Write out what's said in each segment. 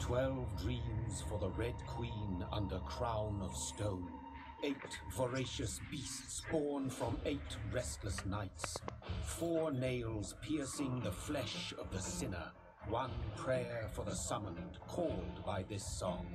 12 dreams for the Red Queen under crown of stone. 8 voracious beasts born from 8 restless nights. 4 nails piercing the flesh of the sinner. 1 prayer for the summoned, called by this song.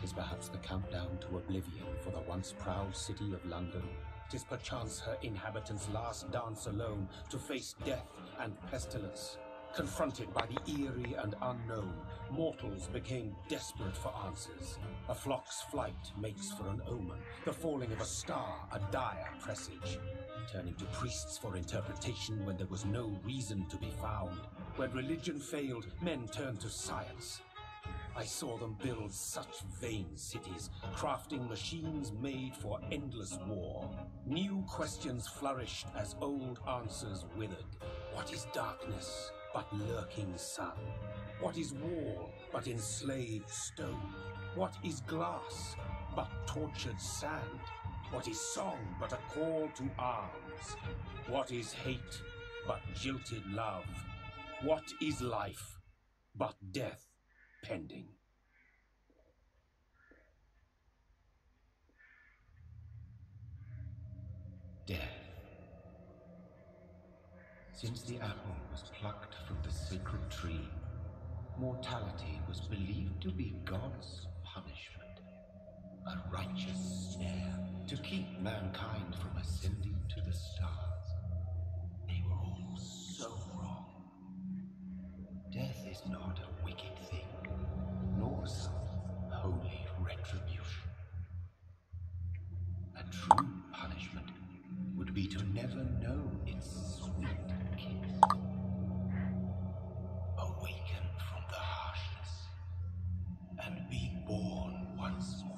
'Tis perhaps the countdown to oblivion for the once proud city of London. 'Tis perchance her inhabitants' last dance alone to face death and pestilence. Confronted by the eerie and unknown, mortals became desperate for answers. A flock's flight makes for an omen, the falling of a star a dire presage. Turning to priests for interpretation when there was no reason to be found. When religion failed, men turned to science. I saw them build such vain cities, crafting machines made for endless war. New questions flourished as old answers withered. What is darkness but lurking sun? What is wall but enslaved stone? What is glass but tortured sand? What is song but a call to arms? What is hate but jilted love? What is life but death pending? Death. Since the apple was plucked from the sacred tree, mortality was believed to be God's punishment, a righteous snare to keep mankind from ascending to the stars. They were all so wrong. Death is not a wicked thing, nor some holy retribution. A true punishment would be to never know its sweet kiss. Awaken from the harshness and be born once more.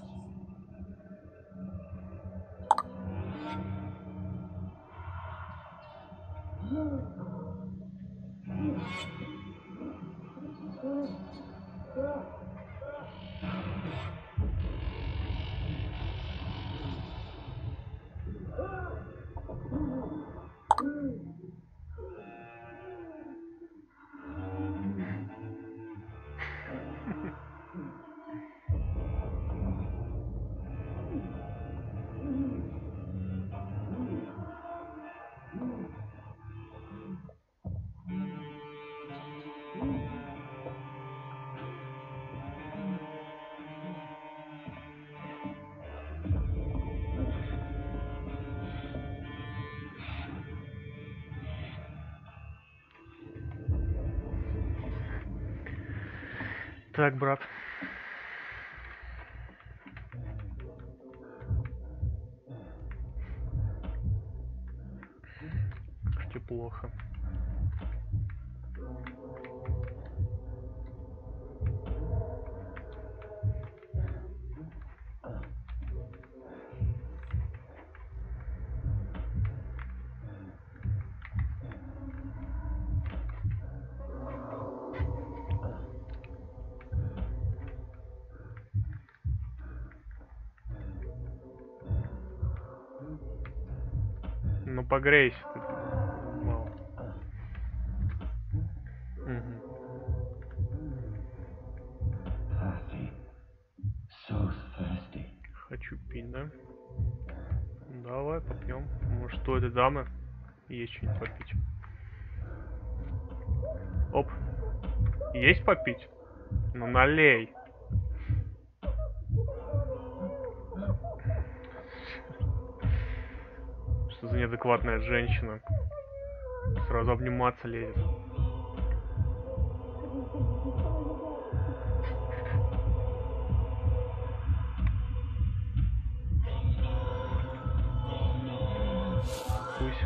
Так, брат. Кстати, плохо. Ну погрейся ты. Мало. Хочу пить, да? Давай попьем. Может, у этой дамы есть что-нибудь попить? Оп. Есть попить? Ну налей. Что за неадекватная женщина? Сразу обниматься лезет. Пусть.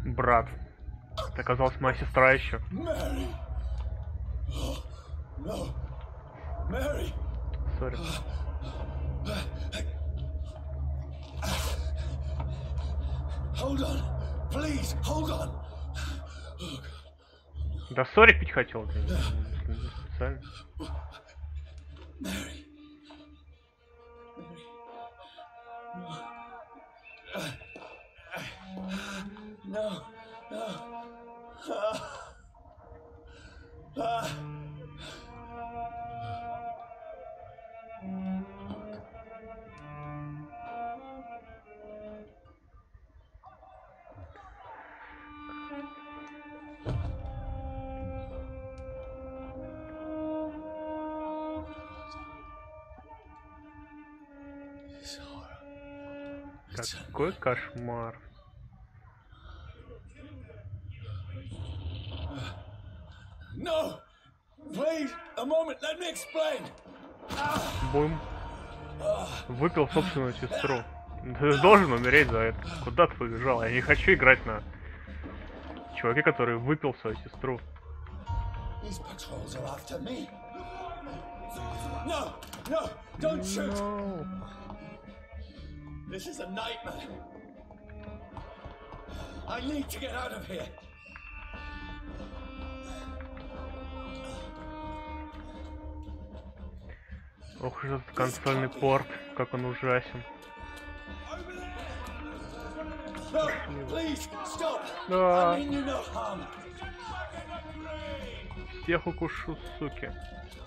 Брат. Это оказалась моя сестра еще. Сори. Да сори пить хотел. Специально. Какой кошмар. Бум. Выпил собственную сестру. Ты должен умереть за это. Куда ты побежал? Я не хочу играть на чуваке, который выпил свою сестру. No. This is a nightmare. I need to get out of here. Ох уж этот консольный порт, как он ужасен. No, please stop. Да. I mean you no harm. Всех укушу, суки.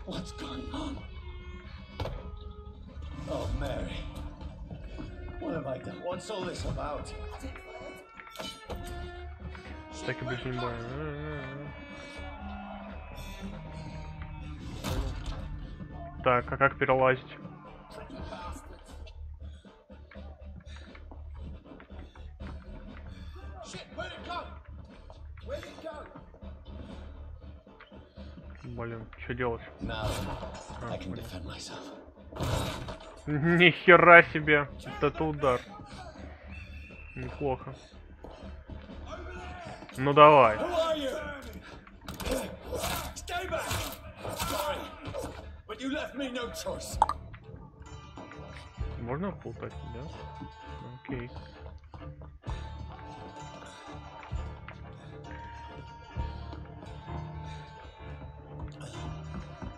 What's going on? Oh, Mary. What have I done? What's all this about? Так и больше не больно. Так, а как перелазить? Блин, что делать? Ни хера себе! Это удар. Неплохо. Ну давай. Можно плутать, да? Окей.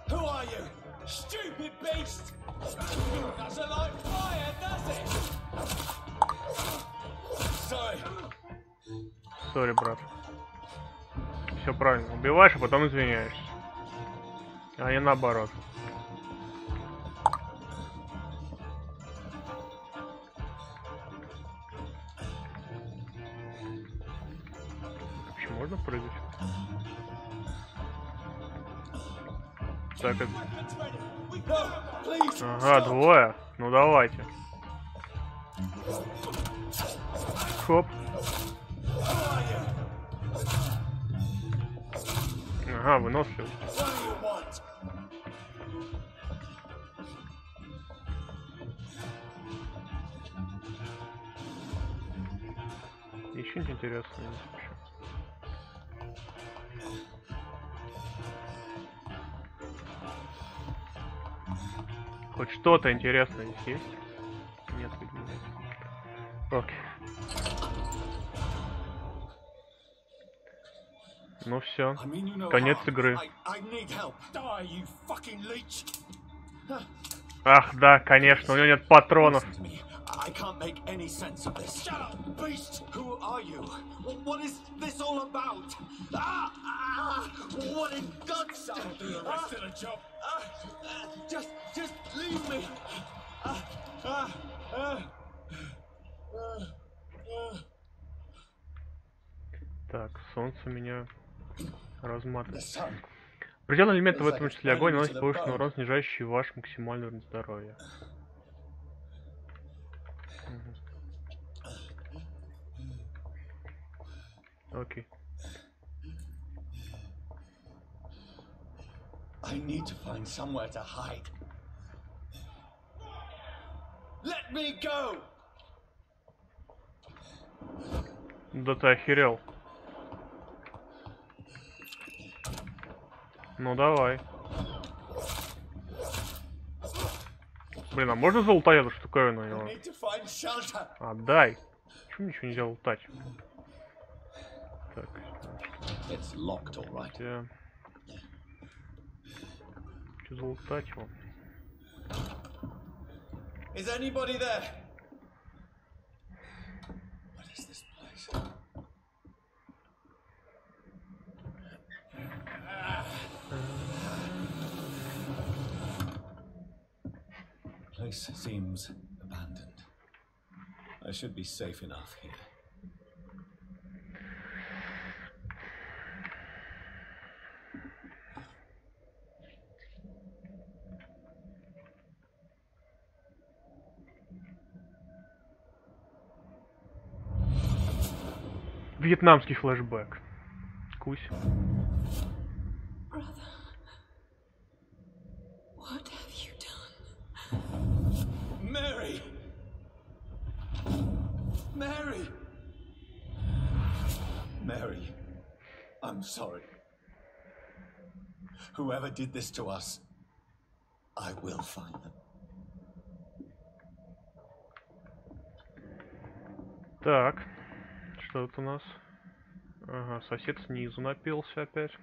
Who are you? Stupid beast! Doesn't like fire, does it? Sorry. Сори, брат. Все правильно. Убиваешь, а потом извиняешься. А не наоборот. Вообще можно прыгать? Так, это... Ага, двое. Ну давайте. Хоп. Ага, выносливый. Еще ничего интересного здесь вообще. Хоть что-то интересное здесь есть? Нет, видимо, нет. Окей. Ну все, конец игры. Ах, да, конечно, у него нет патронов. I can't make any sense of this. Shut up, beast! Who are you? What is this all about? What in God's name? I'll do the rest of the job. Just leave me. Так, солнце меня разматывает. Определенные элементы, в этом числе огонь, наносит повышенный урон, снижающий ваш максимальный уровень здоровья. Окей. I need to find somewhere to hide. Let me go. Да ты охерел. Ну давай. Блин, а можно золотая эту штуковину? Отдай. Почему ничего нельзя лутать? Так, значит, что залутать его? Is anybody there? What is this place? Place seems abandoned. I should be safe enough here. Вьетнамский флешбэк. Кусь. Mary! Mary! Mary, I'm sorry. Whoever did this to us, I will find them. Так, что тут у нас? Ага, сосед снизу напился опять.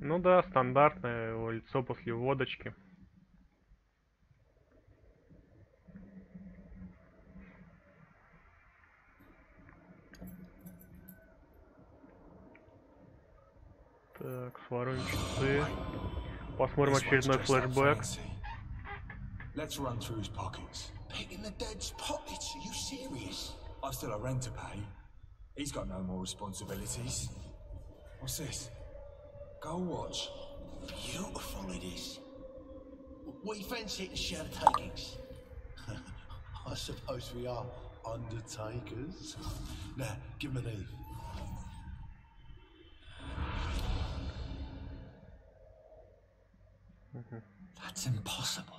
Ну да, стандартное его лицо после водочки. Так, своруем часы. Посмотрим очередной флешбэк. Let's run through his pockets. Picking the dead's pockets? Are you serious? I've still a rent to pay. He's got no more responsibilities. What's this? Go watch. Beautiful it is. We fancy it to share the takings. I suppose we are undertakers. Now, give him an Eve. That's impossible.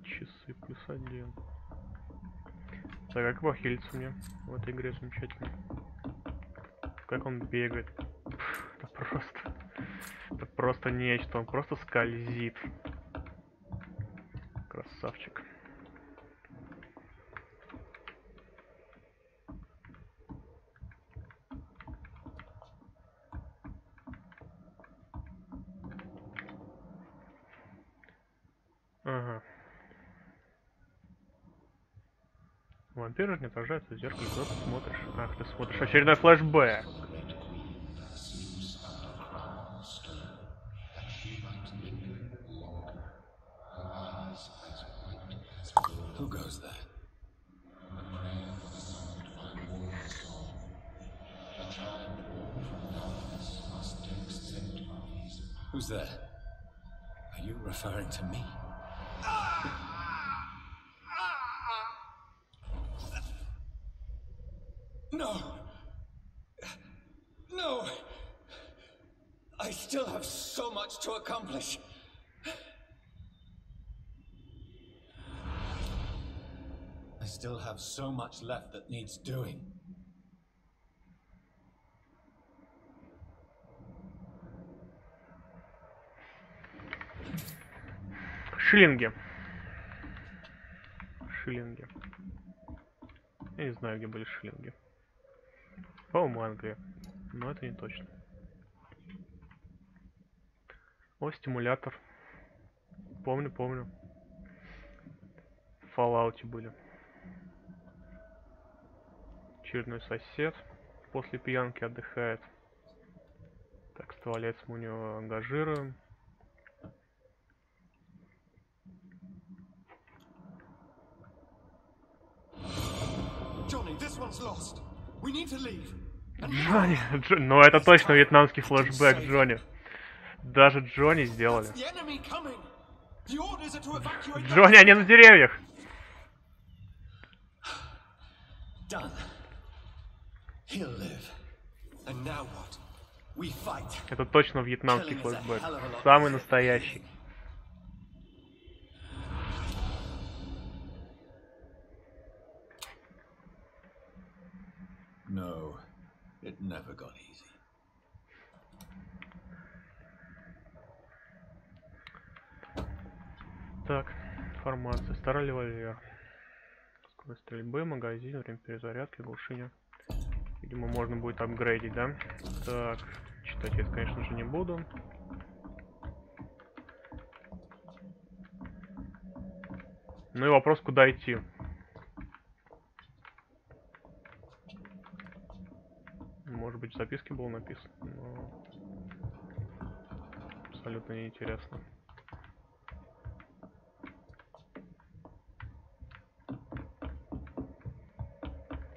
Часы +1. Так, как похилиться мне в этой игре замечательно. Как он бегает. Это просто нечто. Он просто скользит. Красавчик. Ага. Вампиры не отражаются в зеркале, куда ты смотришь? Ах, ты смотришь очередной флешбэк. Who goes there? Who's there? Are you referring to me? No! No! I still have so much to accomplish. I still have so much left that needs doing. Шиллинги. Шиллинги. Я не знаю, где были шиллинги. По-моему, Англия. Но это не точно. О, стимулятор. Помню. В Fallout были. Очередной сосед после пьянки отдыхает. Так, с туалетом мы у него ангажируем. Джонни, ну это точно вьетнамский флешбэк, Джонни. Даже Джонни сделали. Джонни, они на деревьях. Это точно вьетнамский флешбэк. Самый настоящий. It never got easy. Так, информация. Старый револьвер. Скорость стрельбы, магазин, время перезарядки, глушения. Видимо, можно будет апгрейдить, да? Так, читать я это, конечно же, не буду. Ну и вопрос, куда идти. Может быть, в записке было написано, но абсолютно неинтересно.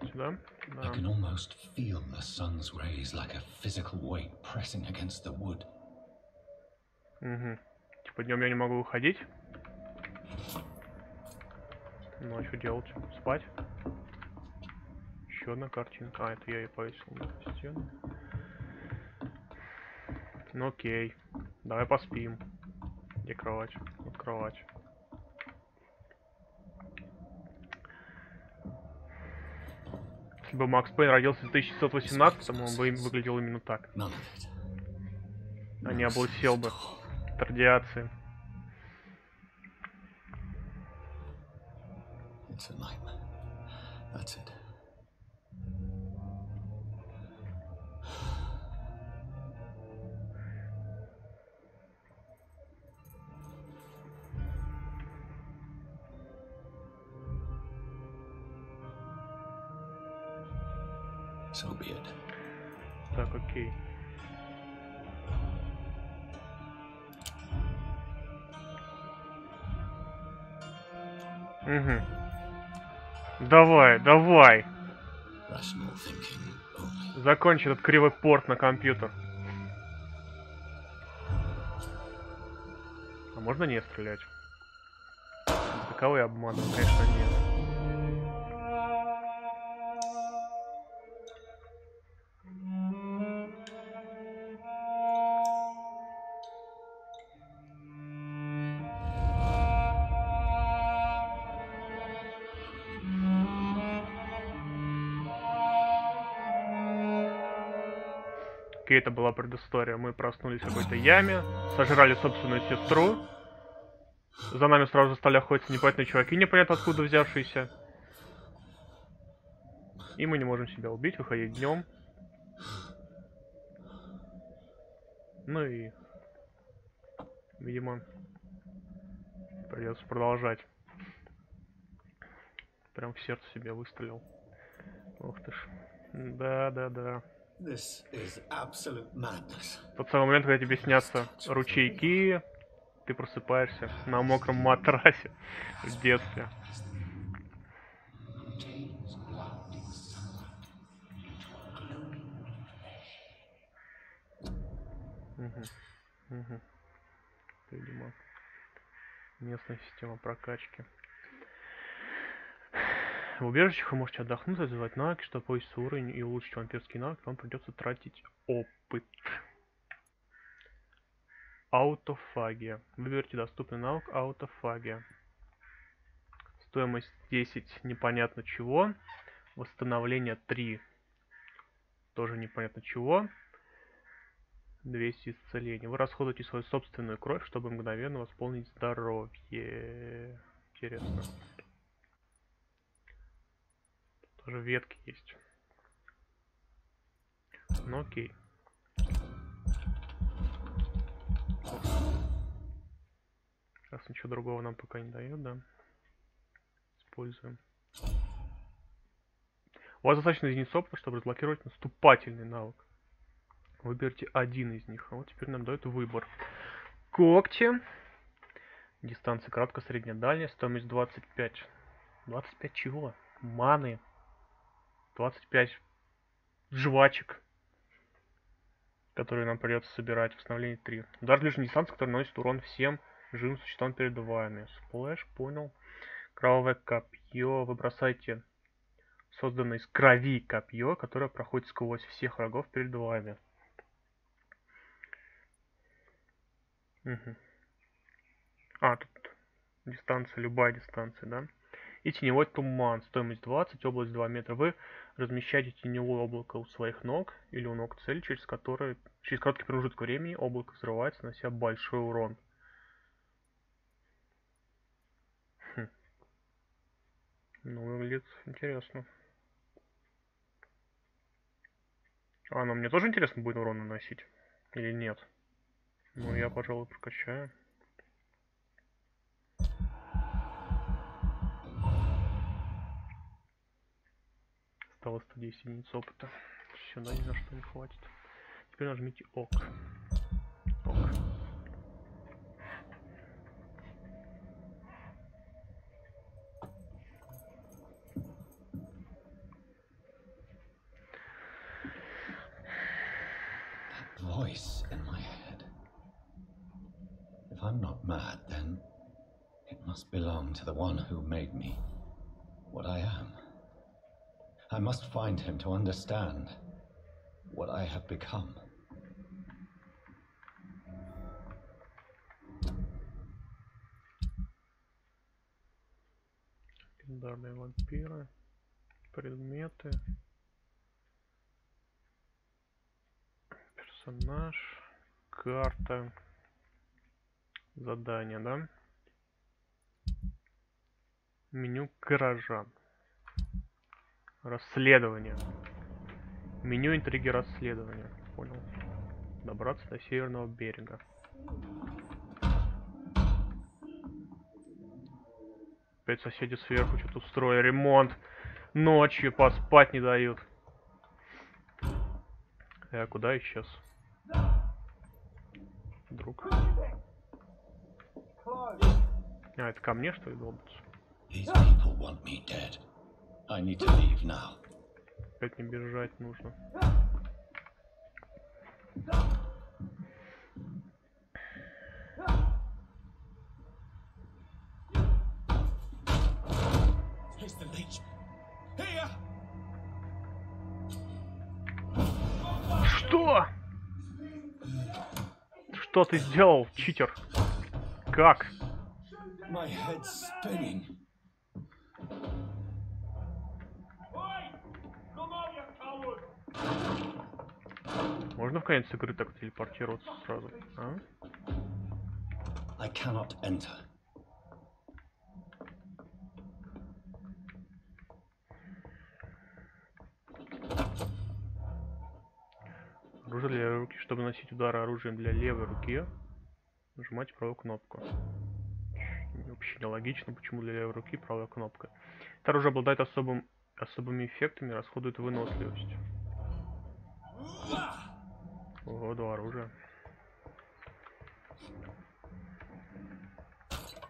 Сюда? Да. I can almost feel the sun's rays like a physical weight pressing against the wood. Угу. Типа днем я не могу выходить. Ну а что делать? Спать? Еще одна картинка. А, это я и повесил на стену. Ну окей. Давай поспим. Где кровать? Вот кровать. Если бы Макс Пейн родился в 1918, он бы выглядел именно так. А не облысел бы от радиации. It's a nightmare. That's it. So be it. Так, окей. Угу. Давай, давай. Rational thinking only. Закончи этот кривой порт на компьютер. А можно не стрелять? Таковые обманы, конечно, нет. Окей, это была предыстория. Мы проснулись в какой-то яме, сожрали собственную сестру. За нами сразу стали охотиться непонятные чуваки, непонятно откуда взявшиеся. И мы не можем себя убить, выходить днем. Ну и, видимо, придется продолжать. Прям в сердце себе выстрелил. Ух ты ж. Да. Тот самый момент, когда тебе снятся ручейки, ты просыпаешься на мокром матрасе в детстве. Угу. Видимо, местная система прокачки. В убежищах вы можете отдохнуть, развивать навыки, чтобы повысить уровень и улучшить вампирский навык, вам придется тратить опыт. Аутофагия. Выберите доступный навык аутофагия. Стоимость 10 непонятно чего. Восстановление 3 тоже непонятно чего. 200 исцеления. Вы расходуете свою собственную кровь, чтобы мгновенно восполнить здоровье. Интересно. Тут тоже ветки есть. Ну окей. Сейчас ничего другого нам пока не дает, да? Используем. У вас достаточно единиц опыта, чтобы разблокировать наступательный навык. Выберите один из них. А вот теперь нам дает выбор. Когти. Дистанция кратко, средняя, дальняя. Стоимость 25. 25 чего? Маны. 25 жвачек, которые нам придется собирать. Восстановление 3. Удар ближней дистанции, который наносит урон всем живым существам перед вами. Сплэш, понял. Кровавое копье. Вы бросаете созданное из крови копье, которое проходит сквозь всех врагов перед вами. Угу. А, тут дистанция, любая дистанция, да? И теневой туман. Стоимость 20, область 2 метра. Вы размещаете теневое облако у своих ног или у ног цели, через короткий промежуток времени облако взрывается, нанося большой урон. Ну, выглядит интересно. А, но мне тоже интересно будет урон наносить? Или нет? Ну, я, пожалуй, прокачаю. Осталось 110 единиц опыта. Сюда ни на что не хватит. Теперь нажмите ОК. ОК. Voice in my head. If I'm not mad, then it must belong to the one who made me what I am. I must find him to understand what I have become. Легендарные вампиры. Предметы. Персонаж. Карта. Задание, да? Меню горожан. Расследование. Меню интриги расследования. Понял. Добраться до северного берега. Опять соседи сверху что-то устроили ремонт. Ночью поспать не дают. А куда исчез? Друг. А, это ко мне, что ли, долбится? Опять не бежать нужно. Что? Что ты сделал, читер? Как? Можно в конец игры так телепортироваться сразу? А? I cannot enter. Оружие для левой руки. Чтобы носить удары оружием для левой руки, нажимайте правую кнопку. Вообще нелогично, почему для левой руки правая кнопка. Это оружие обладает особыми эффектами, расходует выносливость. Ого, два оружия.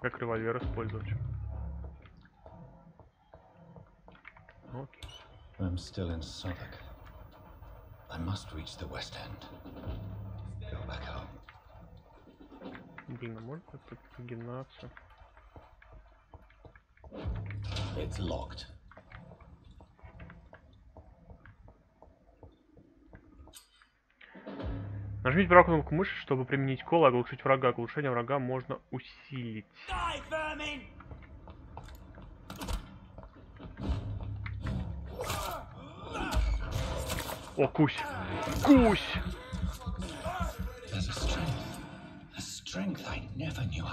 Как револьвер использовать? Окей. I'm still in Southwark. I must reach the West End. Go back home. Блин, а можно как-то прогинаться? It's locked. Нажмите правую кнопку мыши, чтобы применить кол и оглушить врага. Оглушение врага можно усилить. О, кусь! Кусь!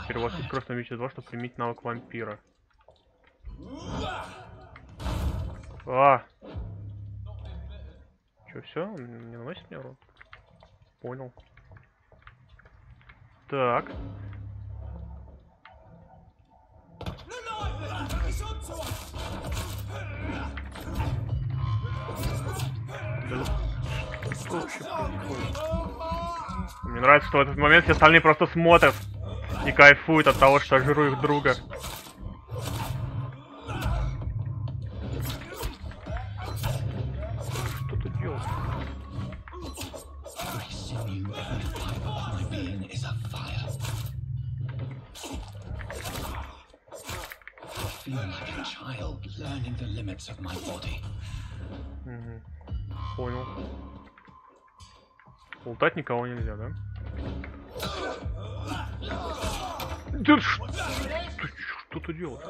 Теперь у вас есть кровь на мече 2, чтобы применить навык вампира. А! Че, все? Он не наносит мне урон? Понял. Так. Что вообще происходит? Мне нравится, что в этот момент все остальные просто смотрят и кайфуют от того, что я жру их друга. Что ты делаешь? Понял. Лутать никого нельзя, да? Да что ты делаешь?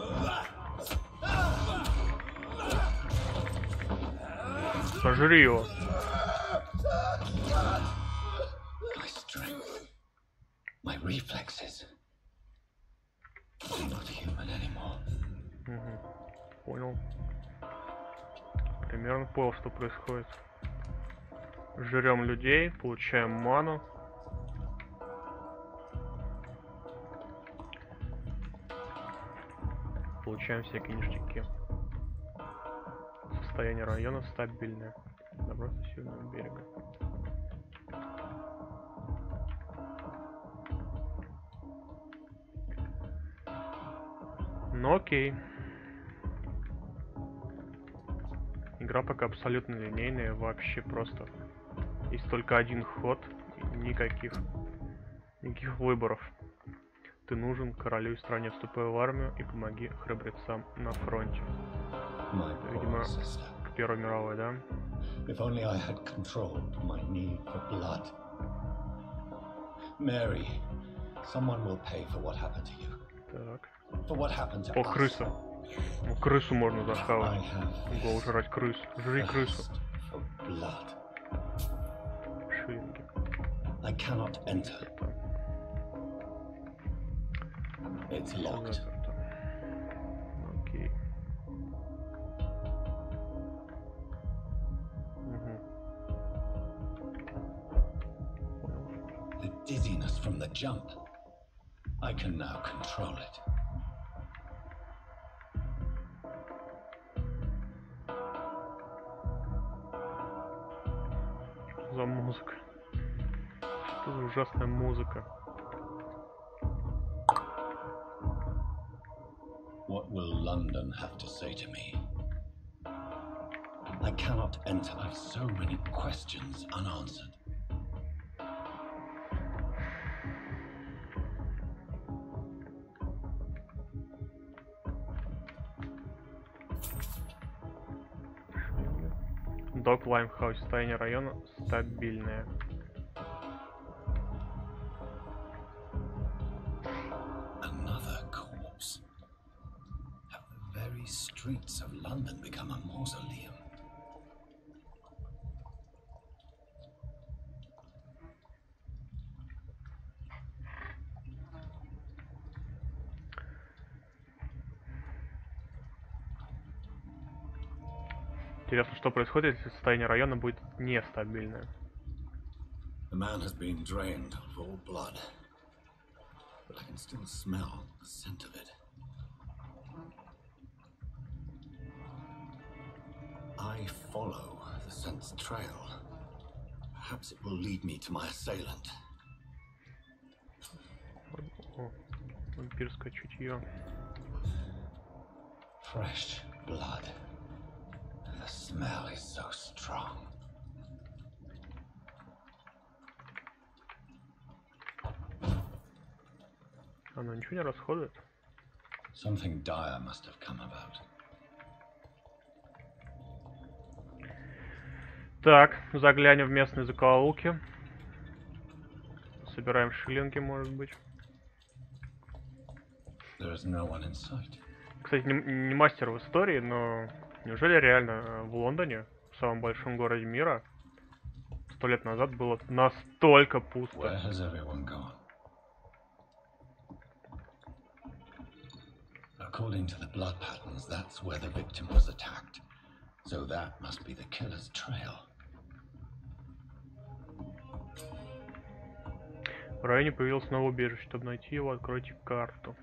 Сожри его. My strength, my reflexes. I'm not human anymore. Понял. Примерно понял, что происходит. Жрем людей, получаем ману. Получаем всякие ништяки. Состояние района стабильное. Добраться до северного берега. Ну окей. Игра пока абсолютно линейная, вообще просто. Есть только один ход, никаких выборов. Ты нужен королю и стране, вступай в армию и помоги храбрецам на фронте. Видимо, к Первой мировой, да? If only I had controlled my need for blood. Mary, someone will pay for what happened to you. Так. For what happened to О, us. крыса. Ну, крысу можно захавать. Гол жрать крысу. Жри крысу. For blood. Шиллинги. I cannot enter. It's locked. Окей. The dizziness from the jump. I can now control it. Что за музыка? Что за ужасная музыка? What will London have to say to me? I cannot enter. I have so many questions unanswered. Док Лаймхаус, состояние района стабильное. Another corpse. Have the very streets of London become a mausoleum? Интересно, что происходит, если состояние района будет нестабильное. The man has been drained of all blood, but I can still smell the scent of it. I follow the scent's trail. Perhaps it will lead me to my assailant. О, вампирское чутье. Fresh blood. The smell is so strong. Оно ничего не расходует? Something dire must have come about. Так, заглянем в местные закоулки. Собираем шиллинги, может быть. There is no one in sight. Кстати, не мастер в истории, но неужели реально в Лондоне, в самом большом городе мира, 100 лет назад было настолько пусто? Where has everyone gone? According to the blood patterns, that's where the victim was attacked. So that must be the killer's trail. В районе появилось новое убежище. Чтобы найти его, откройте карту.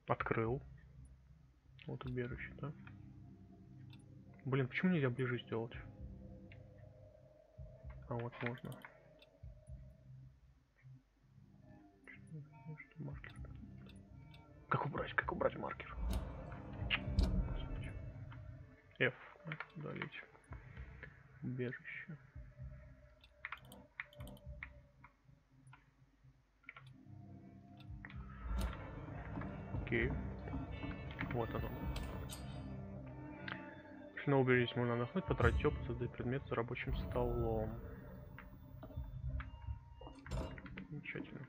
Открыл. Вот убежище, да? Блин, почему нельзя ближе сделать? А вот можно. Что, маркер? Как убрать маркер? F. Удалить. Убежище. Окей. Вот оно. Если на убежище можно отдохнуть, потратить опыт, создать предмет за рабочим столом. Замечательно.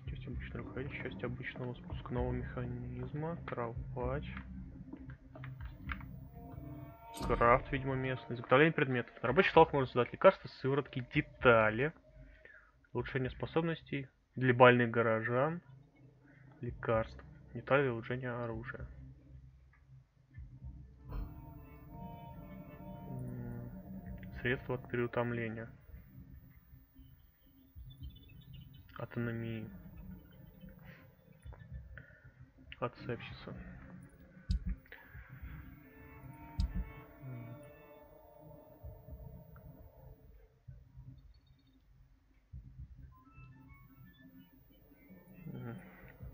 Здесь обычно Обычный руководитель, часть обычного спускного механизма, кровать. Крафт, видимо, местный. Изготовление предметов. На рабочих столах можно создать лекарства, сыворотки, детали. Улучшение способностей для больных горожан. Лекарств. Детали для улучшения оружия. Средства от переутомления. От анемии. От сепсиса.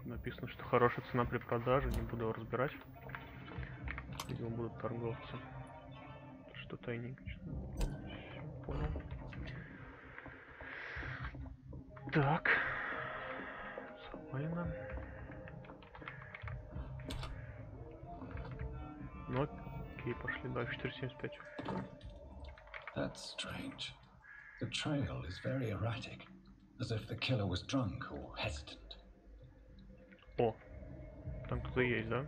Написано, что хорошая цена при продаже, не буду его разбирать. Видимо, будут торговцы. Что тайник? Понял. Так. Завалено. Ну окей, пошли дальше. 475. That's strange. The trail is very erratic, as if the killer was drunk or hesitant. О, там кто-то есть, да?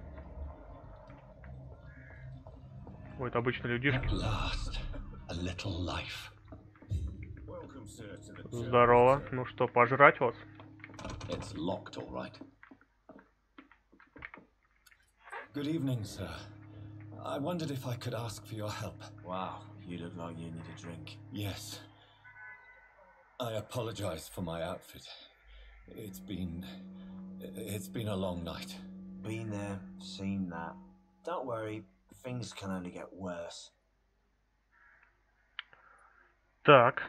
Ой, это обычно людишки. Здорово. Ну что, пожрать вас? It's locked, all right. Good evening, sir. I wondered if I could ask for your help. Wow, you look like you need a drink. Yes. I apologize for my outfit. It's been a long night. Been there, seen that. Don't worry, things can only get worse. Так.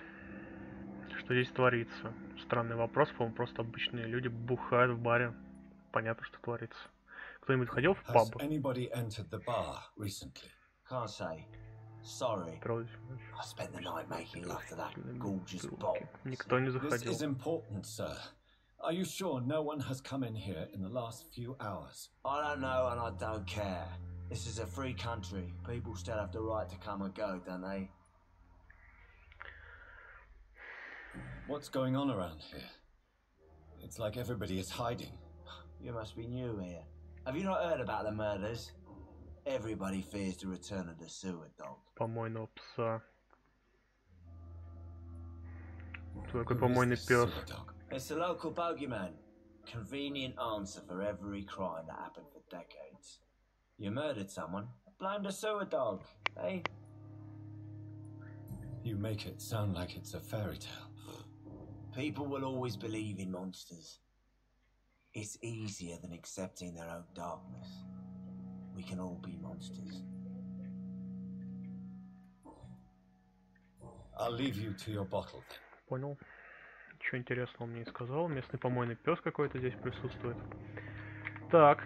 Что здесь творится? Странный вопрос, по-моему, просто обычные люди бухают в баре. Понятно, что творится. Кто-нибудь ходил в паб? Anybody entered the bar recently? Can't say. Sorry. I spent the night making love to that gorgeous box. Никто не This заходил. is important, sir. Are you sure no one has come in here in the last few hours? I don't know and I don't care. This is a free country. People still have the right to come and go, don't they? What's going on around here? It's like everybody is hiding. You must be new here. Have you not heard about the murders? Everybody fears the return of the sewer dog. Помойного пса. Такой помойный пес. It's the local bogeyman. Convenient answer for every crime that happened for decades. You murdered someone, blame the sewer dog, eh? You make it sound like it's a fairy tale. People will always believe in monsters. It's easier than accepting their own darkness. We can all be monsters. I'll leave you to your bottle. Понял. Ничего интересного он мне не сказал. Местный помойный пес какой-то здесь присутствует. Так.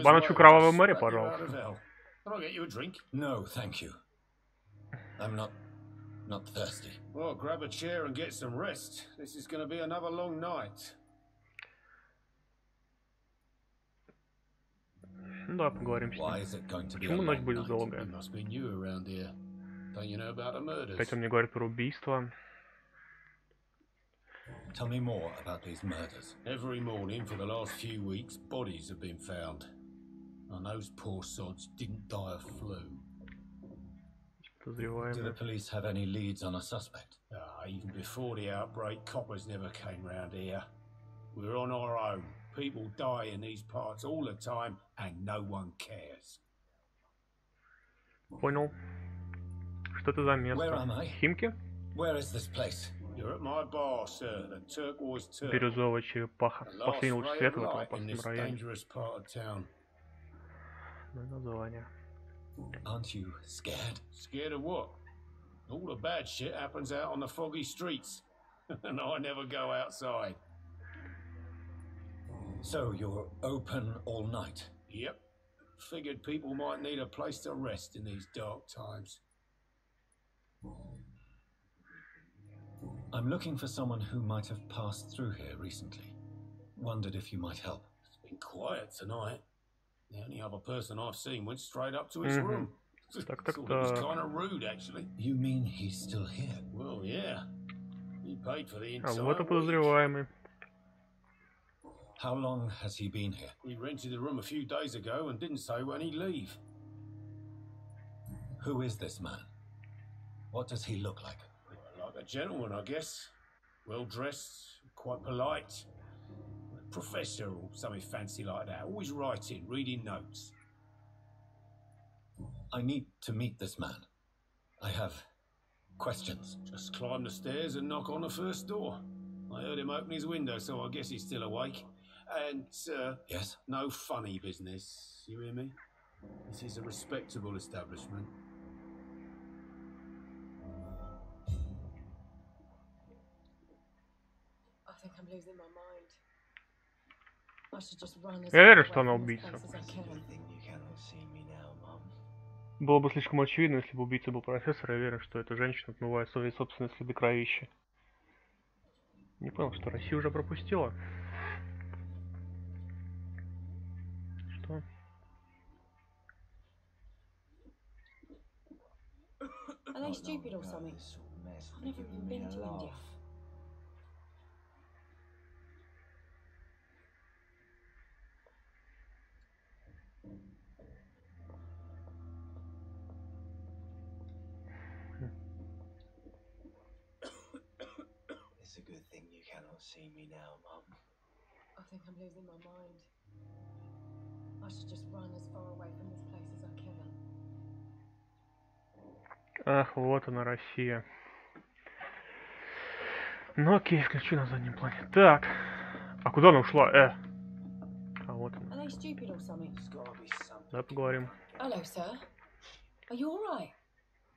Баночку кровавой Мэри, пожалуйста. No, thank you. I'm not thirsty. Well, grab a chair and get some rest. This is going to be another long night. Да, поговорим с ним. Почему ночь будет долгая? Опять он мне говорит про убийство. Tell me more about these murders. Every morning for the last few weeks, bodies have been found. And those poor sods didn't die of flu. Do the police have any leads on a suspect? Even before the outbreak, coppers never came round here. We're on our own. People die in these parts all the time, and no one cares. Понял. Что это за место? Химки? Where is this place? You're at my bar, sir, the Turquoise Turk. Бирюзовая черепаха. Последний луч света в этом опасном районе. Название. Aren't you scared? Scared of what? All the bad shit happens out on the foggy streets. And I never go outside. So you're open all night? Yep. Figured people might need a place to rest in these dark times. I'm looking for someone who might have passed through here recently. Wondered if you might help. It's been quiet tonight. The only other person I've seen went straight up to his room. It was kind of rude, actually. You mean he's still here? Well, yeah. А вот и подозреваемый. How long has he been here? He rented the room a few days ago and didn't say when he'd leave. Who is this man? What does he look like? Like a gentleman, I guess. Well dressed, quite polite. Professor or something fancy like that. Always writing, reading notes. I need to meet this man. I have questions. Just climb the stairs and knock on the first door. I heard him open his window, so I guess he's still awake. And, yes? No funny business, you hear me? This is a respectable establishment. I think I'm losing my mind. I should just run as Я верю, far что она away from убийца. this place as I can. Было бы слишком очевидно, если бы убийца был профессор. Я верю, что эта женщина отмывает свои собственные следы кровища. Не понял, что Россия уже пропустила. Что? Are they stupid or something? I've never even been to India. It's a good thing you cannot see me now, Mum. I think I'm losing my mind. I should just run as far away from this place as I can. Ах, вот она, Россия. Ну окей, включу на заднем плане. Так. А куда она ушла? А вот она. Are they stupid or something? Давай поговорим. Hello, sir. Are you alright?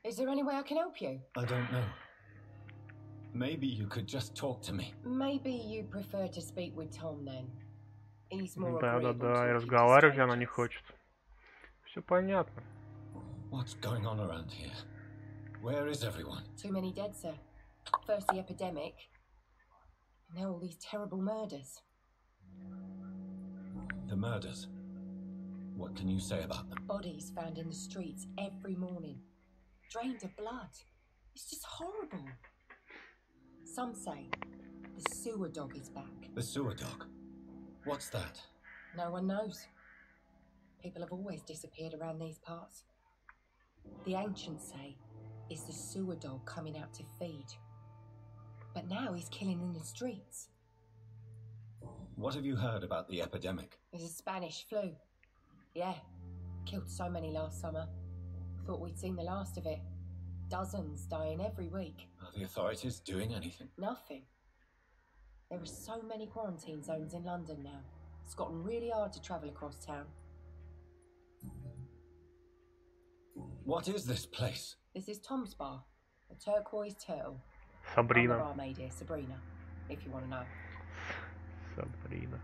Is there any way I can help you? I don't know. Maybe you could just talk to me. Maybe you prefer to speak with Tom then. He's more Да, agreeable и to разговаривать она не strangers. хочет. Все понятно. What's going on around here? Where is everyone? Too many dead, sir. First the epidemic, and now all these terrible murders. The murders. What can you say about them? Bodies found in the streets every morning, drained of blood. It's just horrible. Some say the sewer dog is back. The sewer dog. What's that? No one knows. People have always disappeared around these parts. The ancients say it's the sewer dog coming out to feed. But now he's killing in the streets. What have you heard about the epidemic? There's a Spanish flu. Yeah, killed so many last summer. Thought we'd seen the last of it. Dozens dying every week. Are the authorities doing anything? Nothing. There are so many quarantine zones in London now. It's gotten really hard to travel across town. What is this place? This is Tom's bar, a turquoise turtle. I'm the Сабрина. barmaid here, Sabrina, if you want to know. Сабрина.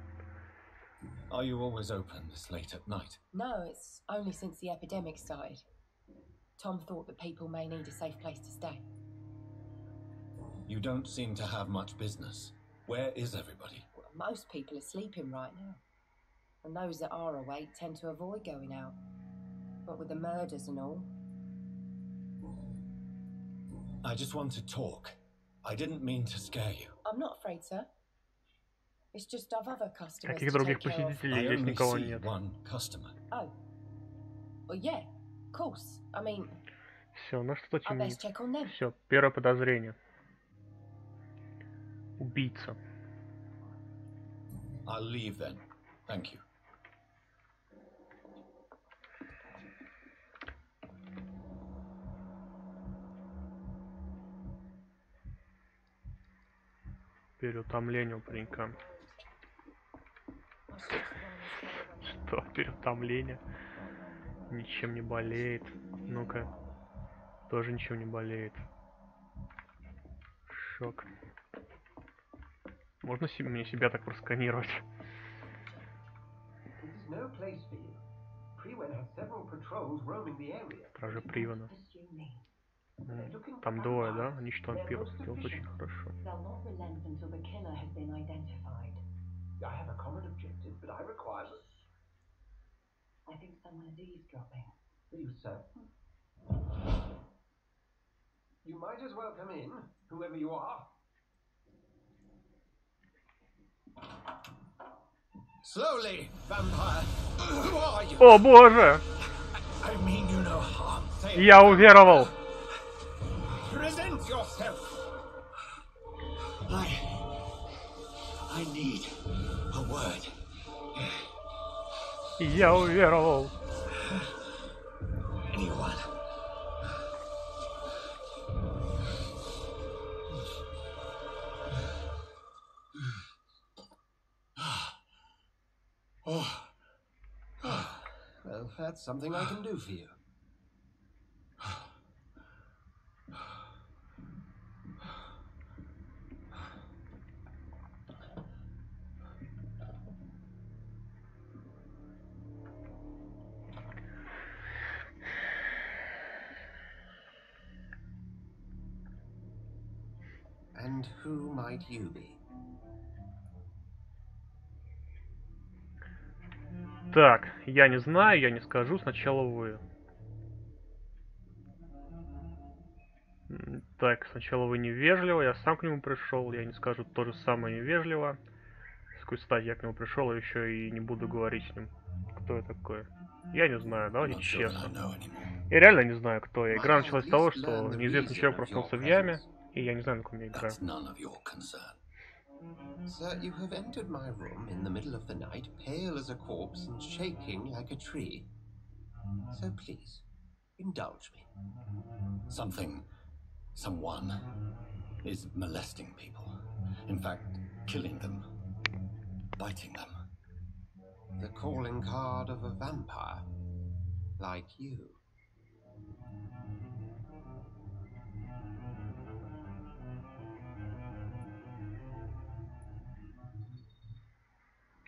Are you always open this late at night? No, it's only since the epidemic started. Tom thought that people may need a safe place to stay. You don't seem to have much business. Where is everybody? Well, most people are sleeping right now. And those that are awake tend to avoid going out. But with the murders and all, I just want to talk. I didn't mean to scare you. I'm not afraid, sir. It's just I've other customers Каких to других take care of. посетителей I здесь only никого see нет. one customer. Oh. Well, yeah, of course. I mean, Все, на что I темнеет? best check on them. Все, первое подозрение. Убийца. I'll leave then. Thank you. Переутомление у паренька. Что? Переутомление? Ничем не болеет. Ну-ка. Тоже ничем не болеет. Шок. Можно мне себя так просканировать? Стражи Привана. Там двое, да? Они что, вампиры сделают очень хорошо. You might as well come in, whoever you are. Slowly, vampire. Who are you? О боже! I mean you no harm. Say it. Я уверовал! Present yourself. I need a word. Я уверовал! Anyone? Well, that's something I can do for you. And who might you be? Так, я не знаю, я не скажу, сначала вы. Так, сначала вы невежливо, я сам к нему пришел, я не скажу то же самое невежливо. С какой стати я к нему пришел, и еще и не буду говорить с ним, кто я такой. Я не знаю, давайте честно. Я реально не знаю, кто я. Игра началась с того, что неизвестный человек проснулся в яме, и я не знаю, на ком я играю. Sir, you have entered my room in the middle of the night, pale as a corpse and shaking like a tree. So please, indulge me. Someone is molesting people. In fact, killing them. Biting them. The calling card of a vampire, like you.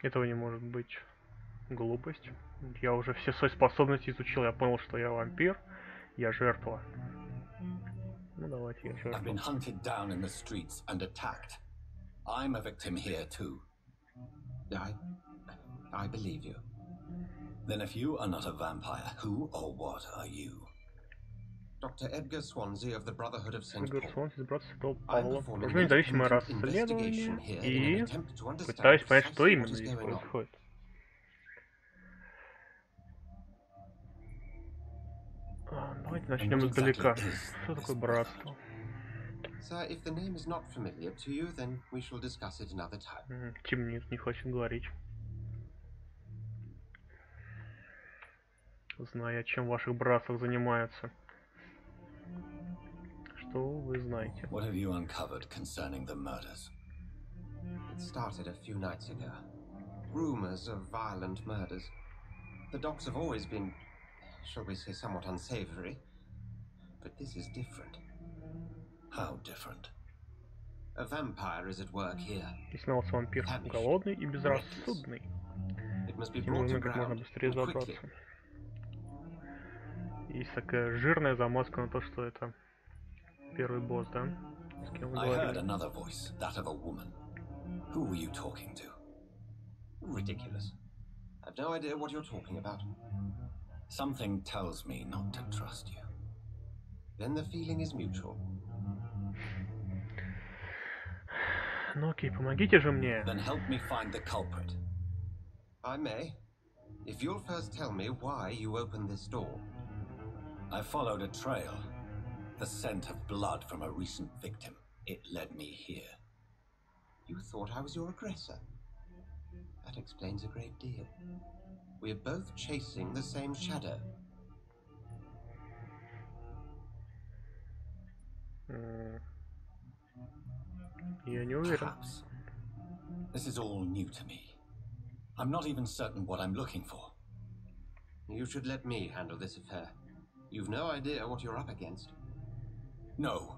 Этого не может быть. Глупость. Я уже все свои способности изучил, я понял, что я вампир, я жертва. Ну давайте, я жертва. I've been hunted down in the streets and attacked. I'm a victim here too. I believe you. Then if you are not a vampire, who or what are you? Dr. Edgar Swansea of the Brotherhood of St. Игорь Paul. Сwansea из Братства Святого Павла. Провожу независимое расследование и пытаюсь понять, что именно здесь происходит. Давайте начнем издалека. Что такое братство? Темнит, не хочет говорить. Знаю, чем в ваших братствах занимаются. Что вы знаете? What have you uncovered concerning the murders? It started a few nights ago. Rumors of violent murders. The docs have always been, shall we say, somewhat unsavory. But this is different. How different? A vampire is at work here. И снялся вампир голодный и безрассудный. Ему нужно как можно быстрее забраться. Есть такая жирная замазка на то, что это первый босс, да? С кем вы I heard говорили? another voice, that of a woman. Who were you talking to? Ridiculous. I've no idea what you're talking about. Something tells me not to trust you. Then the feeling is mutual. Ну окей, помогите же мне. Then help me find the culprit. I may. If you'll first tell me why you opened this door. I followed a trail. The scent of blood from a recent victim. It led me here. You thought I was your aggressor. That explains a great deal. We're both chasing the same shadow. Я не уверен. Perhaps. This is all new to me. I'm not even certain what I'm looking for. You should let me handle this affair. You've no idea what you're up against. No.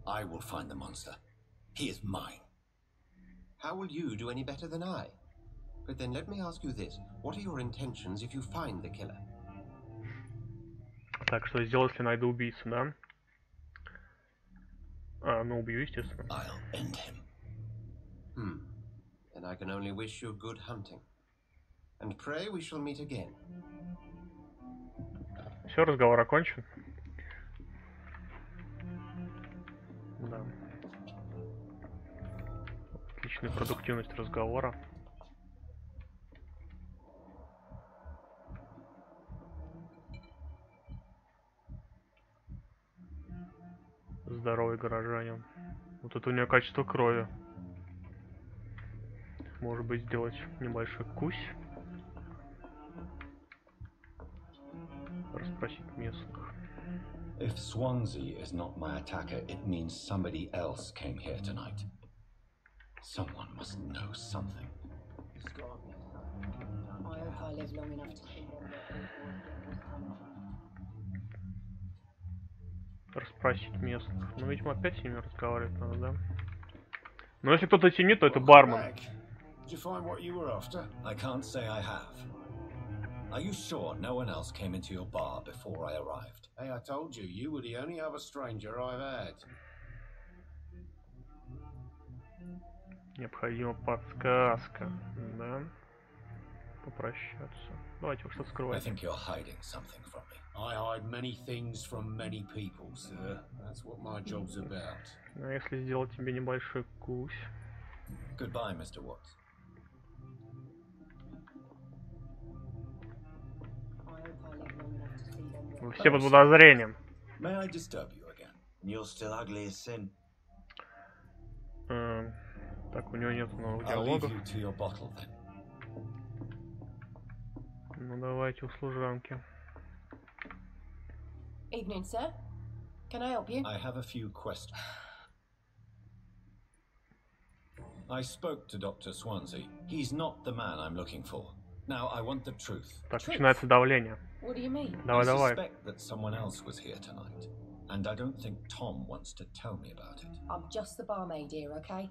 I will find the monster. He is mine. How will you do any better than I? But then let me ask you this. What are your intentions if you find the killer? Так, что сделать, если найду убийцу, да? Ну убью, естественно. I'll end him. Then I can only wish you good hunting. And pray we shall meet again. Все, разговор окончен. Да. повышенная продуктивность разговора. Здоровый горожанин. Вот это у нее качество крови. Может быть, сделать небольшой кусь. Расспросить местных. If Swansea is not my attacker, it means somebody else came here tonight. Someone must know something. I hope I live long enough to see them. Расспросить местных. Ну, видимо, опять с ними разговаривать надо, да? Но если кто-то темнит, то это бармен. Did you find what you were after? I can't say I have. Are you sure no one else came into your bar before I arrived? Hey, I told you, you were the only other stranger I've had. Необходима подсказка, да? Попрощаться. Давайте уж что-то I скрывать. think you're hiding something from me. I hide many things from many people, sir. That's what my job's about. А если сделать тебе небольшой кусь? Goodbye, Mr. Watts. I hope I live long enough to see them. Вы все под подозрением. May I disturb you again? You're still ugly as sin. Так, у него нет новых I'll leave диалогов. you to your bottle then. Ну давайте у служанки. Evening, sir. Can I help you? I have a few questions. I spoke to Dr. Swansea. He's not the man I'm looking for. Now, I want the truth. Так, начинается давление. What do you mean? Давай, I давай. suspect that someone else was here tonight, and I don't think Tom wants to tell me about it. I'm just the barmaid here, okay?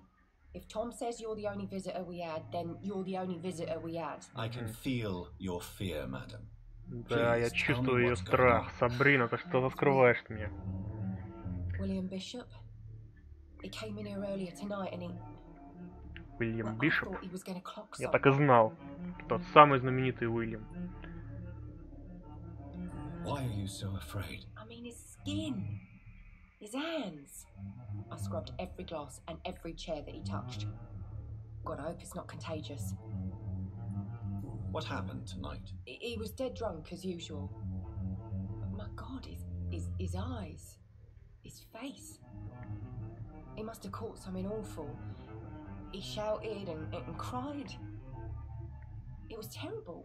If Tom says you're the only visitor we had, then you're the only visitor we had. I can feel your fear, madam. Да, я чувствую ее страх. Сабрина, ты что-то скрываешь от меня? William Bishop? He came in here earlier tonight and he... Уильям I Бишоп? thought he was gonna clock Я someone. так и знал. Тот самый знаменитый Уильям. Why are you so afraid? I mean, his skin. His hands. I scrubbed every glass and every chair that he touched. God, I hope it's not contagious. What happened tonight? He was dead drunk as usual. But my God, his eyes, his face. He must have caught something awful. He shouted and cried. It was terrible.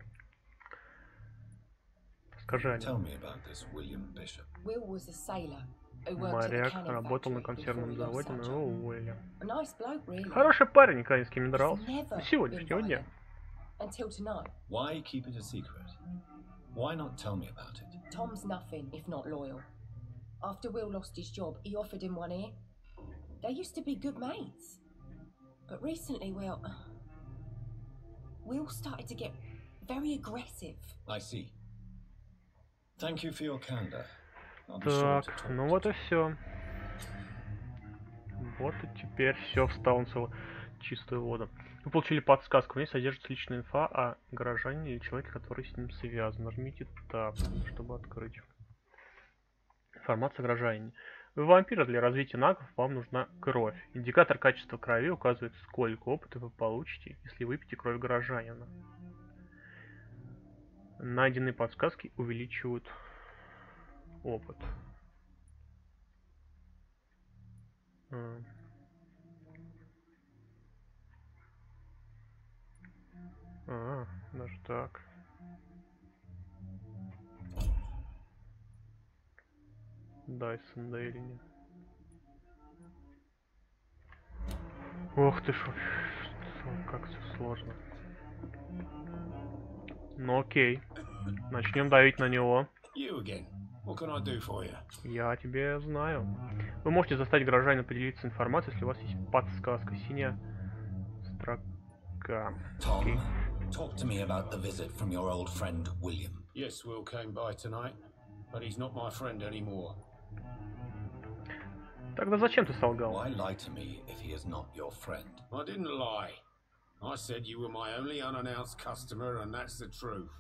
Скажи, Аня. Tell me about this William Bishop. Will was a sailor who worked at the Моряк, canning работал на factory before консервном he lost заводе, that но job. его уволили. A nice bloke, really. Хороший парень, никогда ни с кем не He's дрался. never До been сегодняшнего дня. violent. Until tonight. Why keep it a secret? Why not tell me about it? Tom's nothing if not loyal. After Will lost his job, he offered him one ear. They used to be good mates. But recently, Will started to get very aggressive. I see. Thank you for your candor. I'll be sure to Так, talk ну to вот и Tom. все. Вот и теперь все встало на свою чистую воду. Вы получили подсказку. В ней содержится личная инфа о горожанине или человеке, который с ним связан. Нажмите Tab, чтобы открыть. Информация о горожанине. Вы вампир, для развития навыков вам нужна кровь. Индикатор качества крови указывает, сколько опыта вы получите, если выпьете кровь горожанина. Найденные подсказки увеличивают опыт. Даже так. Дайсон Дейлини. Ох ты ж, как все сложно. Ну окей. Начнем давить на него. You again. What can I do for you? Я тебе знаю. Вы можете заставить горожанина поделиться информацией, если у вас есть подсказка. Синяя строка. Tom, talk to me about the visit from your old friend William. Yes, Will came by tonight, but he's not my friend anymore. Тогда зачем ты солгал? Why lie to me if he is not your friend? I didn't lie. I said you were my only unannounced customer, and that's the truth.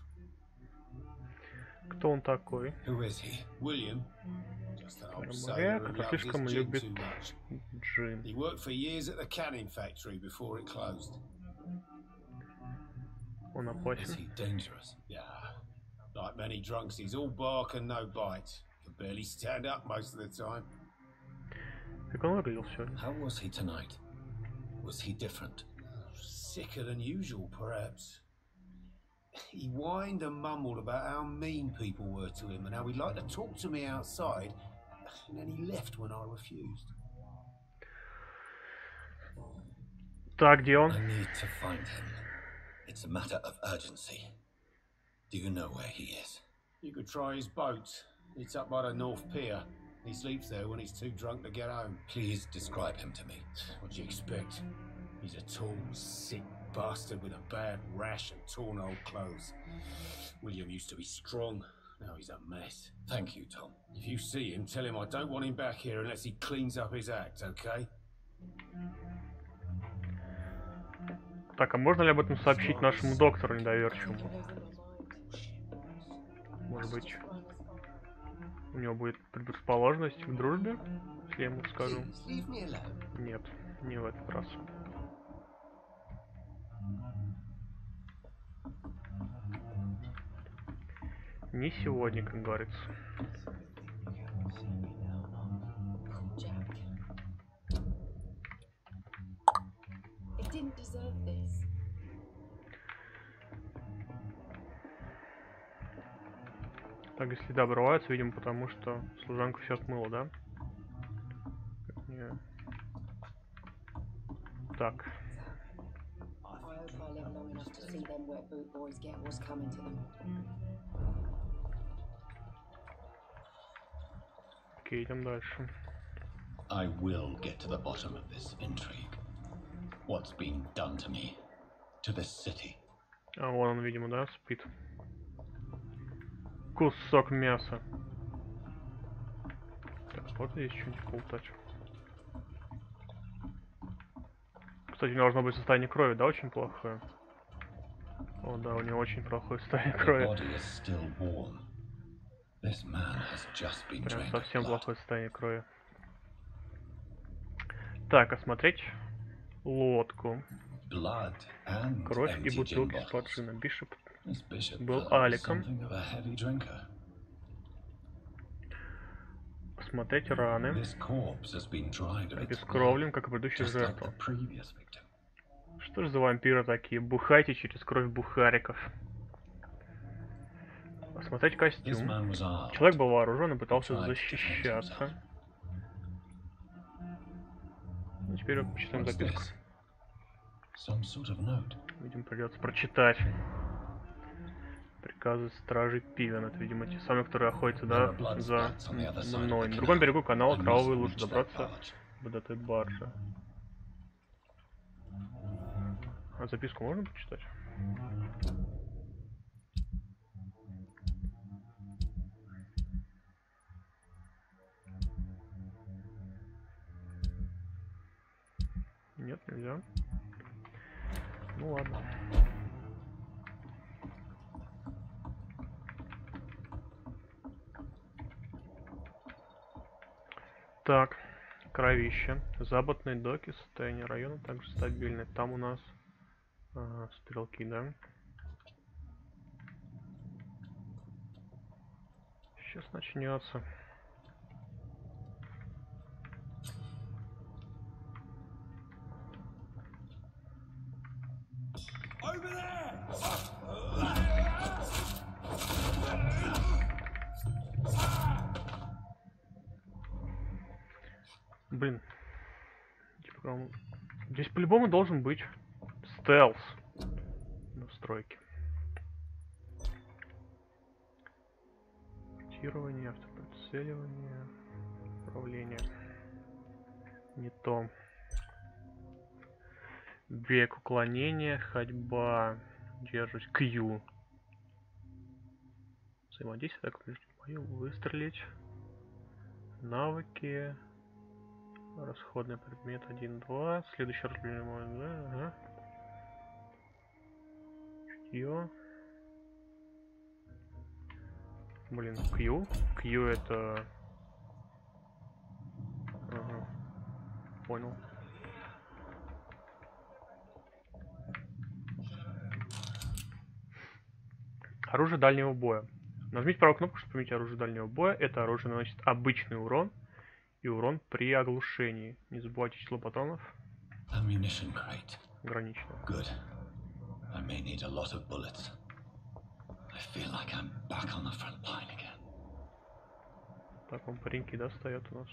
Кто он такой? Who is he? William, just Говорят, кто слишком любит джин. He worked for years at the canning factory before it closed. Он опасен. Is he dangerous? Yeah. Like many drunks, he's all bark and no bite. Can barely stand up most of the time. Как он выглядел сегодня? How was he tonight? Was he different? Sicker than usual, perhaps. He whined and mumbled about how mean people were to him and how he'd like to talk to me outside, and then he left when I refused. Так, где он? I need to find him. It's a matter of urgency. Do you know where he is? You could try his boat. It's up by the North Pier. He sleeps there when he's too drunk to get home. Please describe him to me. What do you expect? He's a tall, sick bastard with a bad rash and torn old clothes. William used to be strong. Now he's a mess. Thank you, Tom. If you see him, tell him I don't want him back here unless he cleans up his act, okay? Так, а можно ли об этом сообщить нашему доктору недоверчивому? Может быть, у него будет предрасположенность к дружбе, если я ему скажу? Нет, не в этот раз. Не сегодня, как говорится. Так, если да, обрываются, видимо, потому что служанка все отмыла, да? Так. Окей, идем дальше. I will get to the bottom of this intrigue. What's been done to me? To this city. А вон он, видимо, да, спит. Кусок мяса. Так, вот здесь что-нибудь полтать. Кстати, у него должно быть состояние крови, да, очень плохое. О, да, у него очень плохое состояние крови. Прям совсем плохое состояние крови. Так, осмотреть лодку. Кровь и бутылки с поджином. Бишоп был Аликом. Посмотреть раны. Обескровлен, как и предыдущая жертва. Что ж за вампиры такие? Бухайте через кровь бухариков. Осмотреть костюм. Человек был вооружен и пытался защищаться. Ну, теперь почитаем записку. Видимо, придется прочитать. Приказы стражи Пивен. Это, видимо, те самые, которые охотятся, да, за мной. На другом берегу канала Кровавый лучше добраться до этой баржи. А записку можно почитать? Нет, нельзя. Ну ладно. Так, кровище. Заботные доки, состояние района также стабильное. Там у нас стрелки, да? Сейчас начнется. Блин. Здесь по-любому должен быть стелс. Настройки. Портирование, автоприцеливание, управление. Не то. Бег, уклонение, ходьба. Держусь. Q. Взаимодействие, так, мою выстрелить. Навыки. Расходный предмет 1-2. Следующий раз мой, да, ага. Чутье. Блин, Q. Q это Понял. Оружие дальнего боя. Нажмите правую кнопку, чтобы поменять оружие дальнего боя. Это оружие наносит обычный урон и урон при оглушении. Не забывайте число патронов. Ограничено. Так, он пареньки достает у нас.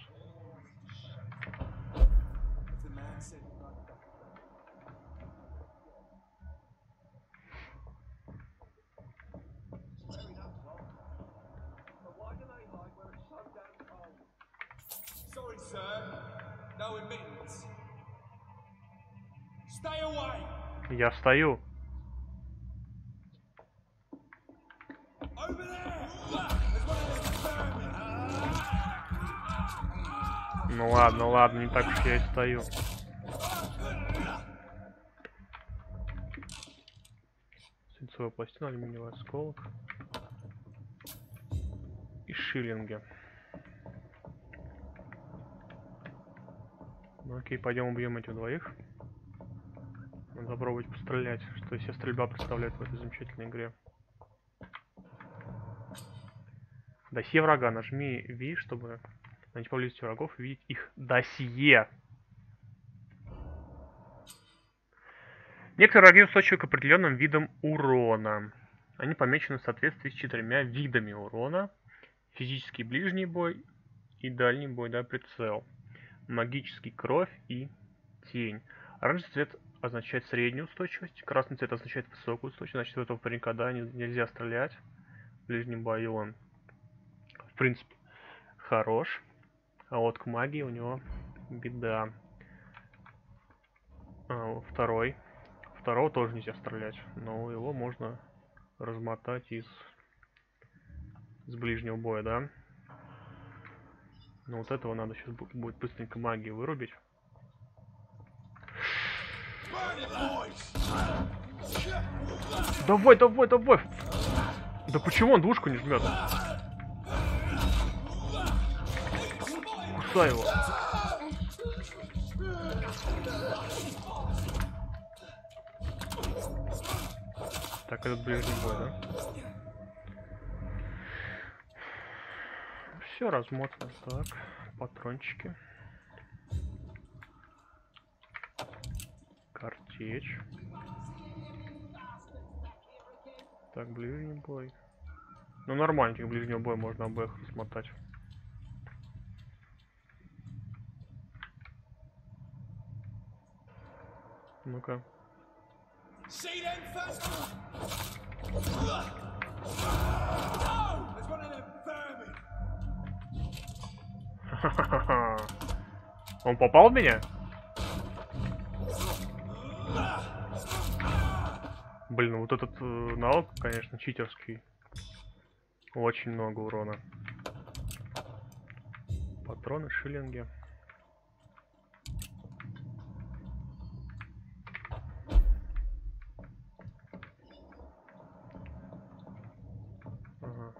Я стою. Ну ладно, не так уж я и стою. Свинцовая пластина, алюминиевый осколок. И шиллинги. Ну окей, пойдем убьем этих двоих. Надо попробовать пострелять, что из себя стрельба представляет в этой замечательной игре. Досье врага. Нажми V, чтобы найти поблизости врагов и видеть их досье. Некоторые враги устойчивы к определенным видам урона. Они помечены в соответствии с 4 видами урона. Физический ближний бой и дальний бой, да, прицел. Магический, кровь и тень. Оранжевый цвет означает среднюю устойчивость. Красный цвет означает высокую устойчивость. Значит, у этого паренька, да, нельзя стрелять. В ближнем бою он, в принципе, хорош. А вот к магии у него беда. Второго тоже нельзя стрелять. Но его можно размотать из ближнего боя, да. Но вот этого надо сейчас будет быстренько магию вырубить. Давай! Да почему он двушку не жмет? Кусай его. Так, этот ближний бой, да? Все размотано. Так, патрончики. Картечь. Так, ближний бой. Ну, нормально, ближнего боя можно обоих рассмотать. Ну-ка. Он попал в меня? Блин, вот этот навык, конечно, читерский. Очень много урона. Патроны, шиллинги. Ага.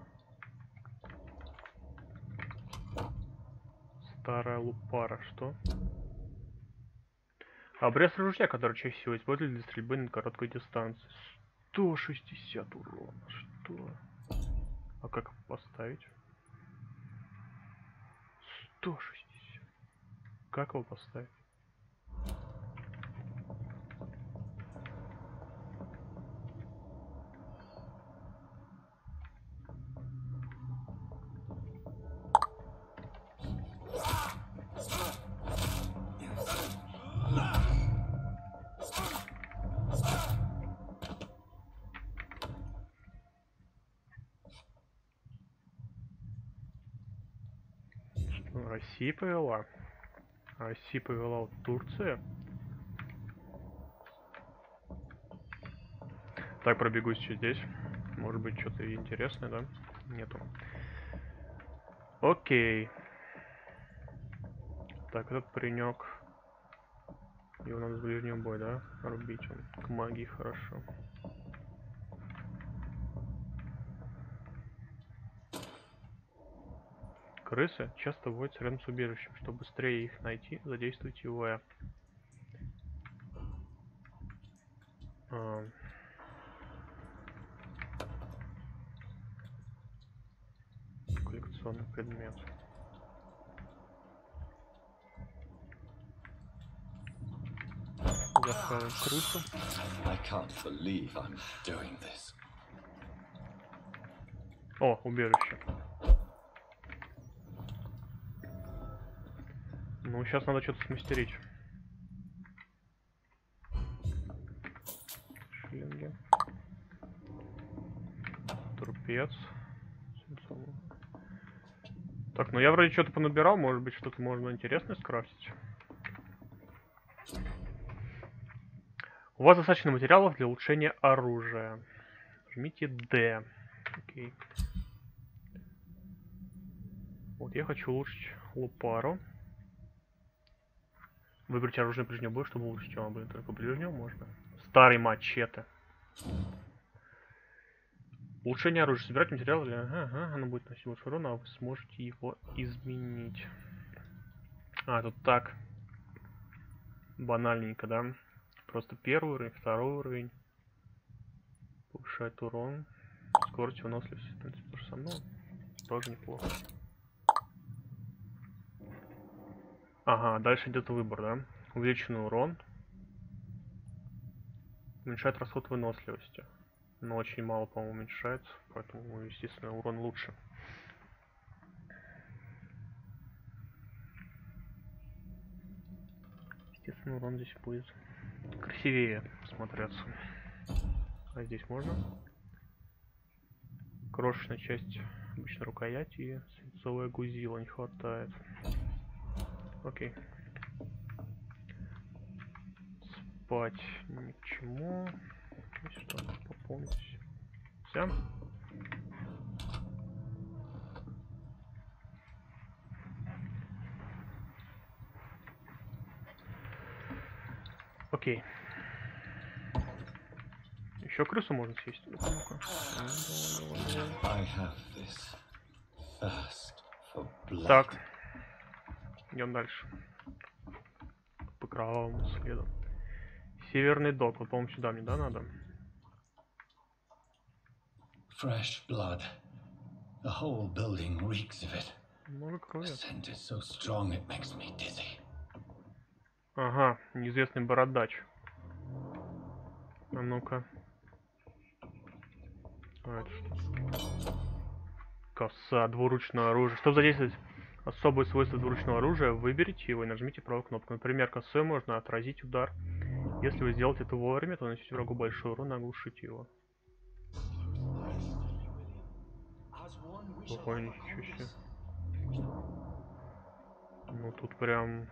Старая лупара, что? Обрез ружья, который чаще всего используют для стрельбы на короткой дистанции. 160 урона. Что? А как его поставить? 160. Как его поставить? Россия повела. Россия повела вот Турция. Так, пробегусь еще здесь. Может быть, что-то интересное, да? Нету. Окей. Так, этот паренек. Его надо с ближнего боя, да? Рубить он. К магии хорошо. Крысы часто водятся рядом с убежищем. Чтобы быстрее их найти, задействуйте В. Коллекционный предмет. Захаваем крысу. I can't believe I'm doing this. О, убежище. Ну, сейчас надо что-то смастерить. Шлинги. Трупец. Так, ну я вроде что-то понабирал, может быть, что-то можно интересное скрафтить. У вас достаточно материалов для улучшения оружия. Жмите D. Окей. Вот я хочу улучшить лупару. Выберите оружие ближнего боя, чтобы улучшить его. Блин, только ближнего можно. Старый мачете. Улучшение оружия. Собирать материалы для... Ага, оно будет носить больше урона, а вы сможете его изменить. А, тут так. Банальненько, да? Просто первый уровень, второй уровень. Повышает урон. Скорость, выносливость. В принципе, то же самое. Тоже неплохо. Ага, дальше идет выбор, да? Увеличенный урон. Уменьшает расход выносливости. Но очень мало, по-моему, уменьшается. Поэтому, естественно, урон лучше. Естественно, урон здесь будет красивее смотреться. А здесь можно? Крошечная часть обычно рукояти и свинцовая гузила не хватает. Окей. Спать ни к чему. Если что, пополнить. Все. Окей. Еще крысу можно съесть. Так. Идем дальше. По кровавому следу. Северный док. Вот, по-моему, сюда мне, да, надо? Fresh blood. The whole building reeks of it. Много крови. The scent is so strong it makes me dizzy. Ага, неизвестный бородач. А ну-ка. А, это что? Коса, двуручное оружие. Чтобы задействовать особые свойства двуручного оружия, выберите его и нажмите правую кнопку. Например, косой можно отразить удар. Если вы сделаете это вовремя, то нанесете врагу большой урон и оглушите его. Ой, ничего себе. Ну тут прям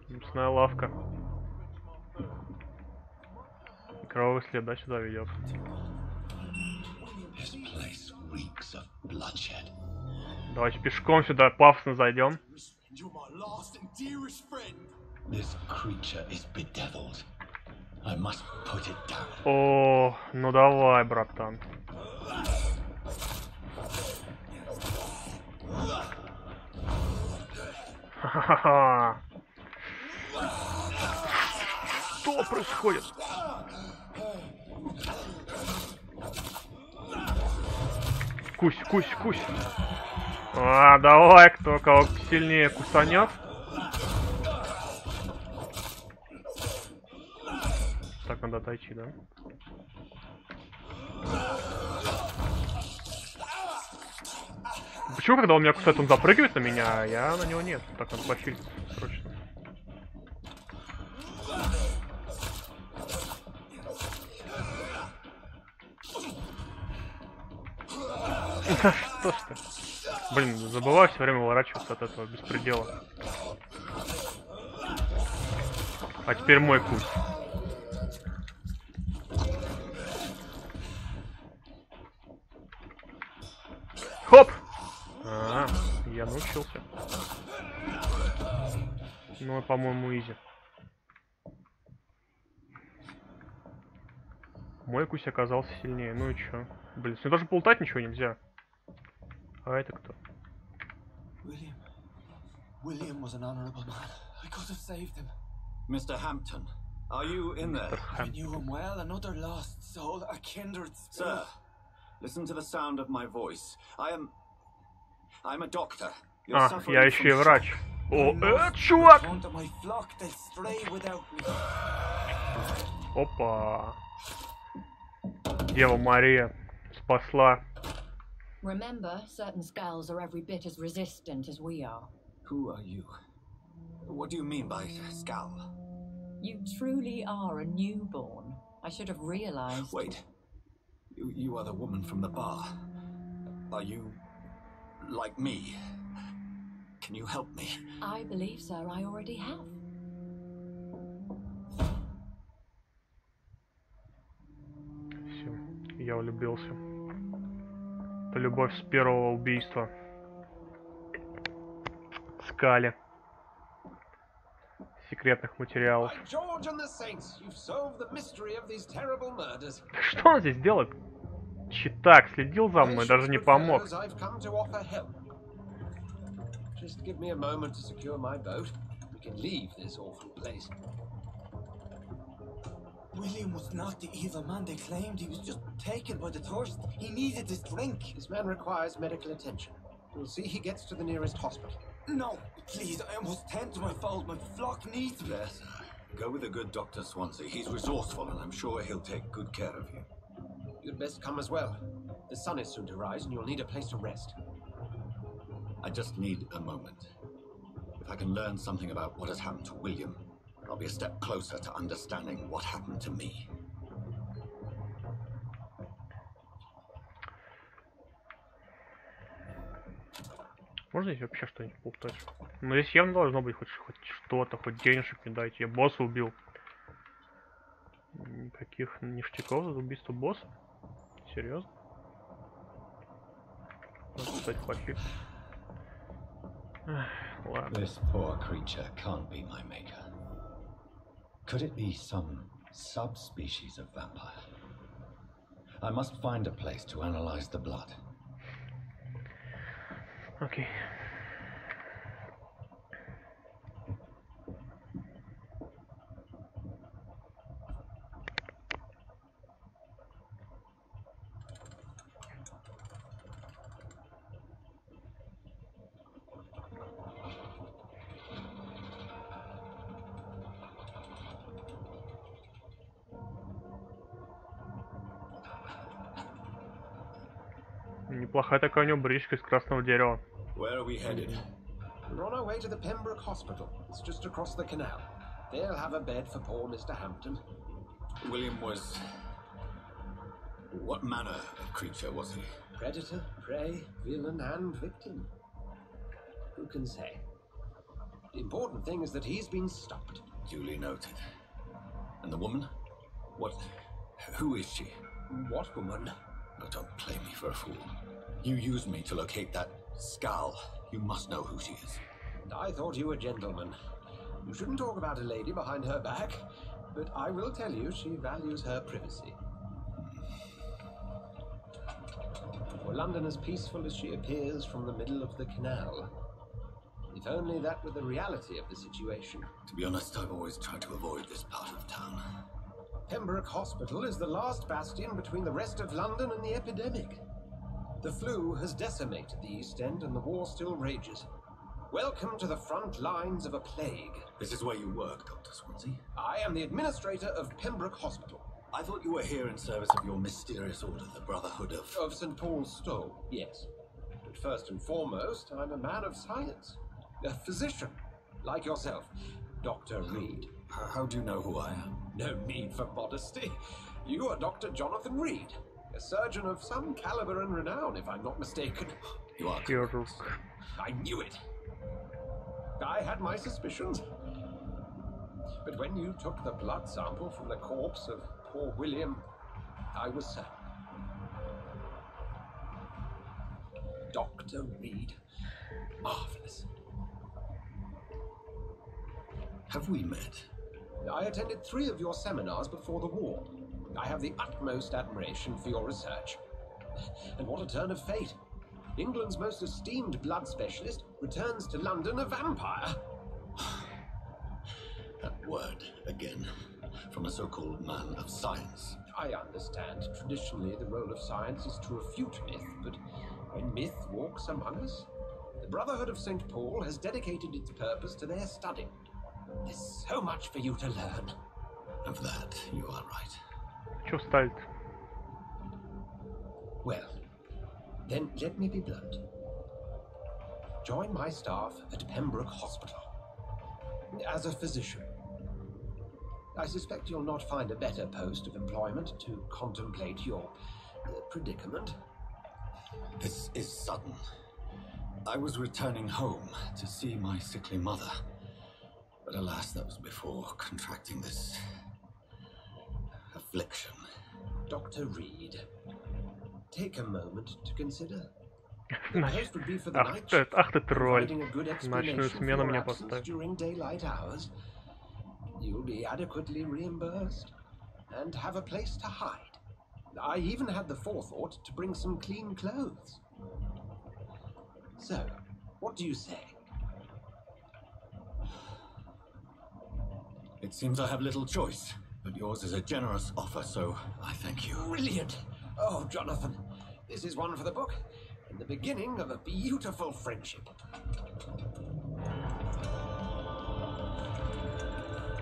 мясная лавка. И кровавый след, да, сюда ведет. Давайте пешком сюда пафосно зайдем. О, ну давай, братан. Ха-ха-ха. Что происходит? Кусь, кусь, кусь. А, давай, кто кого сильнее кусанет. Так, надо отойти, да? Почему, когда он меня кусает, он запрыгивает на меня, а я на него нет? Так, надо похилиться срочно. Что ж ты? Блин, забываю все время уворачиваться от этого беспредела. А теперь мой кусь. Хоп! А, я научился. Ну, по-моему, изи. Мой кусь оказался сильнее. Ну и чё? Блин, с ним даже полутать ничего нельзя. А это кто? William was an honourable man. I could have saved him. Mr. Hampton, are you in there? I knew him well, another lost soul, a kindred spirit. Sir, listen to the sound of my voice. I'm a doctor. You're А, suffering я еще и from врач. shock. О, чувак! My flock, they'll stray without me. Опа. Дева Мария спасла. Remember, certain skulls are every bit as resistant as we are. Who are you? What do you mean by skull? You truly are a newborn. I should have realized. Wait. You are the woman from the bar. Are you like me? Can you help me? I believe, sir, I already have. Все, я влюбился. Это любовь с первого убийства. Скали. Секретных материалов. Что он здесь делает? Читак следил за мной, даже не помог. Just give me a moment to secure my boat. We can leave this awful place. William was not the evil man they claimed. He was just taken by the thirst. He needed this drink. This man requires medical attention. We'll see he gets to the nearest hospital. No, please, I must tend to my fold. My flock needs me. Yes. Go with the good Dr. Swansea. He's resourceful and I'm sure he'll take good care of you. You'd best come as well. The sun is soon to rise and you'll need a place to rest. I just need a moment. If I can learn something about what has happened to William, I'll be a step closer to understanding what happened to me. Можно здесь вообще что-нибудь полутать? Ну здесь явно должно быть хоть что-то, хоть денежек не дайте. Я босса убил. Никаких ништяков за убийство босса? Серьезно? Надо, кстати, плохих. Ладно. This poor creature can't be my maker. Could it be some subspecies of vampire? I must find a place to analyze the blood. Окей. Неплохая такая у него бричка из красного дерева. Where are we headed? We're on our way to the Pembroke Hospital. It's just across the canal. They'll have a bed for poor Mr. Hampton. William was... What manner of creature was he? Predator, prey, villain, and victim. Who can say? The important thing is that he's been stopped. Duly noted. And the woman? What... Who is she? What woman? Oh, don't play me for a fool. You used me to locate that skull. You must know who she is. I thought you a gentleman. You shouldn't talk about a lady behind her back, but I will tell you she values her privacy. For London as peaceful as she appears from the middle of the canal. If only that were the reality of the situation. To be honest, I've always tried to avoid this part of town. Pembroke Hospital is the last bastion between the rest of London and the epidemic. The flu has decimated the East End and the war still rages. Welcome to the front lines of a plague. This is where you work, Dr. Swansea? I am the administrator of Pembroke Hospital. I thought you were here in service of your mysterious order, the Brotherhood of... Of St. Paul's Stole, yes. But first and foremost, I'm a man of science. A physician, like yourself, Dr. Reed. How do you know who I am? No need for modesty. You are Dr. Jonathan Reed, a surgeon of some caliber and renown, if I'm not mistaken. You are Хирург. I knew it. I had my suspicions. But when you took the blood sample from the corpse of poor William, I was certain. Dr. Reed. Marvelous. Have we met? I attended 3 of your seminars before the war. I have the utmost admiration for your research. And what a turn of fate. England's most esteemed blood specialist, returns to London a vampire. That word again, from a so-called man of science. I understand traditionally the role of science is to refute myth, but when myth walks among us, the Brotherhood of St. Paul has dedicated its purpose to their study. There's so much for you to learn. Of that, you are right. Чё встать? Well, then let me be blunt. Join my staff at Pembroke Hospital. As a physician. I suspect you'll not find a better post of employment to contemplate your predicament. This is sudden. I was returning home to see my sickly mother. But alas, that was before contracting this affliction. Dr. Reed, take a moment to consider. The post would be for the night shift, Ах ты тролль. providing a good Ночную explanation for смену your мне absence поставь. during daylight hours. You'll be adequately reimbursed and have a place to hide. I even had the forethought to bring some clean clothes. So, what do you say? It seems I have little choice, but yours is a generous offer, so I thank you. Brilliant! Oh, Jonathan, this is one for the book and the beginning of a beautiful friendship.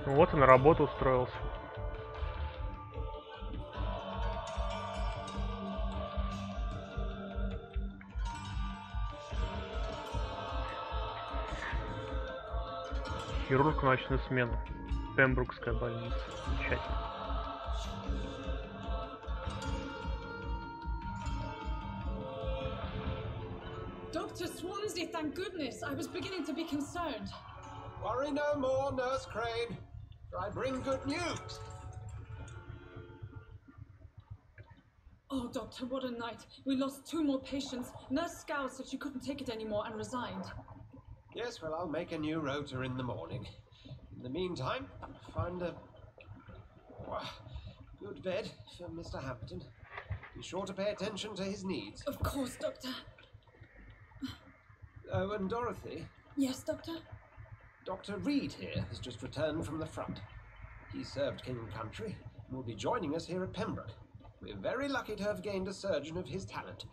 Вот и на работу устроился. Хирург в ночную смену. Пембрукская больница. Замечательно. Dr. Swansea, thank goodness. I was beginning to be concerned. Worry no more, Nurse Crane, for I bring good news. Oh, Doctor, what a night. We lost 2 more patients. Nurse Scowl said she couldn't take it anymore and resigned. Yes, well, I'll make a new rota in the morning. In the meantime, find a good bed for Mr. Hampton. Be sure to pay attention to his needs. Of course, Doctor. Oh, and Dorothy, Yes, Doctor? Dr. Reed here has just returned from the front. He served King and Country and will be joining us here at Pembroke. We're very lucky to have gained a surgeon of his talent,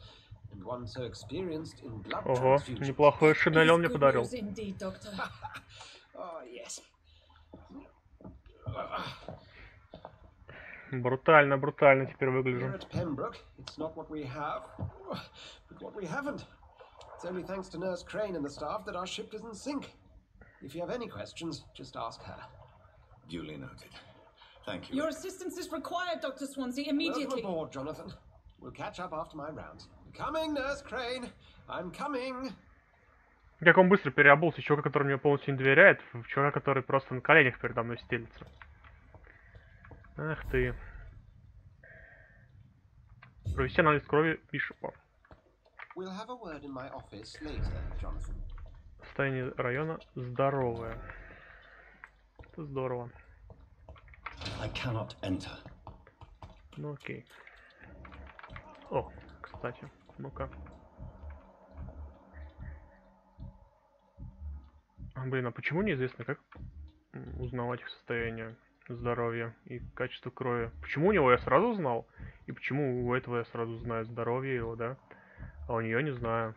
and one so experienced in blood Ого, transfusion. неплохой шинель он мне It's good подарил. news indeed, Doctor. Oh, yes. Брутально, брутально теперь Here выгляжу. at Pembroke, it's not what we have, but what we haven't. It's only thanks to Nurse Crane and the staff that our ship doesn't sink. If you have any questions, just ask her. Duly noted. Thank you. Your assistance is required, Dr. Swansea, immediately. Welcome aboard, Jonathan. We'll catch up after my rounds. Coming, Nurse Crane. I'm coming. Как он быстро переобулся, чувака, который мне полностью не доверяет, в чувака, который просто на коленях передо мной стелится. Ах ты. Провести анализ крови Бишопа. We'll have a word in my office later, Jonathan. Состояние района здоровое. Это здорово. I cannot enter. Ну окей. О, кстати, ну-ка. Блин, а почему неизвестно, как узнавать их состояние здоровья и качество крови? Почему у него я сразу знал? И почему у этого я сразу знаю здоровье его, да? А у нее не знаю.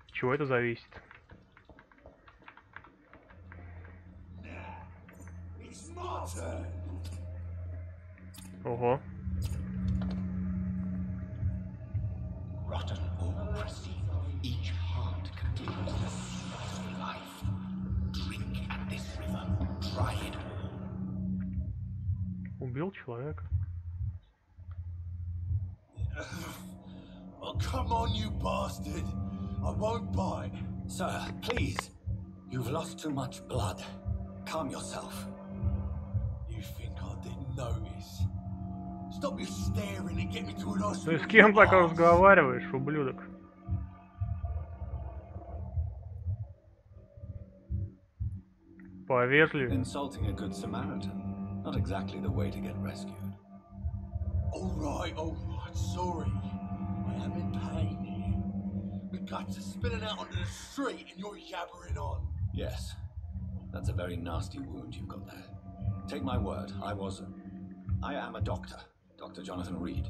От чего это зависит? Ого. Rotten or pristine, each heart contains the secret of life. Drink at this river, try it all. Убил человека. Oh, come on, you bastard! I won't bite. Sir, please. You've lost too much blood. Calm yourself. You think I didn't notice? Stop your staring and get me to an Ну hospital. и с кем так разговариваешь, ублюдок? Повежливее. Insulting a good Samaritan. Not exactly the way to get rescued. All right, sorry. I am in pain. The guts are spilling out onto the street and you're yabbering on. Yes. That's a very nasty wound you've got there. Take my word, I am a doctor. Dr. Jonathan Reed.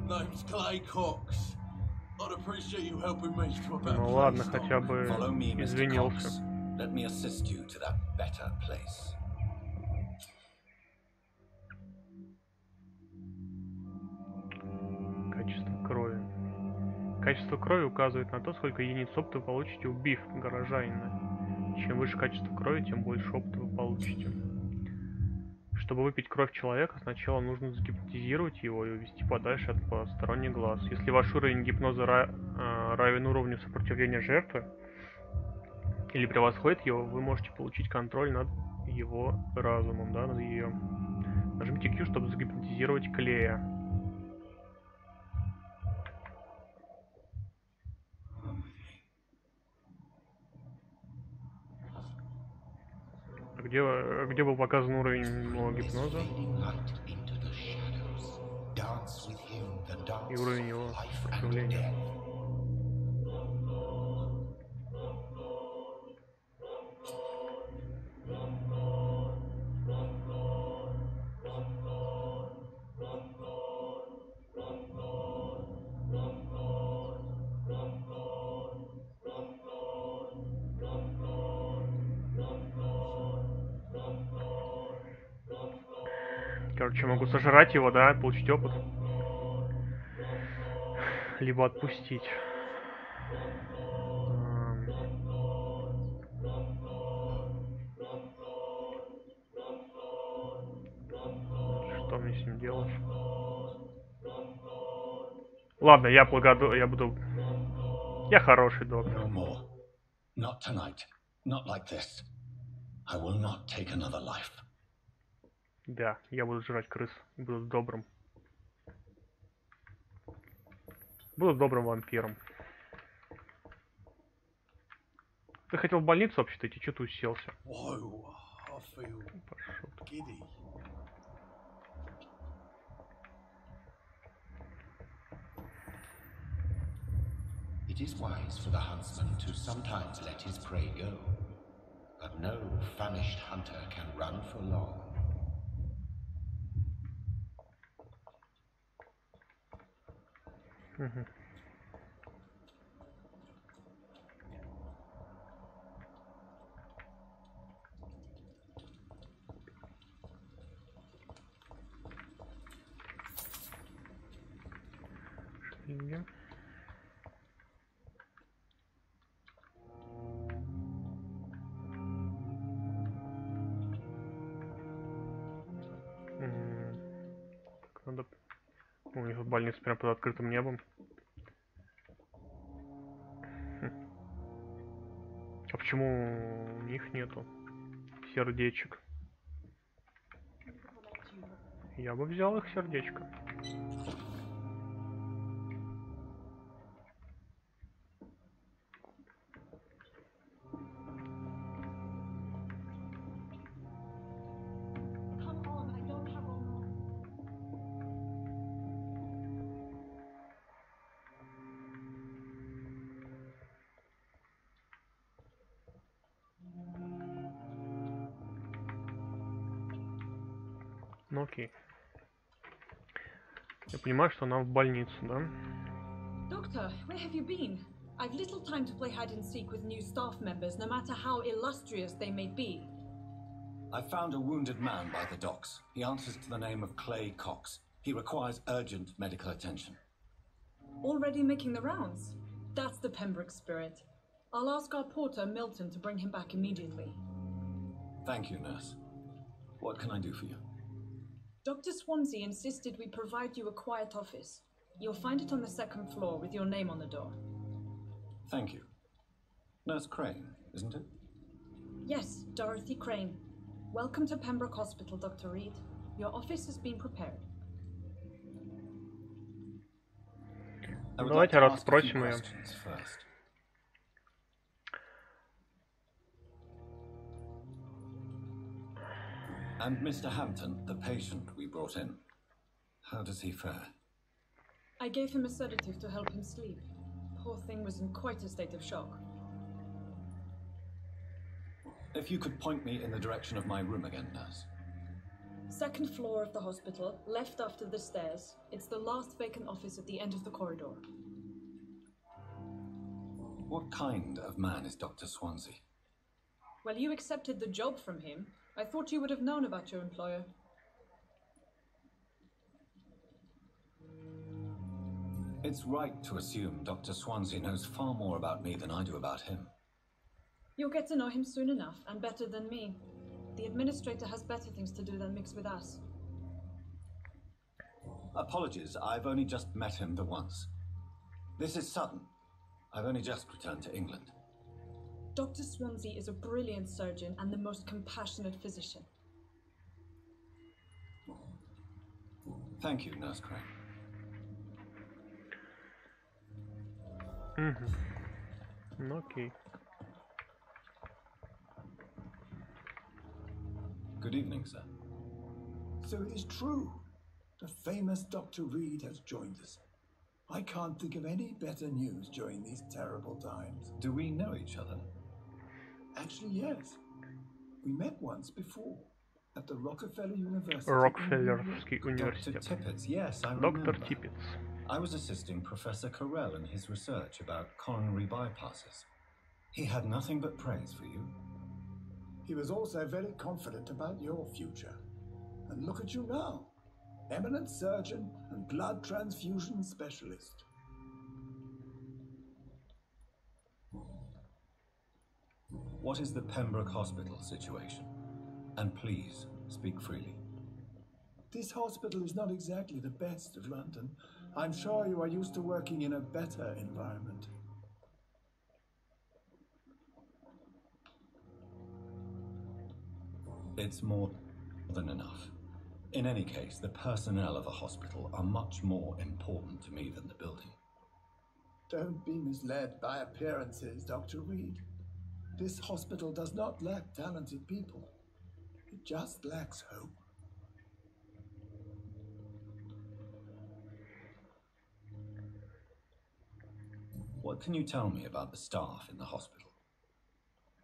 Name's Clay Cox. I'd appreciate you helping me to a better Ну ладно, place, хотя Doc. бы Follow me, Mr. извинился. Cox. Let me assist you to that better place. Качество крови. Качество крови указывает на то, сколько единиц опыта вы получите, убив горожанина. Чем выше качество крови, тем больше опыта вы получите. Чтобы выпить кровь человека, сначала нужно загипнотизировать его и увести подальше от посторонних глаз. Если ваш уровень гипноза равен уровню сопротивления жертвы или превосходит его, вы можете получить контроль над его разумом, да, над ее. Нажмите Q, чтобы загипнотизировать Клея. Где был показан уровень моего гипноза? И уровень его сопротивления. Короче, могу сожрать его, да, получить опыт. Либо отпустить. Что мне с ним делать? Ладно, я буду... Я хороший доктор. No more. Not tonight. Not like this. I will not take another life. Да, я буду жрать крыс. Буду добрым. Буду добрым вампиром. Ты хотел в больницу вообще-то идти, что ты уселся? Пошел. It is wise for the huntsman to sometimes let his prey go, but no famished hunter can run for long. Шлинги. Так, надо... У них тут больница прямо под открытым небом. А почему у них нету сердечек? Я бы взял их сердечко. Ну окей. Я понимаю, что она в больнице, да? Doctor, where have you been? I've little time to play hide and seek with new staff members, no matter how illustrious they may be. I found a wounded man by the docks. He answers to the name of Clay Cox. He requires urgent medical attention. Already making the rounds? That's the Pembroke spirit. I'll ask our porter, Milton, to bring him back immediately. Thank you, nurse. What can I do for you? Dr. Swansea insisted we provide you a quiet office. You'll find it on the second floor with your name on the door. Thank you. Nurse Crane, isn't it? Yes, Dorothy Crane. Welcome to Pembroke Hospital, Dr. Reed. Your office has been prepared. Давайте расспросим ее. And Mr. Hampton, the patient we brought in, how does he fare? I gave him a sedative to help him sleep. Poor thing was in quite a state of shock. If you could point me in the direction of my room again, nurse. Second floor of the hospital, left after the stairs. It's the last vacant office at the end of the corridor. What kind of man is Dr. Swansea? Well, you accepted the job from him. I thought you would have known about your employer. It's right to assume Dr. Swansea knows far more about me than I do about him. You'll get to know him soon enough, and better than me. The administrator has better things to do than mix with us. Apologies, I've only just met him the once. This is sudden. I've only just returned to England. Dr. Swansea is a brilliant surgeon and the most compassionate physician. Thank you, Nurse Crane. Okay. Good evening, sir. So it is true. The famous Dr. Reed has joined us. I can't think of any better news during these terrible times. Do we know each other? Actually, yes. We met once before at the Rockefeller University. Rockefellerский Dr. университет. Tippett, yes, I remember. Dr. Tippett. I was assisting Professor Carell in his research about coronary bypasses. He had nothing but praise for you. He was also very confident about your future. And look at you now. Eminent surgeon and blood transfusion specialist. What is the Pembroke Hospital situation? And please, speak freely. This hospital is not exactly the best of London. I'm sure you are used to working in a better environment. It's more than enough. In any case, the personnel of a hospital are much more important to me than the building. Don't be misled by appearances, Dr. Reed. This hospital does not lack talented people. It just lacks hope. What can you tell me about the staff in the hospital?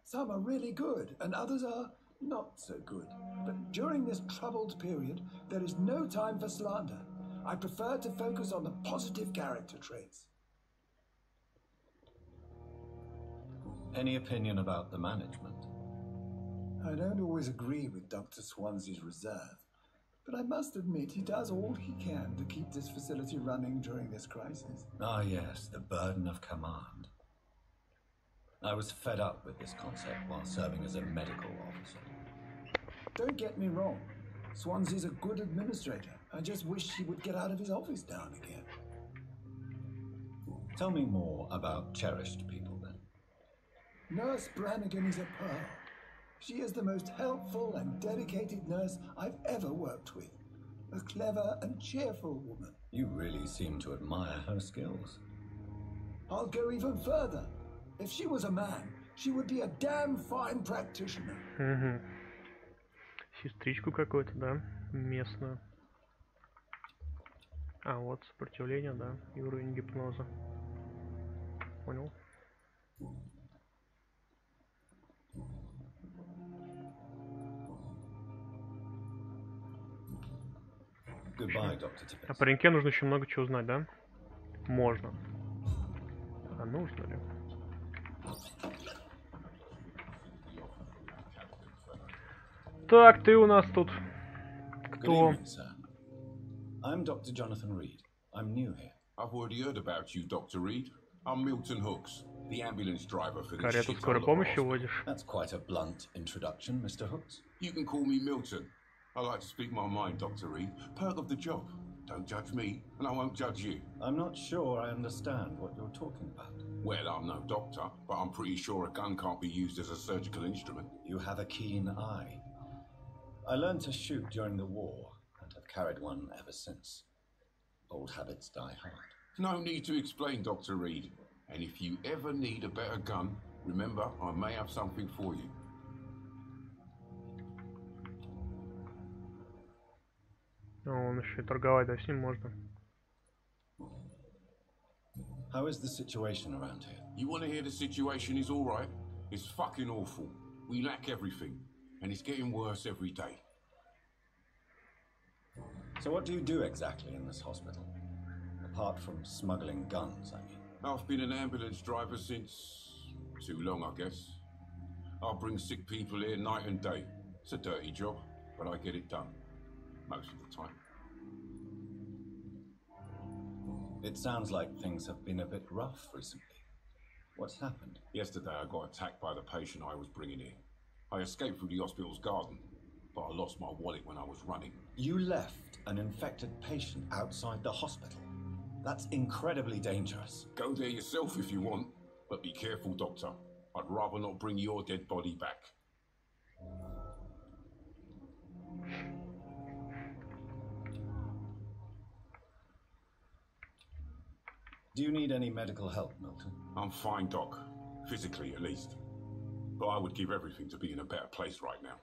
Some are really good, and others are not so good. But during this troubled period, there is no time for slander. I prefer to focus on the positive character traits. Any opinion about the management? I don't always agree with Dr. Swansea's reserve, but I must admit he does all he can to keep this facility running during this crisis. Ah yes, the burden of command. I was fed up with this concept while serving as a medical officer. Don't get me wrong. Swansea's a good administrator. I just wish he would get out of his office now and again. Tell me more about cherished people then. Nurse Brannigan is a pearl. She is the most helpful and dedicated nurse I've ever worked with. A clever and cheerful woman. You really seem to admire her skills. I'll go even further. If she was a man, she would be a damn fine practitioner. Сестричку какую-то, да, местную. А, вот сопротивление, да, и уровень гипноза. Понял. Goodbye, Dr. Tippett. О пареньке нужно еще много чего узнать, да? Можно. А нужно ли? Так, ты у нас тут. Кто? Good evening, sir. I'm Dr. Jonathan Reed. I'm new here. I've already heard about you, Dr. Reed. I'm Milton Hooks, the ambulance driver for this Карету shithole скорой of a помощи hospital. водишь. That's quite a blunt introduction, Mr. Hooks. You can call me Milton. I like to speak my mind, Dr. Reed. Perk of the job. Don't judge me, and I won't judge you. I'm not sure I understand what you're talking about. Well, I'm no doctor, but I'm pretty sure a gun can't be used as a surgical instrument. You have a keen eye. I learned to shoot during the war, and have carried one ever since. Old habits die hard. No need to explain, Dr. Reed. And if you ever need a better gun, remember, I may have something for you. Он еще и торговать, да, с ним можно. How is the situation around here? You want to hear the situation is all right? It's fucking awful. We lack everything, and it's getting worse every day. So what do you do exactly in this hospital? Apart from smuggling guns, I mean. I've been an ambulance driver since... too long, I guess. I'll bring sick people here night and day. It's a dirty job, but I get it done. Most of the time. It sounds like things have been a bit rough recently. What's happened? Yesterday I got attacked by the patient I was bringing in. I escaped through the hospital's garden, but I lost my wallet when I was running. You left an infected patient outside the hospital? That's incredibly dangerous. Go there yourself if you want, but be careful, Doctor. I'd rather not bring your dead body back. Do you need any medical help, Milton? I'm fine, Doc. Physically, at least. But I would give everything to be in a better place right now.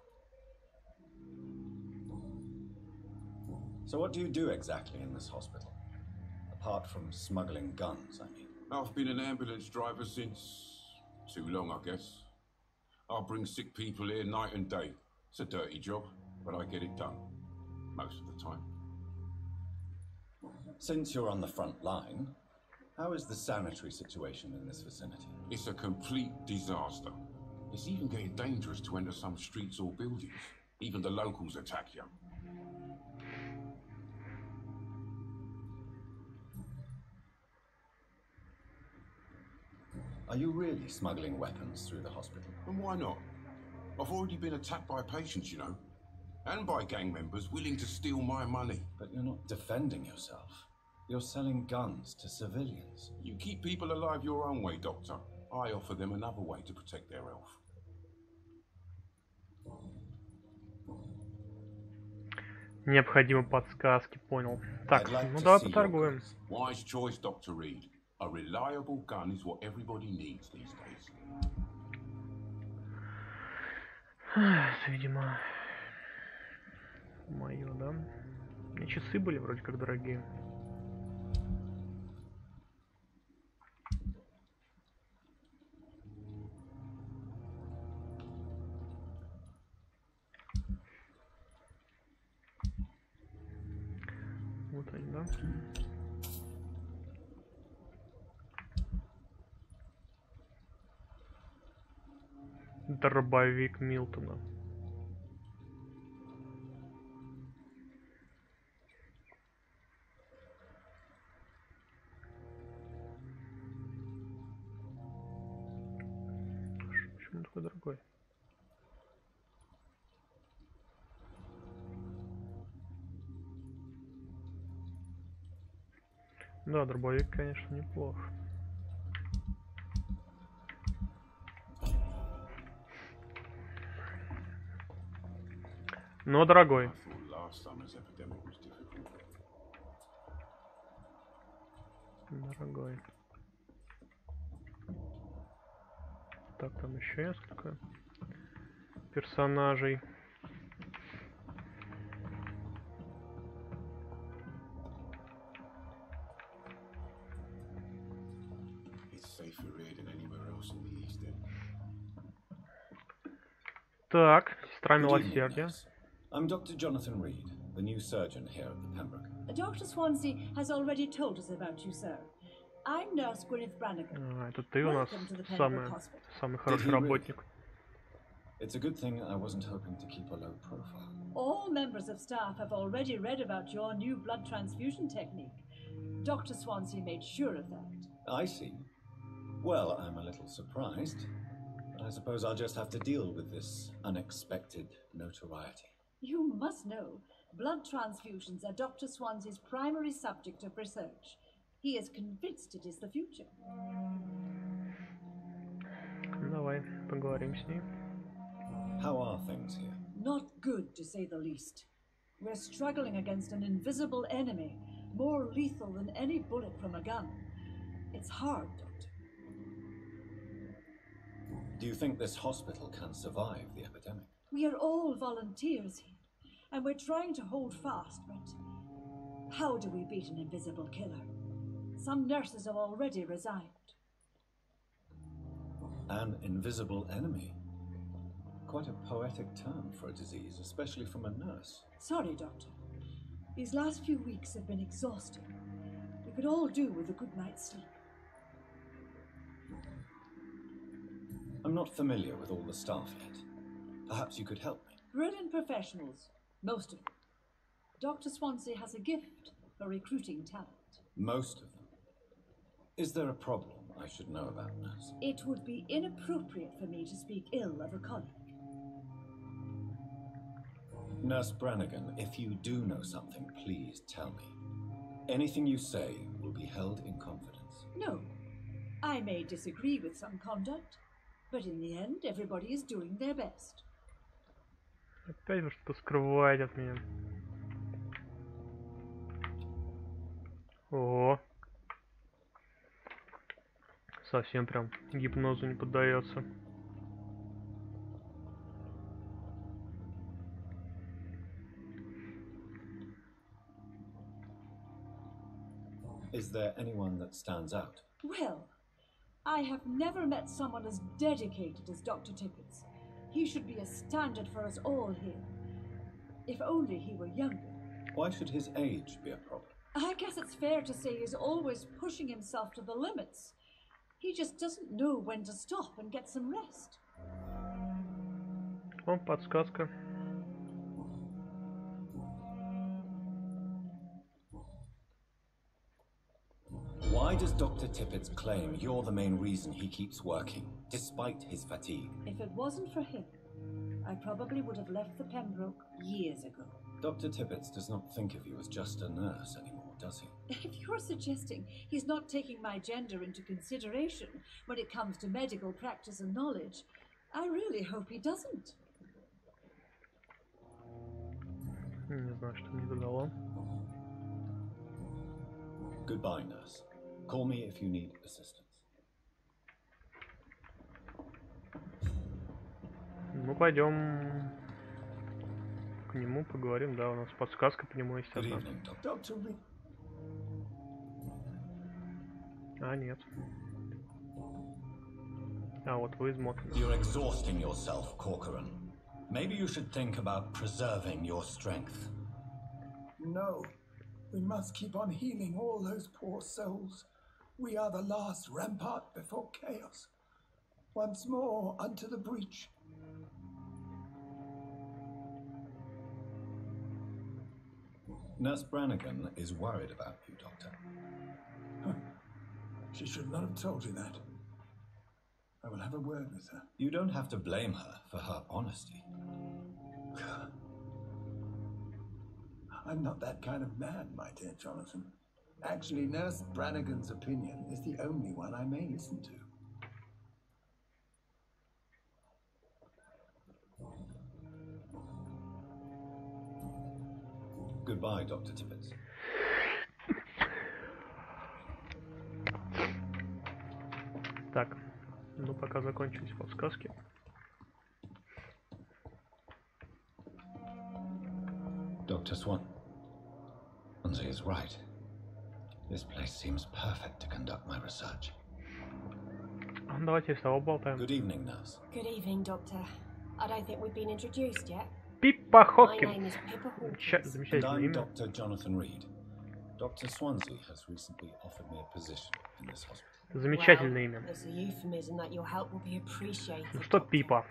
So what do you do exactly in this hospital? Apart from smuggling guns, I mean. I've been an ambulance driver since... too long, I guess. I'll bring sick people here night and day. It's a dirty job, but I get it done. Most of the time. Since you're on the front line, how is the sanitary situation in this vicinity? It's a complete disaster. It's even getting dangerous to enter some streets or buildings. Even the locals attack you. Are you really smuggling weapons through the hospital? And why not? I've already been attacked by patients, you know. And by gang members willing to steal my money. But you're not defending yourself. You're selling guns to civilians. You keep people alive your own way, Doctor. I offer them another way to protect their health. Необходимы подсказки, понял. Так, ну давай поторгуем. Wise choice, Dr. Reed. A reliable gun is what everybody needs these days. Это, видимо, моё, да? У меня часы были вроде как дорогие. Вот они, да? Дробовик Милтона. Почему он такой дорогой? Да, дробовик, конечно, неплох. Но дорогой. Дорогой. Так, там еще несколько персонажей. Так, сестра милосердия. I'm Dr. Jonathan Reed, the new surgeon here at the Pembroke. Dr. Swansea has already told us about you, sir. I'm Nurse Gwyneth Brannigan. Это ты у нас самый хороший работник. It's a good thing I wasn't hoping to keep a low profile. All members of staff have already read about your new blood transfusion technique. Dr. Swansea made sure of that. I see. Well, I'm a little surprised, but I suppose I'll just have to deal with this unexpected notoriety. You must know, blood transfusions are Dr. Swansea's primary subject of research. He is convinced it is the future. Давай поговорим с ней. How are things here? Not good, to say the least. We're struggling against an invisible enemy, more lethal than any bullet from a gun. It's hard, Doctor. Do you think this hospital can survive the epidemic? We are all volunteers here, and we're trying to hold fast, but how do we beat an invisible killer? Some nurses have already resigned. An invisible enemy. Quite a poetic term for a disease, especially from a nurse. Sorry, Doctor. These last few weeks have been exhausting. We could all do with a good night's sleep. I'm not familiar with all the staff yet. Perhaps you could help me. Brilliant professionals, most of them. Dr. Swansea has a gift for recruiting talent. Most of them. Is there a problem I should know about, nurse? It would be inappropriate for me to speak ill of a colleague. Nurse Brannigan, if you do know something, please tell me. Anything you say will be held in confidence. No. I may disagree with some conduct, but in the end, everybody is doing their best. Опять вы что-то скрываете от меня. О, совсем прям гипнозу не поддается. Is there anyone that stands out? Well, I have never met someone as dedicated as Dr. Tippets. He should be a standard for us all here. If only he were younger. Why should his age be a problem? I guess it's fair to say he's always pushing himself to the limits. He just doesn't know when to stop and get some rest. О, подсказка. Why does Dr. Tippets claim you're the main reason he keeps working, despite his fatigue? If it wasn't for him, I probably would have left the Pembroke years ago. Dr. Tippets does not think of you as just a nurse anymore, does he? If you're suggesting he's not taking my gender into consideration when it comes to medical practice and knowledge, I really hope he doesn't. Не знаю, что мне додало. Goodbye, nurse. Call me if you need assistance. Ну, пойдем к нему, поговорим. Да, у нас подсказка по нему есть одна. А, нет. А, вот вы измотаны. You're exhausting yourself, Corcoran. Maybe you should think about preserving your strength. No. We must keep on healing all those poor souls. We are the last rampart before chaos. Once more unto the breach. Nurse Brannigan is worried about you, Doctor. She should not have told you that. I will have a word with her. You don't have to blame her for her honesty. I'm not that kind of man, my dear Jonathan. Actually, Nurse Brannigan's opinion is the only one I may listen to. Goodbye, Dr. Tippets. Так, ну пока закончились подсказки. Dr. Swansea is right. This place seems perfect to conduct my research. Давайте с тобой болтаем. Good evening, nurse. Good evening, Doctor. I don't think we've been introduced yet. Pippa My name Hawkins. is Pippa Hawkins. And Замечательное I'm имя. Dr. Jonathan Reed. Dr. Swansea has recently offered me a position in this hospital. Замечательное имя. It's a euphemism that your help will be appreciated. Ну что, Пипа?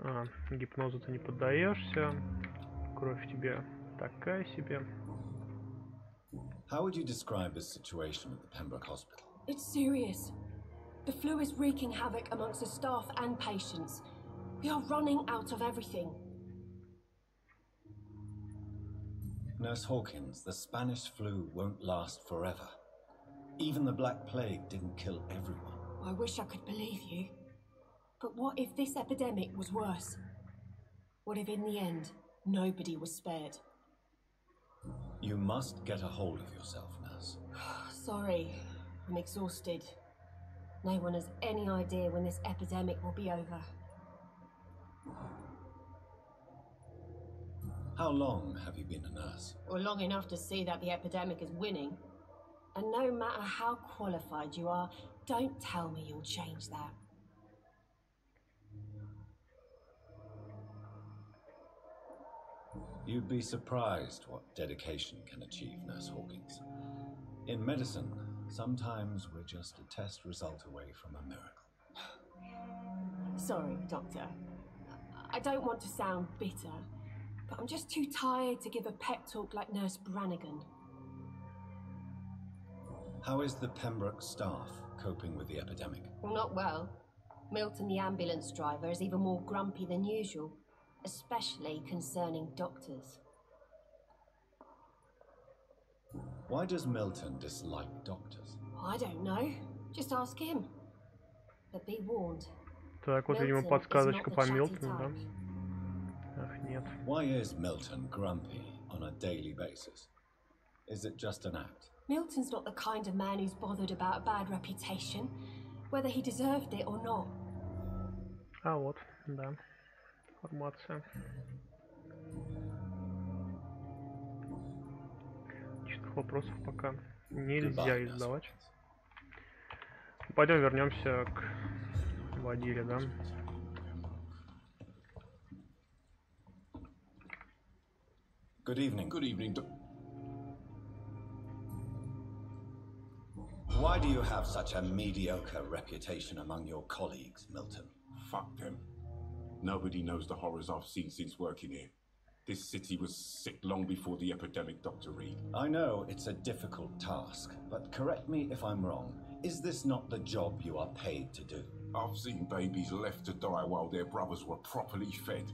А, гипнозу ты не поддаешься. Кровь тебе такая себе. How would you describe the situation at the Pembroke Hospital? It's serious. The flu is wreaking havoc amongst the staff and patients. We are running out of everything. Nurse Hawkins, the Spanish flu won't last forever. Even the Black Plague didn't kill everyone. I wish I could believe you. But what if this epidemic was worse? What if in the end, nobody was spared? You must get a hold of yourself, nurse. Sorry, I'm exhausted. No one has any idea when this epidemic will be over. How long have you been a nurse? Well, long enough to see that the epidemic is winning. And no matter how qualified you are, don't tell me you'll change that. You'd be surprised what dedication can achieve, Nurse Hawkins. In medicine, sometimes we're just a test result away from a miracle. Sorry, Doctor. I don't want to sound bitter, but I'm just too tired to give a pep talk like Nurse Brannigan. How is the Pembroke staff coping with the epidemic? Well, not well. Milton, the ambulance driver, is even more grumpy than usual, especially concerning doctors. Why does Milton dislike doctors? I don't know. Just ask him. But be warned. Так, вот, видимо, подсказочка по Милтону, да? Ах, нет. Why is Milton grumpy on a daily basis? Is it just an act? Milton's not the kind of man who's bothered about a bad reputation, whether he deserved it or not. А вот, да. Информация. Личных вопросов пока нельзя издавать. Пойдем вернемся к водиле, да? Good evening. Good evening. Why do you have such a mediocre reputation among your colleagues, Milton? Fuck them. Nobody knows the horrors I've seen since working here. This city was sick long before the epidemic, Dr. Reed. I know it's a difficult task, but correct me if I'm wrong. Is this not the job you are paid to do? I've seen babies left to die while their brothers were properly fed.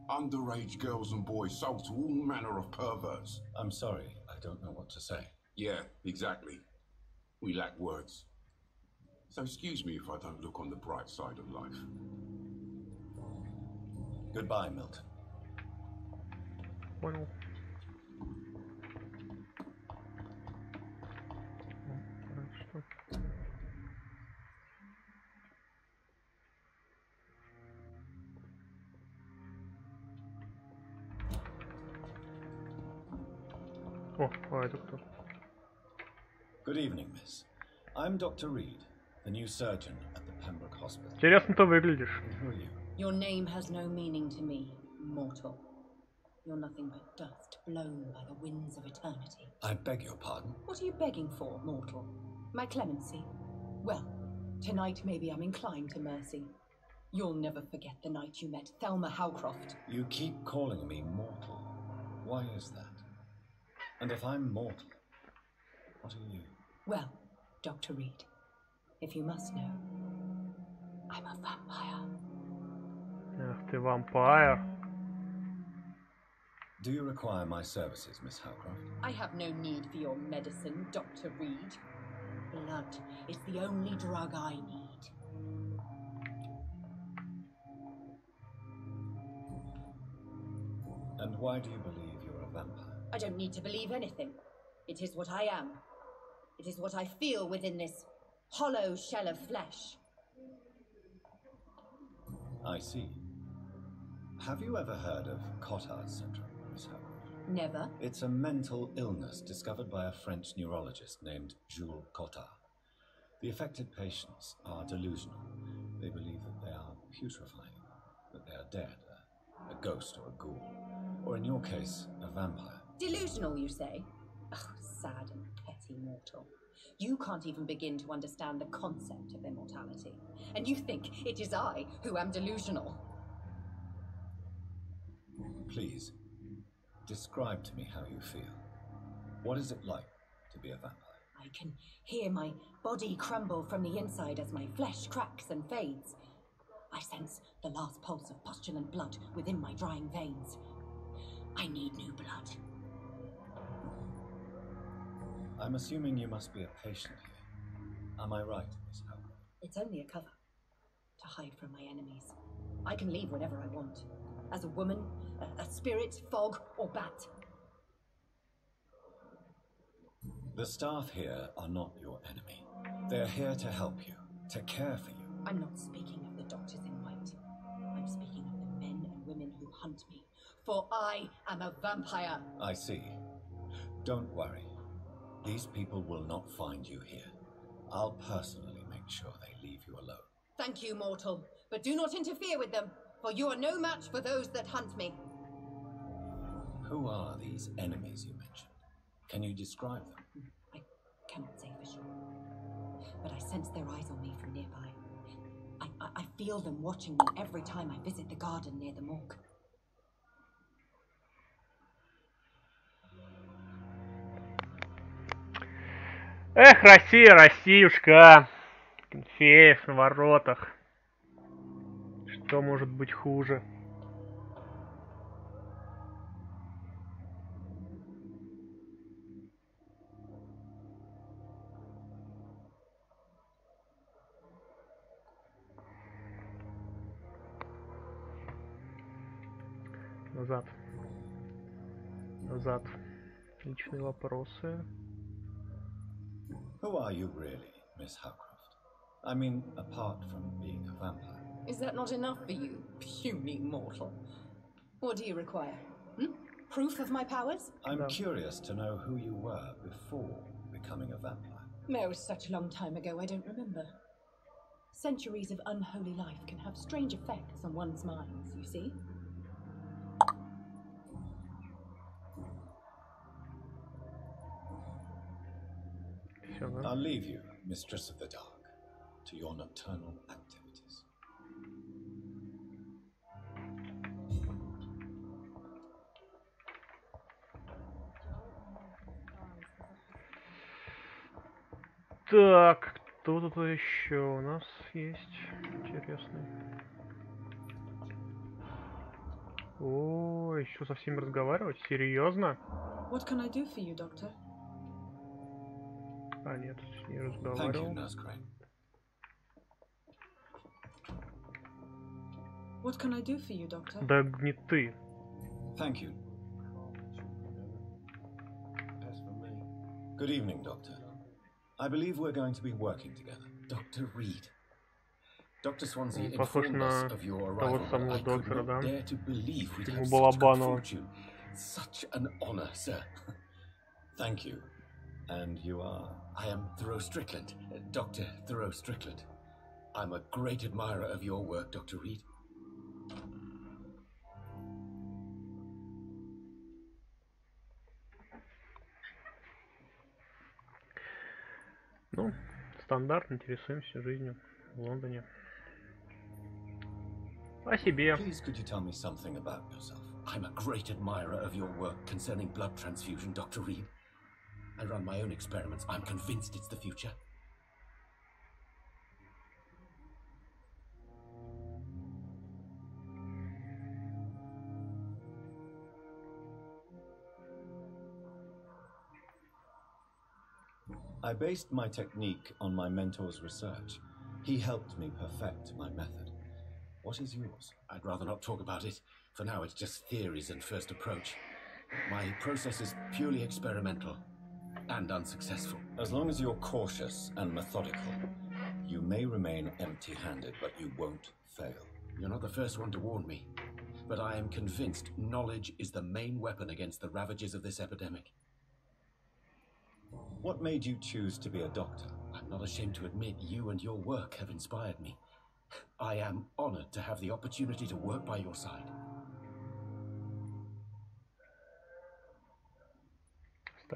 Underage girls and boys sold to all manner of perverts. I'm sorry, I don't know what to say. Yeah, exactly. We lack words. So excuse me if I don't look on the bright side of life. Goodbye, Milton. Понял. О, а это кто? Good evening, miss. I'm Dr. Reed, the new surgeon at the Pembroke Hospital. Интересно ты выглядишь. Who are you? Your name has no meaning to me, mortal. You're nothing but dust blown by the winds of eternity. I beg your pardon? What are you begging for, mortal? My clemency? Well, tonight maybe I'm inclined to mercy. You'll never forget the night you met Thelma Howcroft. You keep calling me mortal. Why is that? And if I'm mortal, what are you? Well, Dr. Reed, if you must know, I'm a vampire. Ах ты, вампир. Do you require my services, Miss Howcroft? I have no need for your medicine, Dr. Reed. Blood is the only drug I need. And why do you believe you're a vampire? I don't need to believe anything. It is what I am. It is what I feel within this hollow shell of flesh. I see. Have you ever heard of Cotard's syndrome, Miss Howcroft? Never. It's a mental illness discovered by a French neurologist named Jules Cotard. The affected patients are delusional. They believe that they are putrefying, that they are dead, a ghost or a ghoul, or in your case, a vampire. Delusional, you say? Oh, sad and petty mortal. You can't even begin to understand the concept of immortality. And you think it is I who am delusional. Please, describe to me how you feel. What is it like to be a vampire? I can hear my body crumble from the inside as my flesh cracks and fades. I sense the last pulse of postulant blood within my drying veins. I need new blood. I'm assuming you must be a patient here. Am I right, Miss Howcroft? It's only a cover to hide from my enemies. I can leave whenever I want. As a woman, a spirit, fog, or bat. The staff here are not your enemy. They're here to help you, to care for you. I'm not speaking of the doctors in white. I'm speaking of the men and women who hunt me, for I am a vampire. I see. Don't worry. These people will not find you here. I'll personally make sure they leave you alone. Thank you, mortal, but do not interfere with them, for you are no match for those that hunt me. Who are these enemies you mentioned? Can you describe them? I cannot say for sure, but I sense their eyes on me from nearby. I feel them watching me every time I visit the garden near the morgue. Эх, Россия, Россиюшка. Кенфеев на воротах. Что может быть хуже? Назад. Назад. Личные вопросы. Who are you really, Miss Howcroft? I mean, apart from being a vampire. Is that not enough for you, puny mortal? What do you require? Proof of my powers? I'm curious to know who you were before becoming a vampire. It was such a long time ago, I don't remember. Centuries of unholy life can have strange effects on one's minds, you see? I'll leave you, Mistress of the Dark, to your nocturnal activities. Так, кто тут еще у нас есть интересный? О, еще со всеми разговаривать? Серьезно? What can I do for you, doctor? А, нет, не разговаривал. What can I do for you, doctor? Да не ты. Thank you. Good evening, Doctor. I believe we're going to be working together. Dr. Reed. Dr. Swansea informed us of your arrival. I could not dare to believe we'd have such good fortune. Such an honor, sir. Thank you. And you are? I am Thoreau Strickland, Dr. Thoreau Strickland. I'm a great admirer of your work, Dr. Reed. Ну, стандарт, интересуемся жизнью в Лондоне. О себе. Please, could you tell me something about yourself? I'm a great admirer of your work concerning blood transfusion, Dr. Reed. I run my own experiments. I'm convinced it's the future. I based my technique on my mentor's research. He helped me perfect my method. What is yours? I'd rather not talk about it. For now, it's just theories and first approach. My process is purely experimental. And unsuccessful. As long as you're cautious and methodical, you may remain empty-handed, but you won't fail. You're not the first one to warn me, but I am convinced knowledge is the main weapon against the ravages of this epidemic. What made you choose to be a doctor? I'm not ashamed to admit you and your work have inspired me. I am honored to have the opportunity to work by your side.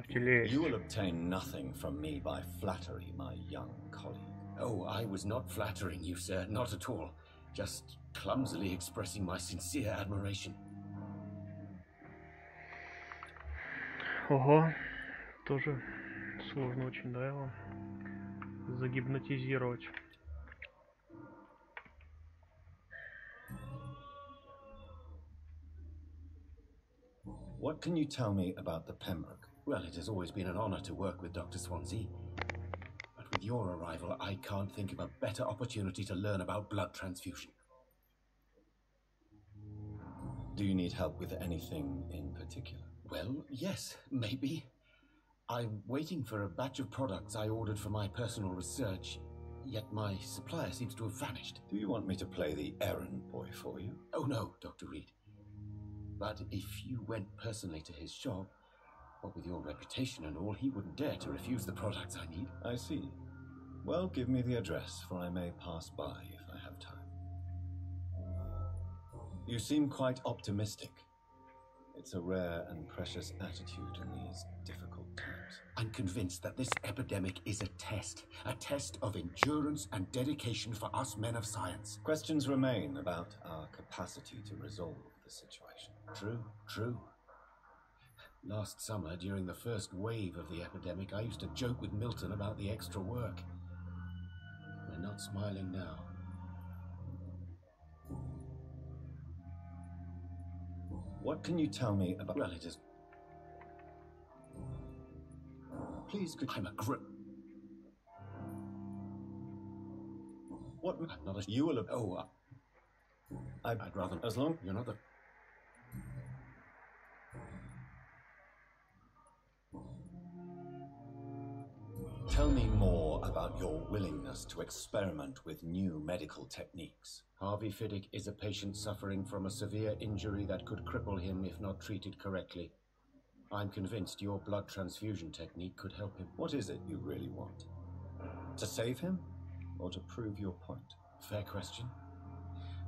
You will obtain nothing from me by flattery, my young colleague. Oh, I was not flattering you, sir, not at all. Just clumsily expressing my sincere admiration. Ого, тоже сложно очень, да, его загипнотизировать. What can you tell me about the Pembroke? Well, it has always been an honor to work with Dr. Swansea. But with your arrival, I can't think of a better opportunity to learn about blood transfusion. Do you need help with anything in particular? Well, yes, maybe. I'm waiting for a batch of products I ordered for my personal research, yet my supplier seems to have vanished. Do you want me to play the errand boy for you? Oh no, Dr. Reed. But if you went personally to his shop, what with your reputation and all, he wouldn't dare to refuse the products I need. I see. Well, give me the address, for I may pass by if I have time. You seem quite optimistic. It's a rare and precious attitude in these difficult times. I'm convinced that this epidemic is a test of endurance and dedication for us men of science. Questions remain about our capacity to resolve the situation. True. Last summer, during the first wave of the epidemic, I used to joke with Milton about the extra work. We're not smiling now. What can you tell me about... Well, it is... Please, could... I'm a grip. What? I'm not a... You will... Oh, I'd rather... As long... You're not the... Tell me more about your willingness to experiment with new medical techniques. Harvey Fiddick is a patient suffering from a severe injury that could cripple him if not treated correctly. I'm convinced your blood transfusion technique could help him. What is it you really want? To save him, or to prove your point? Fair question.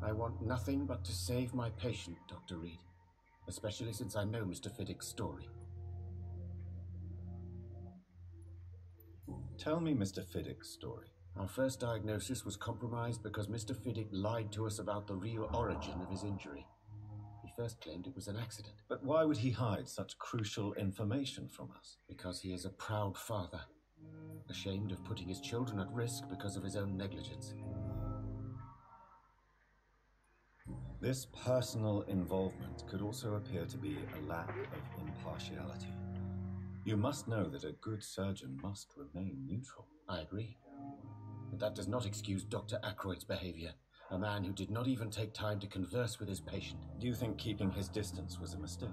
I want nothing but to save my patient, Dr. Reed. Especially since I know Mr. Fiddick's story. Tell me Mr. Fiddick's story. Our first diagnosis was compromised because Mr. Fiddick lied to us about the real origin of his injury. He first claimed it was an accident. But why would he hide such crucial information from us? Because he is a proud father, ashamed of putting his children at risk because of his own negligence. This personal involvement could also appear to be a lack of impartiality. You must know that a good surgeon must remain neutral. I agree. But that does not excuse Dr. Ackroyd's behavior, a man who did not even take time to converse with his patient. Do you think keeping his distance was a mistake?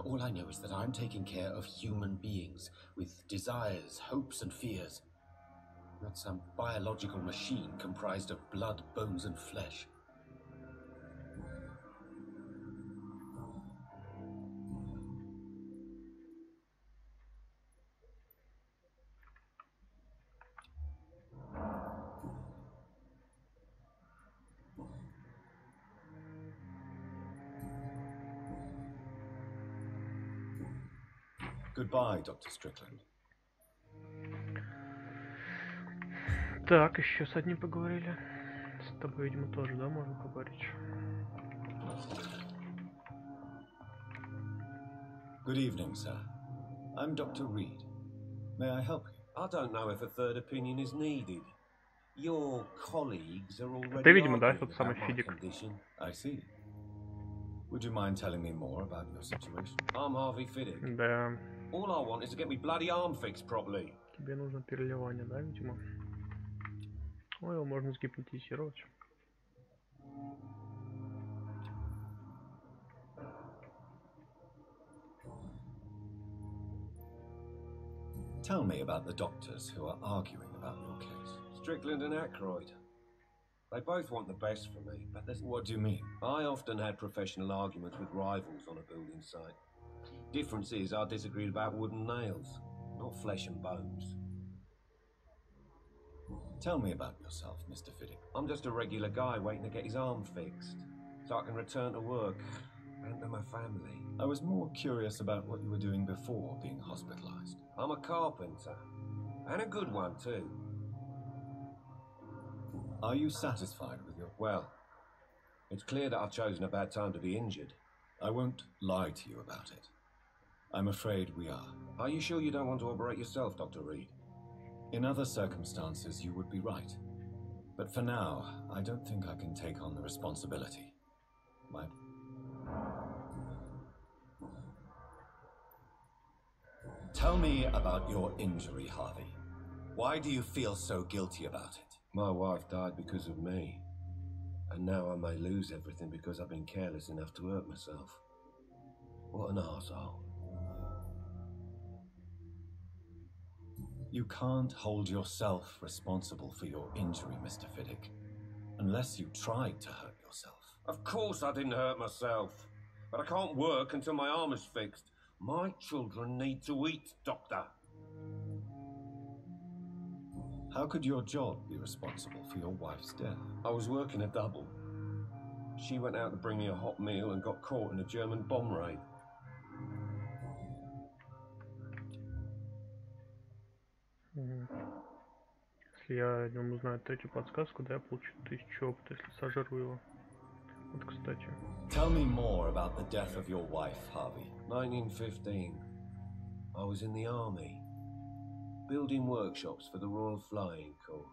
All I know is that I'm taking care of human beings with desires, hopes, and fears. Not some biological machine comprised of blood, bones, and flesh. Goodbye, Dr. Strickland. Так, еще с одним поговорили. С тобой, видимо, тоже, да, можно поговорить? Good evening, sir. I'm Dr. Reed. May I help you? I don't know if a third opinion is needed. Your colleagues are already Ты, видимо, да, arguing тот самый about my Фидик. condition. I see. Would you mind telling me more about your situation? I'm Harvey Fiddick. Да. All I want is to get me bloody arm fixed properly. Тебе нужно переливание, да, видимо? Ой, его можно сгипнотизировать. Tell me about the doctors who are arguing about your case. Strickland and Ackroyd. They both want the best for me, but there's... What do you mean? I often had professional arguments with rivals on a building site. Difference is, I disagreed about wooden nails, not flesh and bones. Tell me about yourself, Mr. Fiddick. I'm just a regular guy waiting to get his arm fixed, so I can return to work and to my family. I was more curious about what you were doing before being hospitalized. I'm a carpenter, and a good one too. Are you satisfied with your... Well, it's clear that I've chosen a bad time to be injured. I won't lie to you about it. I'm afraid we are. Are you sure you don't want to operate yourself, Dr. Reed? In other circumstances, you would be right. But for now, I don't think I can take on the responsibility. Tell me about your injury, Harvey. Why do you feel so guilty about it? My wife died because of me. And now I may lose everything because I've been careless enough to hurt myself. What an arsehole. You can't hold yourself responsible for your injury, Mr. Fiddick, unless you tried to hurt yourself. Of course I didn't hurt myself. but I can't work until my arm is fixed. My children need to eat, Doctor. How could your job be responsible for your wife's death? I was working a double. She went out to bring me a hot meal and got caught in a German bomb raid. Если я о нем узнаю третью подсказку, да, я получу 1000 опыта, если сожру его. Вот, кстати. Tell me more about the death of your wife, Harvey. 1915. I was in the army, building workshops for the Royal Flying Corps.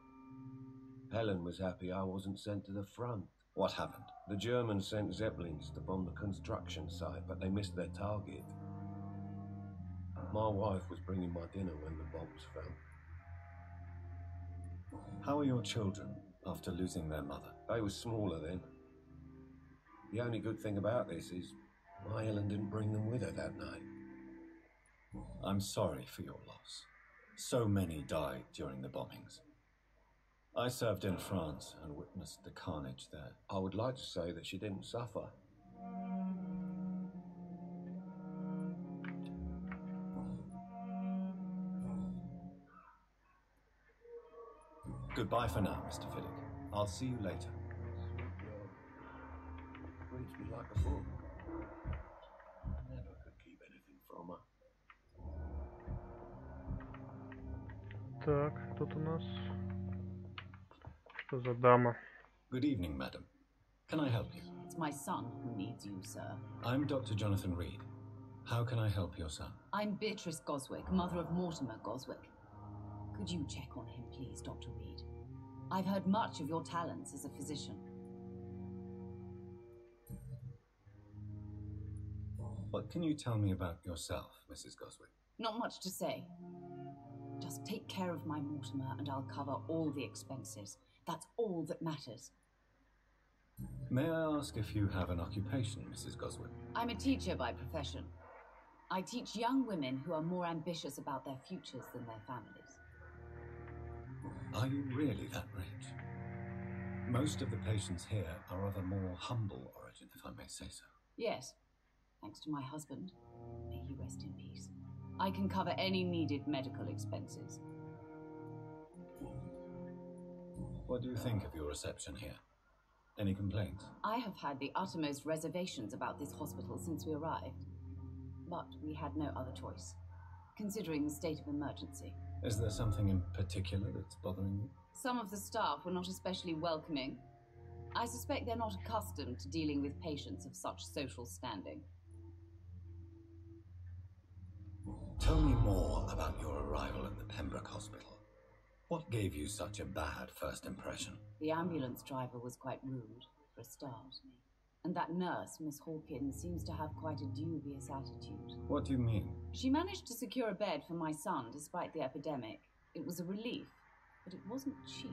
Helen was happy I wasn't sent to the front. What happened? The Germans sent Zeppelins to bomb the construction site, but they missed their target. My wife was bringing my dinner when the bombs fell. How are your children after losing their mother? They were smaller then. The only good thing about this is my Helen didn't bring them with her that night. I'm sorry for your loss. So many died during the bombings. I served in France and witnessed the carnage there. I would like to say that she didn't suffer. Goodbye for now, Mr. Fiddick. I'll see you later. Reads me like a book. I never could keep anything from her. Так, тут у нас... Что за дама? Good evening, madam. Can I help you? It's my son who needs you, sir. I'm Dr. Jonathan Reed. How can I help your son? I'm Beatrice Goswick, mother of Mortimer Goswick. Could you check on him, please, Dr. Reed? I've heard much of your talents as a physician. What can you tell me about yourself, Mrs. Goswick? Not much to say. Just take care of my Mortimer and I'll cover all the expenses. That's all that matters. May I ask if you have an occupation, Mrs. Goswick? I'm a teacher by profession. I teach young women who are more ambitious about their futures than their families. Are you really that rich? Most of the patients here are of a more humble origin, if I may say so. Yes, thanks to my husband. May he rest in peace. I can cover any needed medical expenses. What do you think of your reception here? Any complaints? I have had the uttermost reservations about this hospital since we arrived. But we had no other choice, considering the state of emergency. Is there something in particular that's bothering you? Some of the staff were not especially welcoming. I suspect they're not accustomed to dealing with patients of such social standing. Tell me more about your arrival at the Pembroke Hospital. What gave you such a bad first impression? The ambulance driver was quite rude, for a start. And that nurse, Miss Hawkins, seems to have quite a dubious attitude. What do you mean? She managed to secure a bed for my son despite the epidemic. It was a relief, but it wasn't cheap.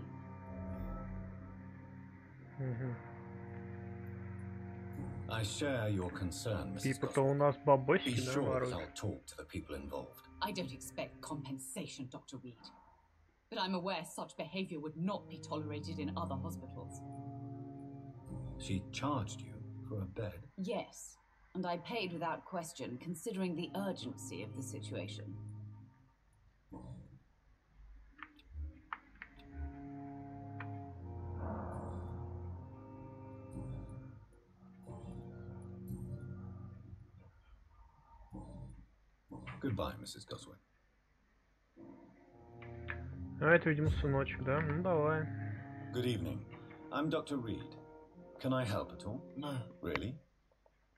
I share your concern, Mrs. Типа-то у нас бабосики, Be да, sure that воруют. I'll talk to the people involved. I don't expect compensation, Dr. Reed. But I'm aware such behavior would not be tolerated in other hospitals. She charged you for a bed? Yes, and I paid without question, considering the urgency of the situation. Goodbye, Mrs. Goswick. А это, видимо, сыночек, да? Ну, давай. Good evening. I'm Dr. Reed. Can I help at all? No. Really?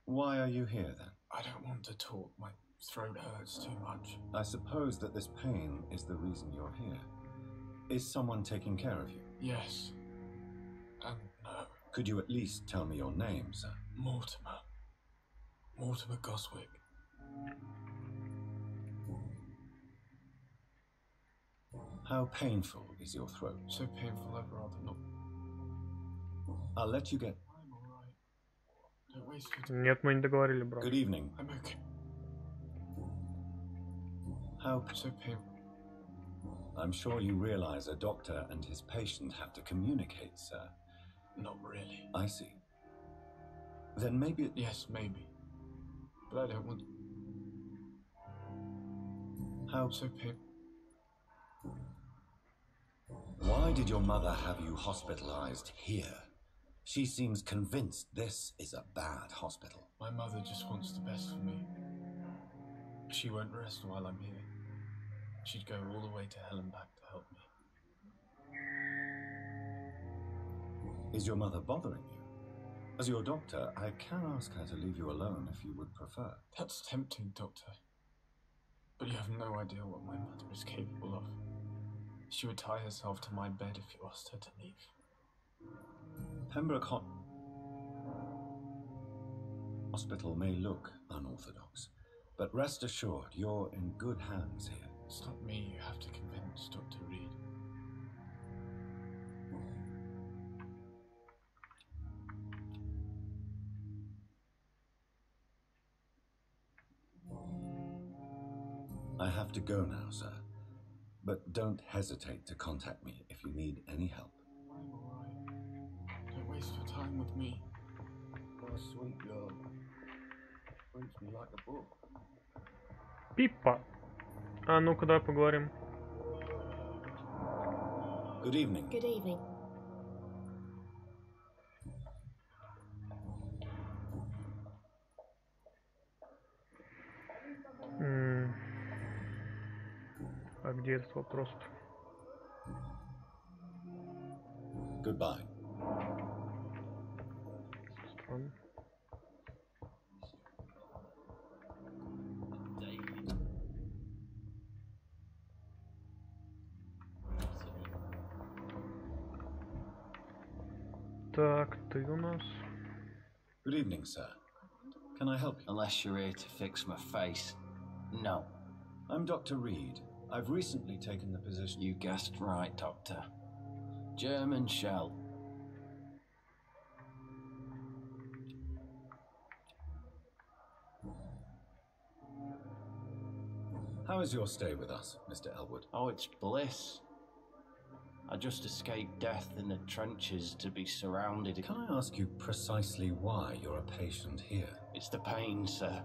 Why are you here, then? I don't want to talk. My throat hurts too much. I suppose that this pain is the reason you're here. Is someone taking care of you? Yes. And no. Could you at least tell me your name, sir? Mortimer. Mortimer Goswick. How painful is your throat? So painful I'd rather not. I'll let you get... I'm alright. Don't waste your time. Нет, мы не договорили, брат. Good evening. I'm okay. How... So painful. I'm sure you realize a doctor and his patient have to communicate, sir. Not really. I see. Then maybe... Yes, maybe. But I don't want... How so, Pip? Why did your mother have you hospitalized here? She seems convinced this is a bad hospital. My mother just wants the best for me. She won't rest while I'm here. She'd go all the way to hell and back to help me. Is your mother bothering you? As your doctor, I can ask her to leave you alone if you would prefer. That's tempting, Doctor. But you have no idea what my mother is capable of. She would tie herself to my bed if you asked her to leave. Pembroke Hospital may look unorthodox, but rest assured you're in good hands here. It's not me you have to convince, Dr. Reed. I have to go now, sir. But don't hesitate to contact me if you need any help. I'm alright. Don't waste your time with me. My sweet girl. Reads me like a book. Пипа. А ну-ка, давай поговорим. Good evening. Good evening. А где этот вопрос? Goodbye. Странно. Так, ты у нас. Good evening, sir. Can I help you? Unless you're here to fix my face. No. I'm Dr. Reed. I've recently taken the position. You guessed right, Doctor. German shell. How is your stay with us, Mr. Elwood? Oh, it's bliss. I just escaped death in the trenches to be surrounded. Can I ask you precisely why you're a patient here? It's the pain, sir.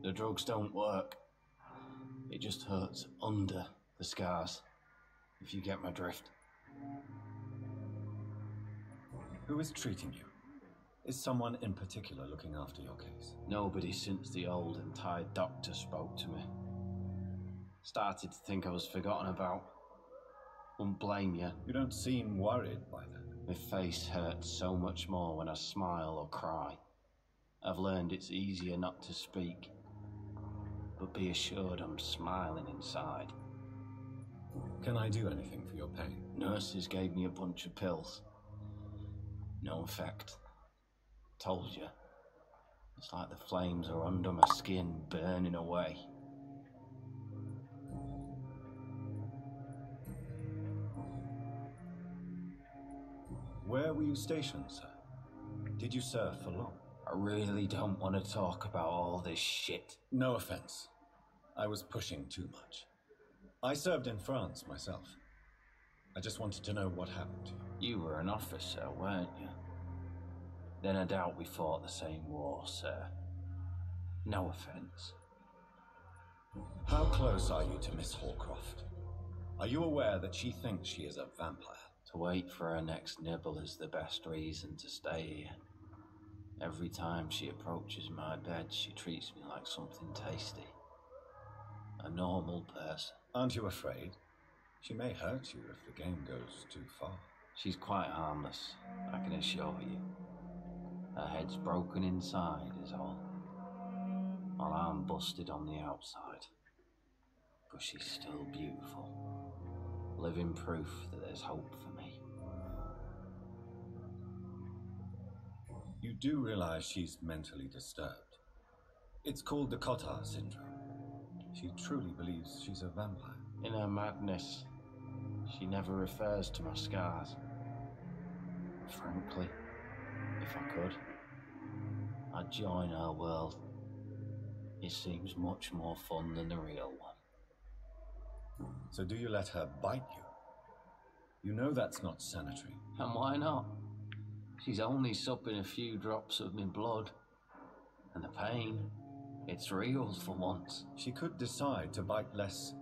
The drugs don't work. It just hurts under the scars, if you get my drift. Who is treating you? Is someone in particular looking after your case? Nobody since the old and tired doctor spoke to me. Started to think I was forgotten about. Wouldn't blame you. You don't seem worried by that. My face hurts so much more when I smile or cry. I've learned it's easier not to speak. But be assured I'm smiling inside. Can I do anything for your pain? Nurses gave me a bunch of pills. No effect. Told you. It's like the flames are under my skin, burning away. Where were you stationed, sir? Did you serve for long? I really don't want to talk about all this shit. No offense. I was pushing too much. I served in France myself. I just wanted to know what happened to you. You were an officer, weren't you? Then I doubt we fought the same war, sir. No offense. How close are you to Miss Horcroft? Are you aware that she thinks she is a vampire? To wait for her next nibble is the best reason to stay here. Every time she approaches my bed, she treats me like something tasty. A normal person. Aren't you afraid? She may hurt you if the game goes too far. She's quite harmless, I can assure you. Her head's broken inside is all. While I'm busted on the outside. But she's still beautiful. Living proof that there's hope for me. You do realize she's mentally disturbed. It's called the Cotard syndrome. She truly believes she's a vampire. In her madness, she never refers to my scars. Frankly, if I could, I'd join her world. It seems much more fun than the real one. So do you let her bite you? You know that's not sanitary. And why not? She's only supping a few drops of my blood. And the pain, It's real for once. She could decide to bite less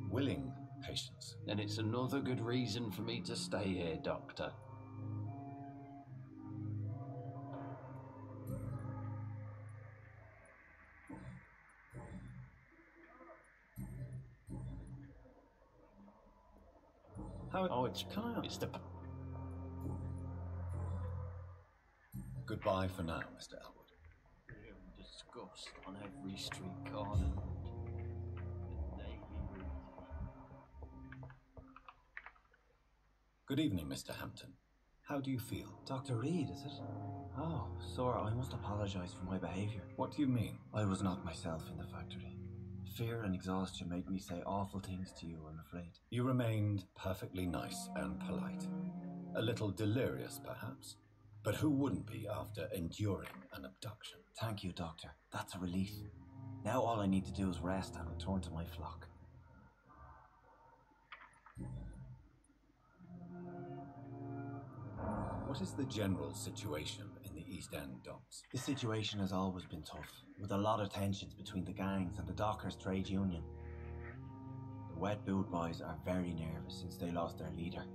willing patients. Then it's another good reason for me to stay here, Doctor. How it's the... Goodbye for now, Mr. Elwood. Disgust on every street corner. Good evening, Mr. Hampton. How do you feel? Dr. Reed, is it? Oh, sir, I must apologize for my behavior. What do you mean? I was not myself in the factory. Fear and exhaustion made me say awful things to you, I'm afraid. You remained perfectly nice and polite. A little delirious, perhaps. But who wouldn't be after enduring an abduction? Thank you, Doctor. That's a relief. Now all I need to do is rest and return to my flock. What is the general situation in the East End docks? The situation has always been tough, with a lot of tensions between the gangs and the dockers' trade union. The wet boot boys are very nervous since they lost their leader.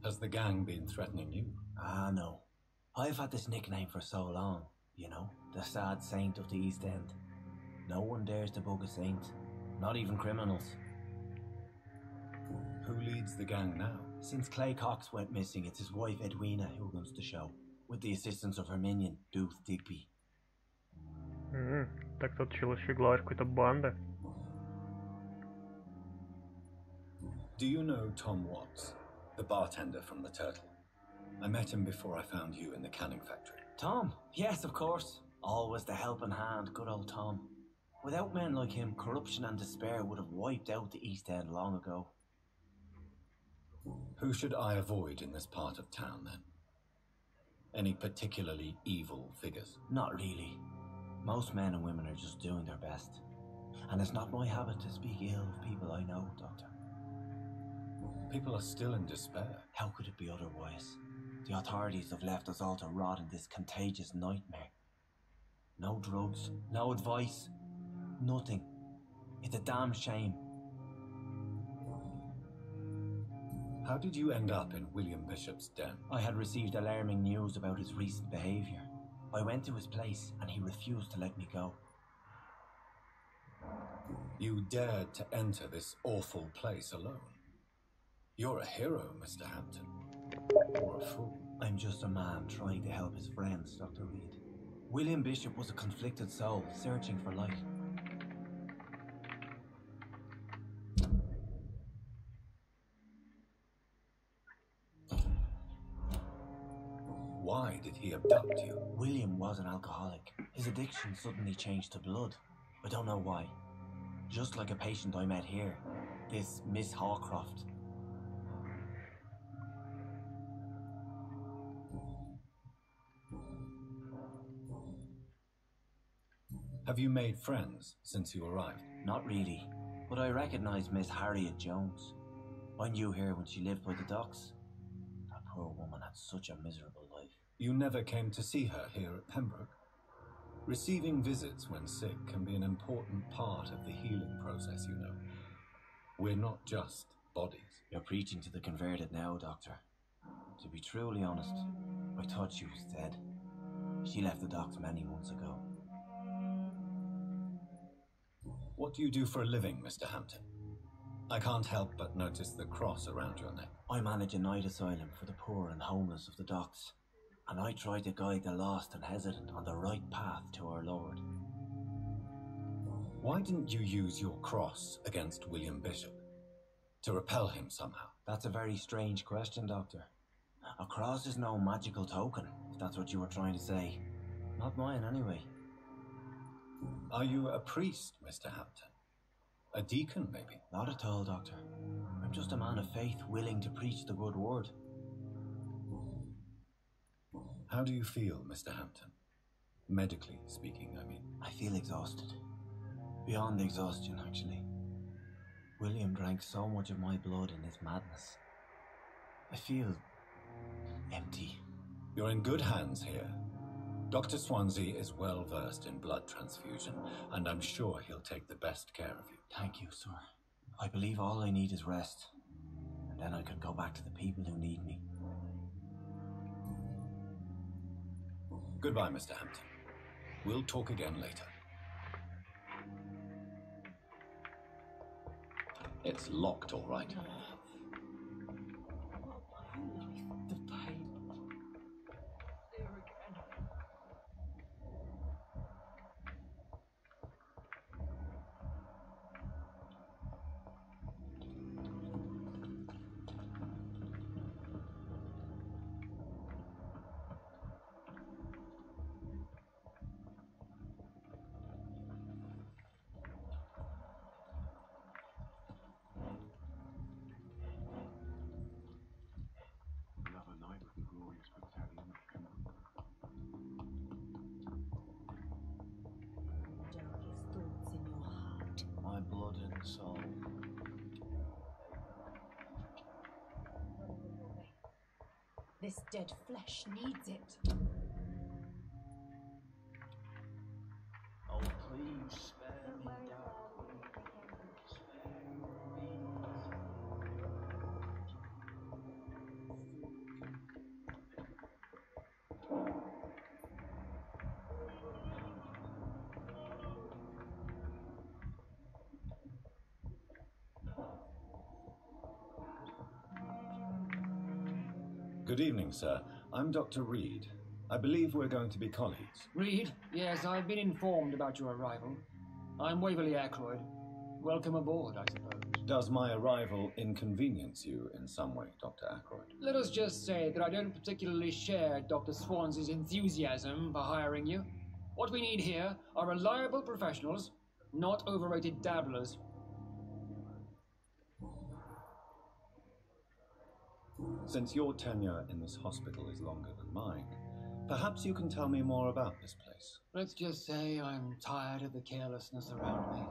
Has the gang been threatening you? Ah, no. I've had this nickname for so long, you know, the sad saint of the East End. No one dares to bug a saint, not even criminals. Who leads the gang now? Since Clay Cox went missing, it's his wife Edwina who runs the show, with the assistance of her minion, Dooth Digby. Так тот чел еще главарь какой-то банды. Do you know Tom Watts, the bartender from the Turtle? I met him before I found you in the canning factory. Tom? Yes, of course. Always the helping hand, good old Tom. Without men like him, corruption and despair would have wiped out the East End long ago. Who should I avoid in this part of town, then? Any particularly evil figures? Not really. Most men and women are just doing their best. And it's not my habit to speak ill of people I know, Doctor. People are still in despair. How could it be otherwise? The authorities have left us all to rot in this contagious nightmare. No drugs, no advice, nothing. It's a damn shame. How did you end up in William Bishop's den? I had received alarming news about his recent behaviour. I went to his place and he refused to let me go. You dared to enter this awful place alone. You're a hero, Mr. Hampton. Or a fool. I'm just a man trying to help his friends, Dr. Reed. William Bishop was a conflicted soul, searching for light. Why did he abduct you? William was an alcoholic. His addiction suddenly changed to blood. I don't know why. Just like a patient I met here, this Miss Hawcroft. Have you made friends since you arrived? Not really, but I recognise Miss Harriet Jones. I knew her when she lived by the docks. That poor woman had such a miserable life. You never came to see her here at Pembroke? Receiving visits when sick can be an important part of the healing process, you know. We're not just bodies. You're preaching to the converted now, Doctor. To be truly honest, I thought she was dead. She left the docks many months ago. What do you do for a living, Mr. Hampton? I can't help but notice the cross around your neck. I manage a night asylum for the poor and homeless of the docks, and I try to guide the lost and hesitant on the right path to our Lord. Why didn't you use your cross against William Bishop? To repel him somehow? That's a very strange question, Doctor. A cross is no magical token, if that's what you were trying to say. Not mine, anyway. Are you a priest, Mr. Hampton? A deacon, maybe? Not at all, Doctor. I'm just a man of faith willing to preach the good word. How do you feel, Mr. Hampton? Medically speaking, I mean. I feel exhausted. Beyond exhaustion, actually. William drank so much of my blood in his madness. I feel empty. You're in good hands here. Dr. Swansea is well versed in blood transfusion, and I'm sure he'll take the best care of you. Thank you, sir. I believe all I need is rest, and then I can go back to the people who need me. Goodbye, Mr. Hampton. We'll talk again later. It's locked, all right. The pain. There again. Another night with the glorious battalion of Pamelt. Darkest thoughts in your heart. My blood and soul. This dead flesh needs it. Oh, please spare me, darling. Spare me. Good evening, sir. I'm Dr. Reed. I believe we're going to be colleagues. Reed? Yes, I've been informed about your arrival. I'm Waverly Ackroyd. Welcome aboard, I suppose. Does my arrival inconvenience you in some way, Dr. Ackroyd? Let us just say that I don't particularly share Dr. Swansea's enthusiasm for hiring you. What we need here are reliable professionals, not overrated dabblers. Since your tenure in this hospital is longer than mine, perhaps you can tell me more about this place. Let's just say I'm tired of the carelessness around me.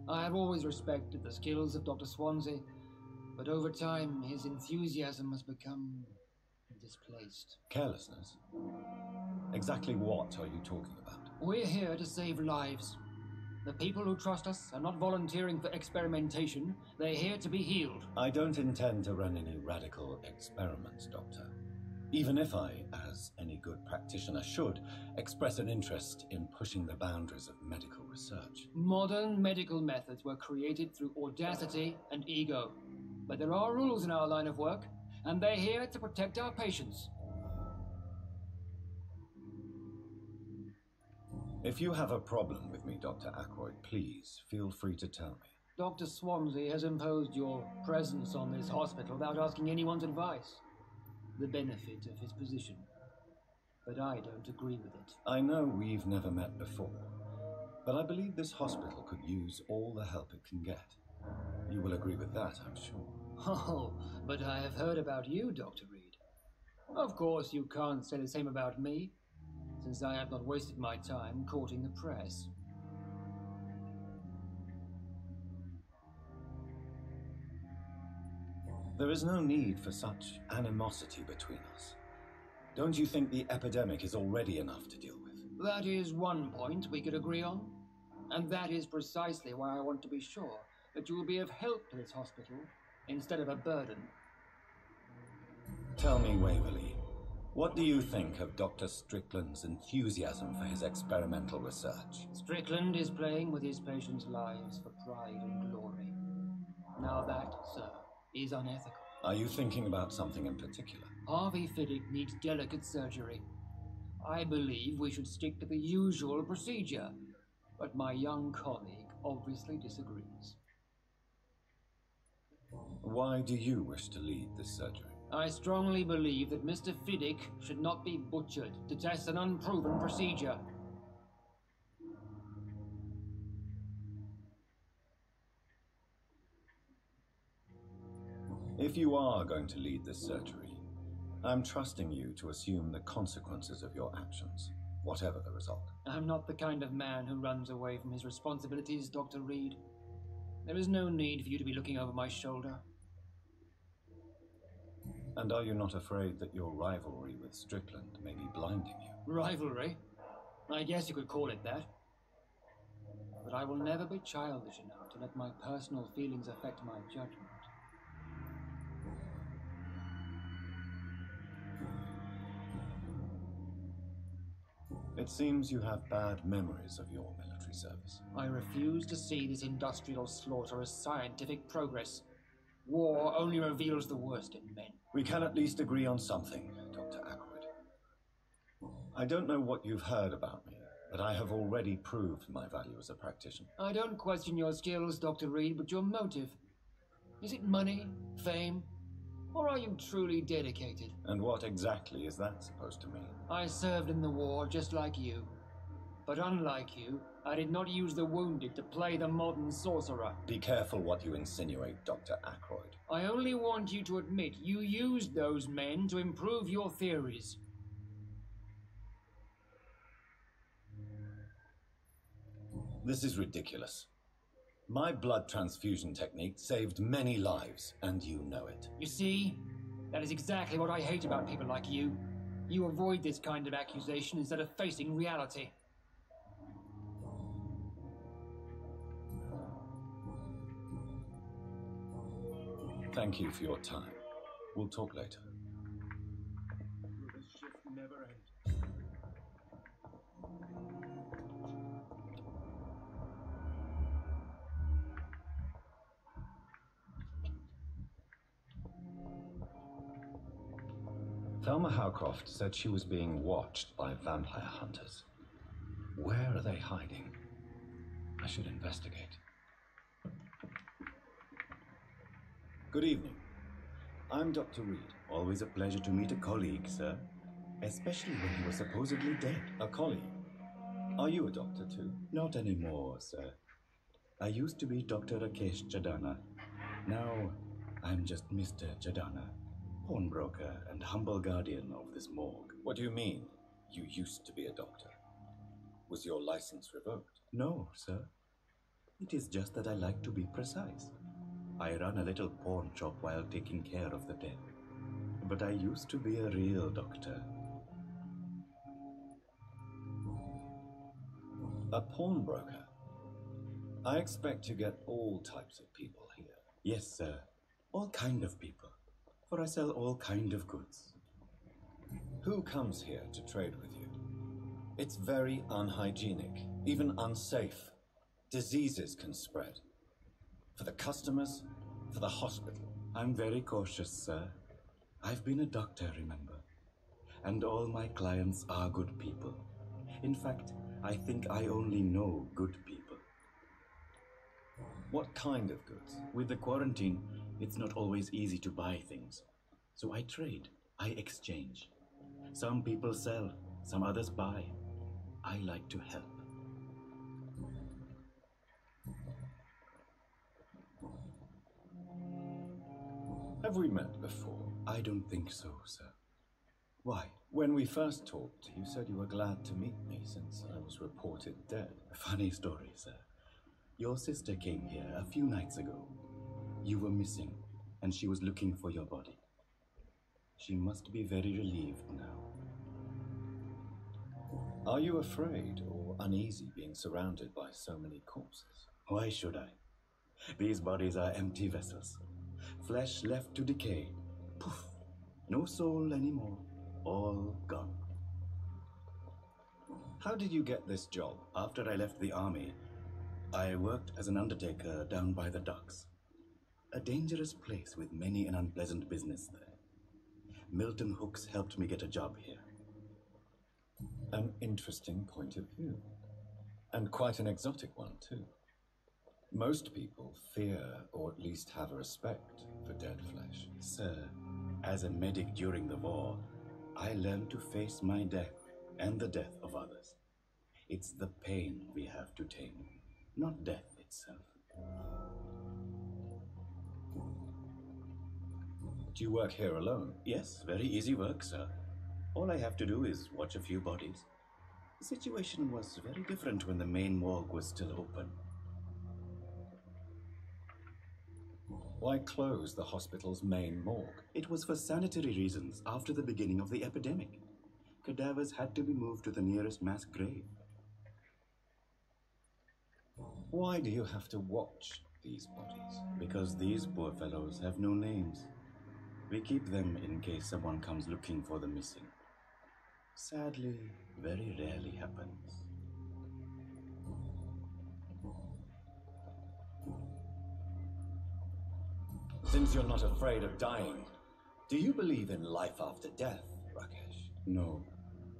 I have always respected the skills of Dr. Swansea, but over time his enthusiasm has become displaced. Carelessness? Exactly what are you talking about? We're here to save lives. The people who trust us are not volunteering for experimentation. They're here to be healed. I don't intend to run any radical experiments, Doctor. Even if I, as any good practitioner should, express an interest in pushing the boundaries of medical research. Modern medical methods were created through audacity and ego. But there are rules in our line of work, and they're here to protect our patients. If you have a problem with me, Dr. Ackroyd, please feel free to tell me. Dr. Swansea has imposed your presence on this hospital without asking anyone's advice. The benefit of his position. But I don't agree with it. I know we've never met before, but I believe this hospital could use all the help it can get. You will agree with that, I'm sure. Oh, but I have heard about you, Dr. Reed. Of course, you can't say the same about me, since I have not wasted my time courting the press. There is no need for such animosity between us. Don't you think the epidemic is already enough to deal with? That is one point we could agree on. And that is precisely why I want to be sure that you will be of help to this hospital instead of a burden. Tell me, Waverly, what do you think of Dr. Strickland's enthusiasm for his experimental research? Strickland is playing with his patients' lives for pride and glory. Now that, sir, is unethical. Are you thinking about something in particular? Harvey Fiddick needs delicate surgery. I believe we should stick to the usual procedure, but my young colleague obviously disagrees. Why do you wish to lead this surgery? I strongly believe that Mr. Fiddick should not be butchered to test an unproven procedure. If you are going to lead this surgery, I'm trusting you to assume the consequences of your actions, whatever the result. I'm not the kind of man who runs away from his responsibilities, Dr. Reed. There is no need for you to be looking over my shoulder. And are you not afraid that your rivalry with Strickland may be blinding you? Rivalry? I guess you could call it that. But I will never be childish enough to let my personal feelings affect my judgment. It seems you have bad memories of your military service. I refuse to see this industrial slaughter as scientific progress. War only reveals the worst in men. We can at least agree on something, Dr. Ackroyd. I don't know what you've heard about me, but I have already proved my value as a practitioner. I don't question your skills, Dr. Reed, but your motive. Is it money, fame, or are you truly dedicated? And what exactly is that supposed to mean? I served in the war just like you. But unlike you, I did not use the wounded to play the modern sorcerer. Be careful what you insinuate, Dr. Ackroyd. I only want you to admit you used those men to improve your theories. This is ridiculous. My blood transfusion technique saved many lives, and you know it. You see? That is exactly what I hate about people like you. You avoid this kind of accusation instead of facing reality. Thank you for your time. We'll talk later. Will this shift never end? Thelma Howcroft said she was being watched by vampire hunters. Where are they hiding? I should investigate. Good evening. I'm Dr. Reed. Always a pleasure to meet a colleague, sir. Especially when he was supposedly dead. A colleague? Are you a doctor too? Not anymore, sir. I used to be Dr. Rakesh Chadana. Now, I'm just Mr. Chadana, pawnbroker and humble guardian of this morgue. What do you mean, you used to be a doctor? Was your license revoked? No, sir. It is just that I like to be precise. I run a little pawn shop while taking care of the dead. But I used to be a real doctor. A pawnbroker? I expect to get all types of people here. Yes, sir. All kind of people. For I sell all kind of goods. Who comes here to trade with you? It's very unhygienic, even unsafe. Diseases can spread. For the customers, for the hospital. I'm very cautious, sir. I've been a doctor, remember? And all my clients are good people. In fact, I think I only know good people. What kind of goods? With the quarantine, it's not always easy to buy things. So I trade, I exchange. Some people sell, some others buy. I like to help. Have we met before? I don't think so, sir. Why? When we first talked, you said you were glad to meet me since I was reported dead. Funny story, sir. Your sister came here a few nights ago. You were missing, and she was looking for your body. She must be very relieved now. Are you afraid or uneasy being surrounded by so many corpses? Why should I? These bodies are empty vessels. Flesh left to decay. Poof. No soul anymore. All gone. How did you get this job? After I left the army, I worked as an undertaker down by the docks. A dangerous place with many an unpleasant business there. Milton Hooks helped me get a job here. An interesting point of view. And quite an exotic one, too. Most people fear, or at least have a respect, for dead flesh. Sir, as a medic during the war, I learned to face my death and the death of others. It's the pain we have to tame, not death itself. Do you work here alone? Yes, very easy work, sir. All I have to do is watch a few bodies. The situation was very different when the main morgue was still open. Why close the hospital's main morgue? It was for sanitary reasons after the beginning of the epidemic. Cadavers had to be moved to the nearest mass grave. Why do you have to watch these bodies? Because these poor fellows have no names. We keep them in case someone comes looking for the missing. Sadly, very rarely happens. Since you're not afraid of dying, do you believe in life after death, Rakesh? No.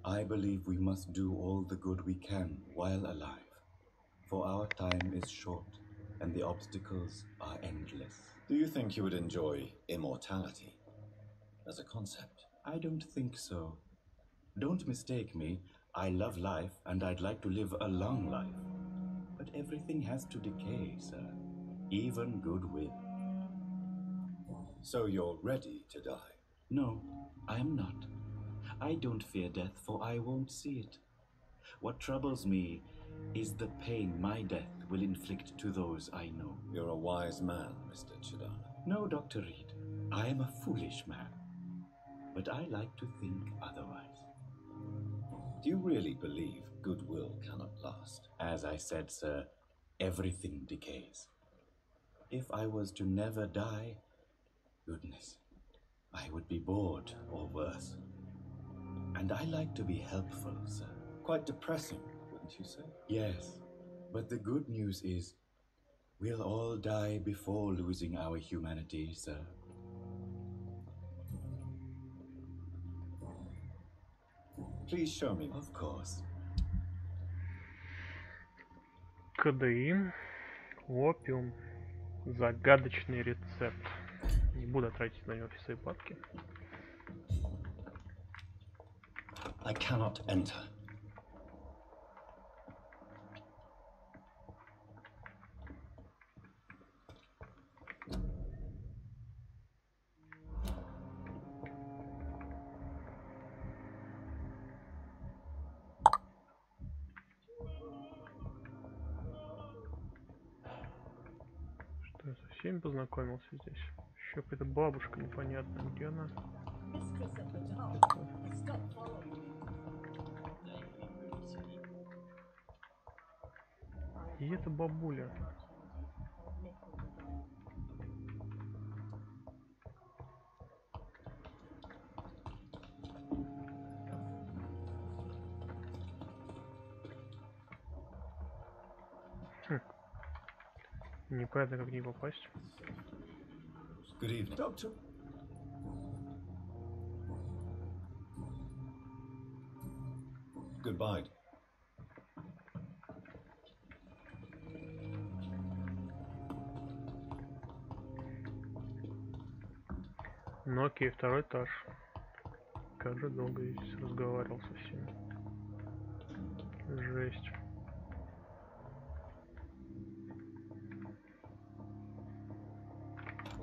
I believe we must do all the good we can while alive. For our time is short, and the obstacles are endless. Do you think you would enjoy immortality as a concept? I don't think so. Don't mistake me. I love life, and I'd like to live a long life. But everything has to decay, sir. Even goodwill. So you're ready to die? No, I'm not. I don't fear death, for I won't see it. What troubles me is the pain my death will inflict to those I know. You're a wise man, Mr. Chidana. No, Dr. Reed. I am a foolish man. But I like to think otherwise. Do you really believe goodwill cannot last? As I said, sir, everything decays. If I was to never die, goodness, I would be bored or worse. And I like to be helpful, sir. Quite depressing, wouldn't you say? Yes, but the good news is we'll all die before losing our humanity, sir. Please show me. Of course. КДИ, опиум, загадочный рецепт. Не буду тратить на него все свои папки. I cannot enter. Что я со всеми познакомился здесь? Еще какая-то бабушка непонятная, где она? И это бабуля. Непонятно, как к ней попасть. Good evening, Doctor. Goodbye. Ну окей, второй этаж. Как же долго я здесь разговаривал со всеми. Жесть.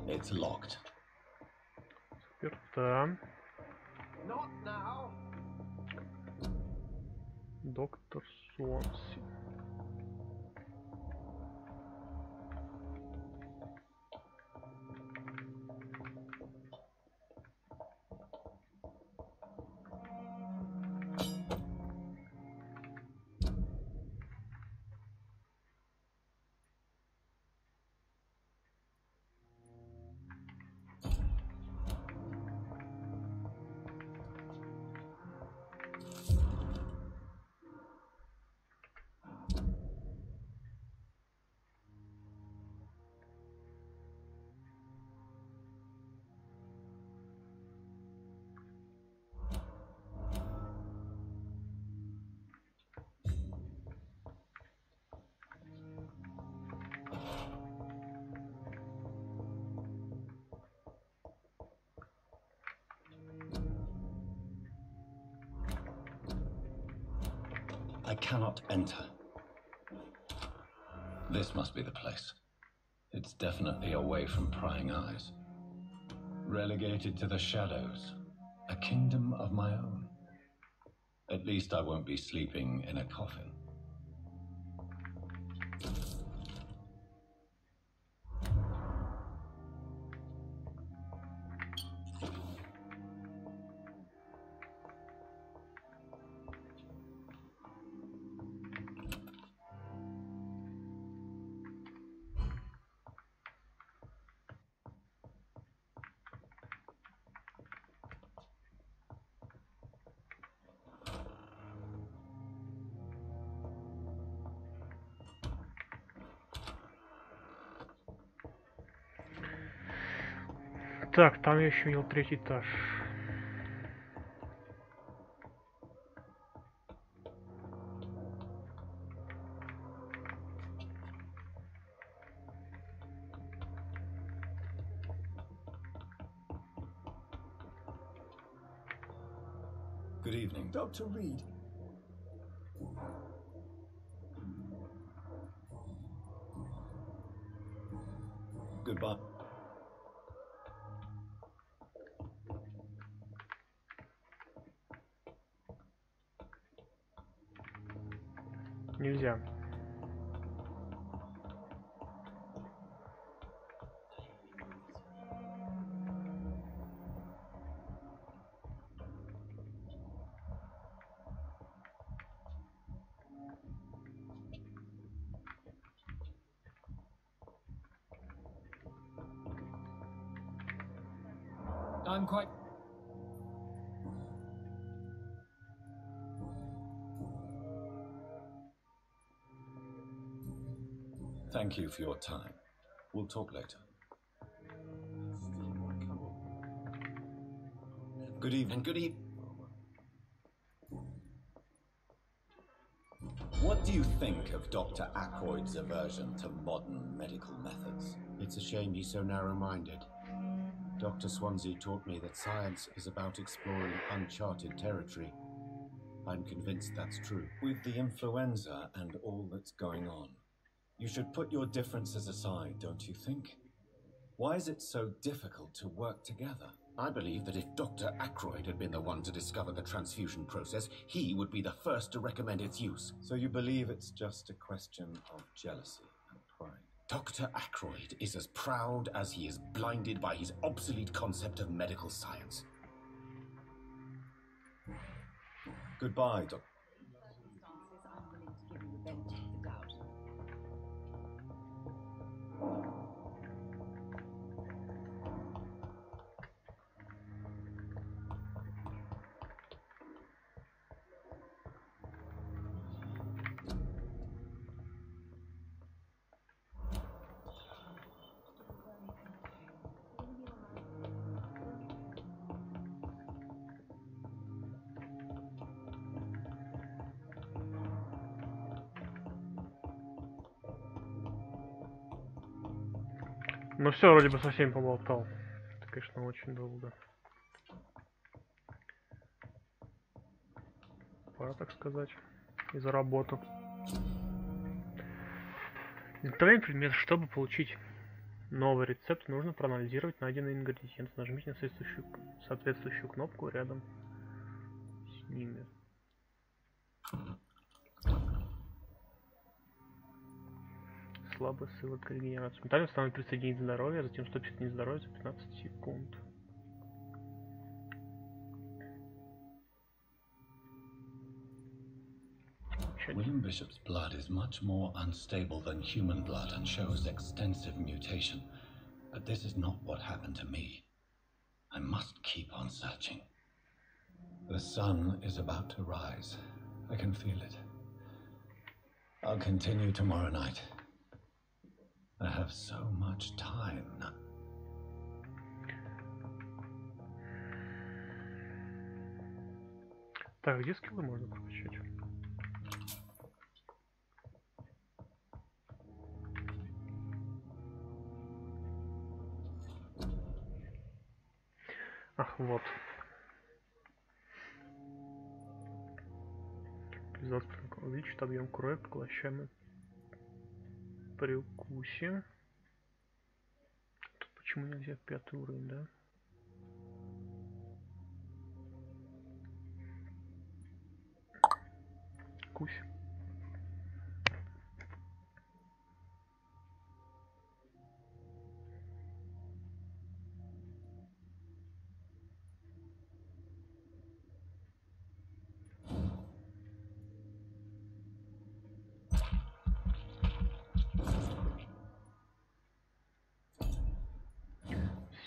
It's locked. Заперта. Доктор Суонси. I cannot enter. This must be the place. It's definitely away from prying eyes. Relegated to the shadows. A kingdom of my own. At least I won't be sleeping in a coffin. Так, там я еще видел 3-й этаж. Good evening. Dr. Reed. Goodbye. Нельзя. I'm quite... Thank you for your time. We'll talk later. Good evening. Good evening. What do you think of Dr. Ackroyd's aversion to modern medical methods? It's a shame he's so narrow-minded. Dr. Swansea taught me that science is about exploring uncharted territory. I'm convinced that's true. With the influenza and all that's going on, you should put your differences aside, don't you think? Why is it so difficult to work together? I believe that if Dr. Ackroyd had been the one to discover the transfusion process, he would be the first to recommend its use. So you believe it's just a question of jealousy and pride? Dr. Ackroyd is as proud as he is blinded by his obsolete concept of medical science. Goodbye, Doctor. Ну все, вроде бы совсем поболтал. Это, конечно, очень долго. Пора, так сказать, и за работу. Изготовление предмета. Чтобы получить новый рецепт, нужно проанализировать найденный ингредиент. Нажмите на соответствующую кнопку рядом с ними. Слабая ссылка регенерации. Моментально становится 30 единиц здоровья, затем 150 единиц здоровья за 15 секунд. William Bishop's blood is much more unstable than human blood and shows extensive mutation. But this is not what happened to me. I must keep on searching. The sun is about to rise. I can feel it. I'll continue tomorrow night. I have so much time now. Так, где скиллы можно прокачать? Ах, вот. Увеличит объем крови, поглощаемый при укусе. Тут почему нельзя 5-й уровень, да? Укусе.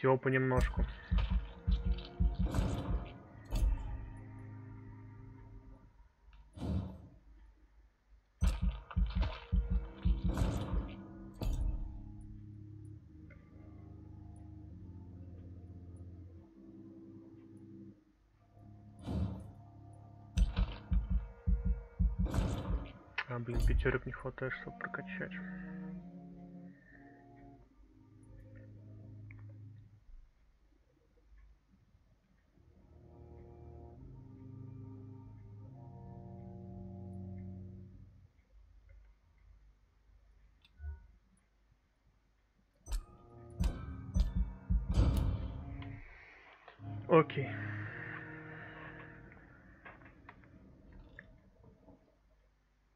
Все понемножку. А, блин, 5 не хватает, чтобы прокачать. Окей.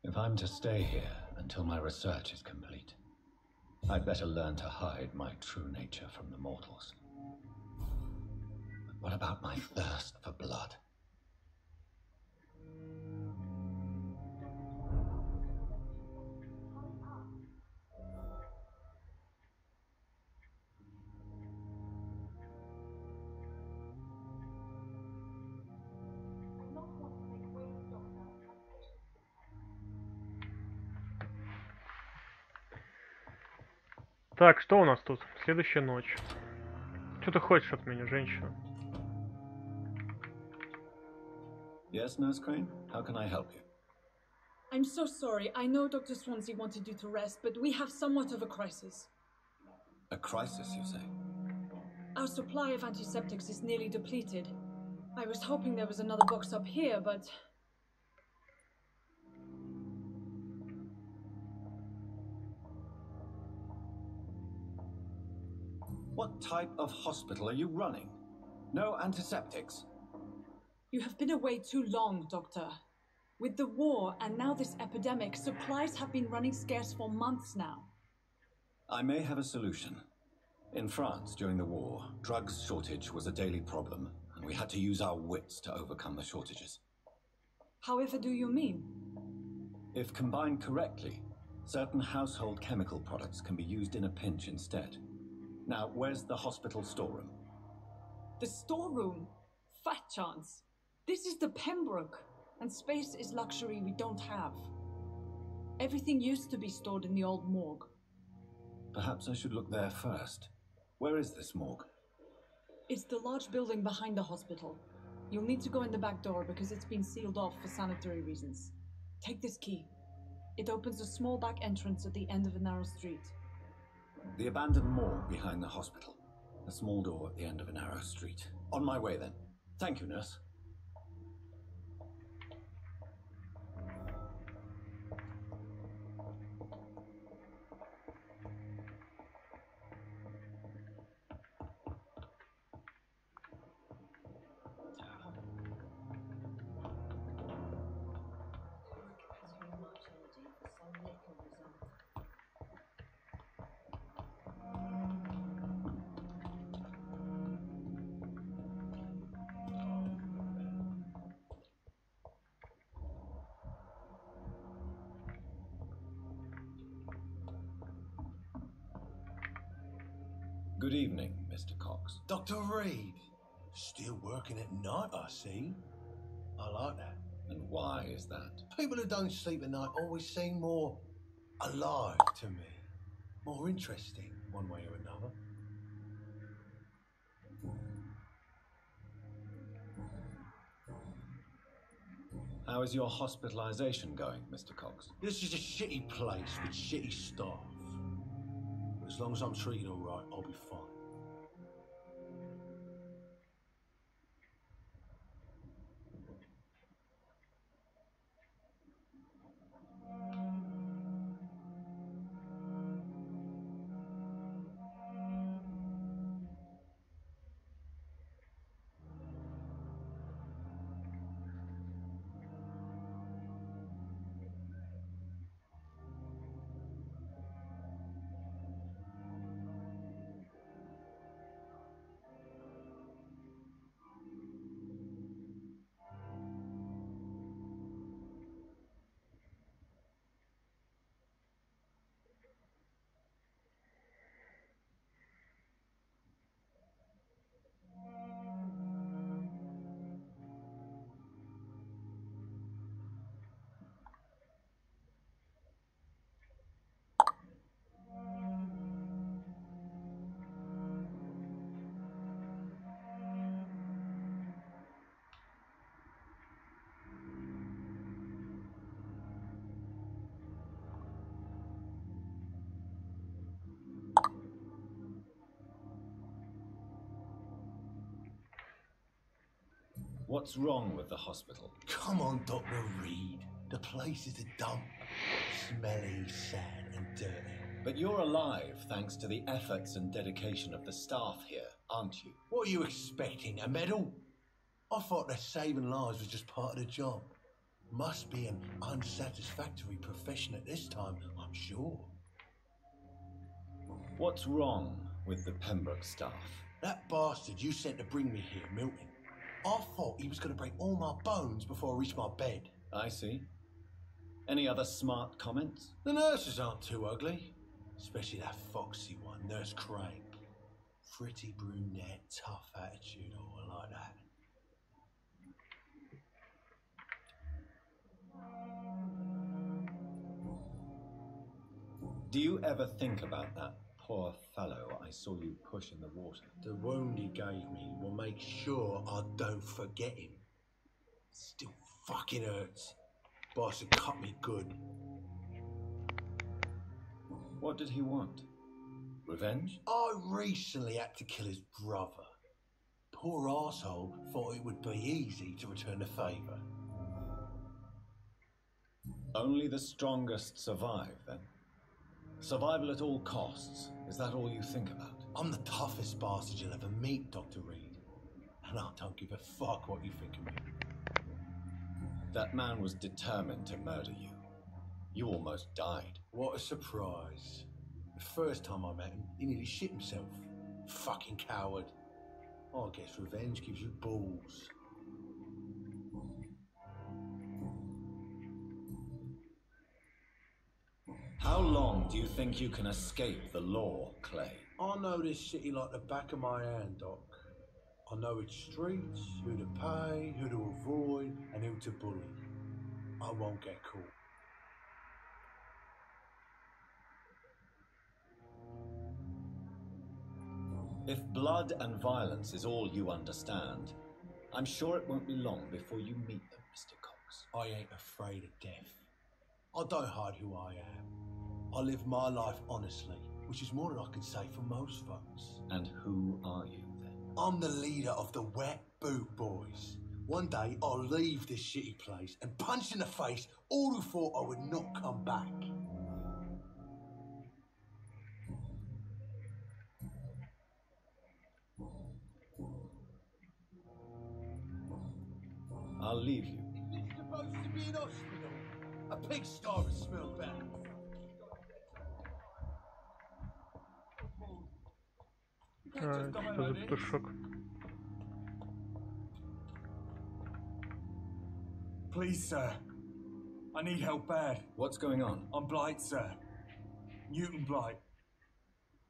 If I'm to stay here until my research is complete, I'd better learn to hide my true nature from the mortals. But what about my thirst for blood? Так, что у нас тут? Следующая ночь. Что ты хочешь от меня, женщина? Yes, Nurse Crane? How can I help you? I'm so sorry. I know Dr. Swansea wanted you to rest, but we have somewhat of a crisis. A crisis, you say? Our supply of antiseptics is nearly depleted. I was hoping there was another box up here, but... What type of hospital are you running? No antiseptics? You have been away too long, Doctor. With the war and now this epidemic, supplies have been running scarce for months now. I may have a solution. In France, during the war, drugs shortage was a daily problem, and we had to use our wits to overcome the shortages. However do you mean? If combined correctly, certain household chemical products can be used in a pinch instead. Now, where's the hospital storeroom? The storeroom? Fat chance. This is the Pembroke, and space is luxury we don't have. Everything used to be stored in the old morgue. Perhaps I should look there first. Where is this morgue? It's the large building behind the hospital. You'll need to go in the back door because it's been sealed off for sanitary reasons. Take this key. It opens a small back entrance at the end of a narrow street. The abandoned morgue behind the hospital. A small door at the end of a narrow street. On my way then. Thank you, nurse. Good evening, Mr. Cox. Dr. Reed. Still working at night, I see. I like that. And why is that? People who don't sleep at night always seem more alive to me. More interesting, one way or another. How is your hospitalization going, Mr. Cox? This is a shitty place with shitty staff. But as long as I'm treated all right, I'll be fine. What's wrong with the hospital? Come on, Dr. Reed. The place is a dump. Smelly, sad, and dirty. But you're alive thanks to the efforts and dedication of the staff here, aren't you? What are you expecting, a medal? I thought that saving lives was just part of the job. Must be an unsatisfactory profession at this time, I'm sure. What's wrong with the Pembroke staff? That bastard you sent to bring me here, Milton. I thought he was going to break all my bones before I reached my bed. I see. Any other smart comments? The nurses aren't too ugly. Especially that foxy one, Nurse Craig. Pretty brunette, tough attitude, all like that. Do you ever think about that poor fellow I saw you push in the water? The wound he gave me will make sure I don't forget him. Still fucking hurts. Boss had cut me good. What did he want? Revenge? I recently had to kill his brother. Poor arsehole thought it would be easy to return the favour. Only the strongest survive, then? Survival at all costs. Is that all you think about? I'm the toughest bastard you'll ever meet, Dr. Reed. And I don't give a fuck what you think of me. That man was determined to murder you. You almost died. What a surprise. The first time I met him, he nearly shit himself. Fucking coward. I guess revenge gives you balls. How long do you think you can escape the law, Clay? I know this city like the back of my hand, Doc. I know its streets, who to pay, who to avoid, and who to bully. I won't get caught. If blood and violence is all you understand, I'm sure it won't be long before you meet them, Mr. Cox. I ain't afraid of death. I don't hide who I am. I live my life honestly, which is more than I can say for most folks. And who are you, then? I'm the leader of the Wet Boot Boys. One day, I'll leave this shitty place and punch in the face all who thought I would not come back. I'll leave you. Is this supposed to be an hospital? A pigsty would smell better. Что за петушок? Please, sir. I need help bad. What's going on? I'm Blight, sir. Newton Blight.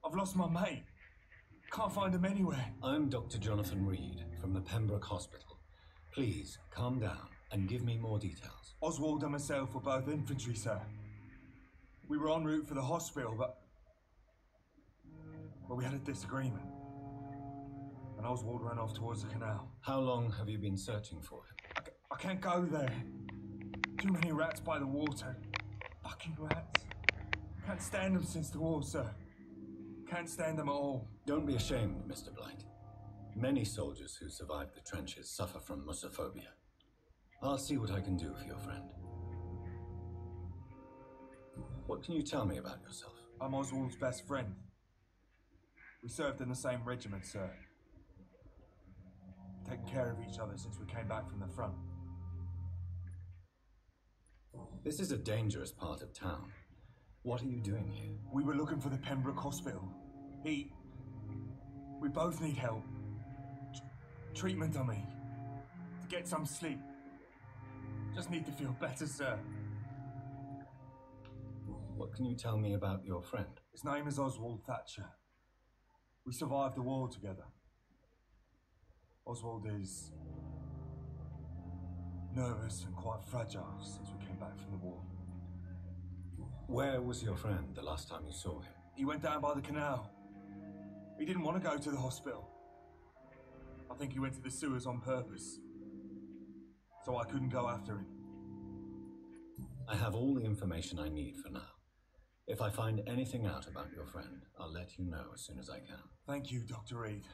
I've lost my mate. Can't find him anywhere. I'm Dr. Jonathan Reed from the Pembroke Hospital. Please, calm down and give me more details. Oswald and myself were both infantry, sir. We were en route for the hospital, but we had a disagreement. And Oswald ran off towards the canal. How long have you been searching for him? I can't go there. Too many rats by the water. Fucking rats. Can't stand them since the war, sir. Can't stand them at all. Don't be ashamed, Mr. Blight. Many soldiers who survived the trenches suffer from musophobia. I'll see what I can do for your friend. What can you tell me about yourself? I'm Oswald's best friend. We served in the same regiment, sir. Taken care of each other since we came back from the front. This is a dangerous part of town. What are you doing here? We were looking for the Pembroke Hospital. We both need help. Treatment, I mean. To get some sleep. Just need to feel better, sir. What can you tell me about your friend? His name is Oswald Thatcher. We survived the war together. Oswald is nervous and quite fragile since we came back from the war. Where was your friend the last time you saw him? He went down by the canal. He didn't want to go to the hospital. I think he went to the sewers on purpose. So I couldn't go after him. I have all the information I need for now. If I find anything out about your friend, I'll let you know as soon as I can. Thank you, Dr. Reed.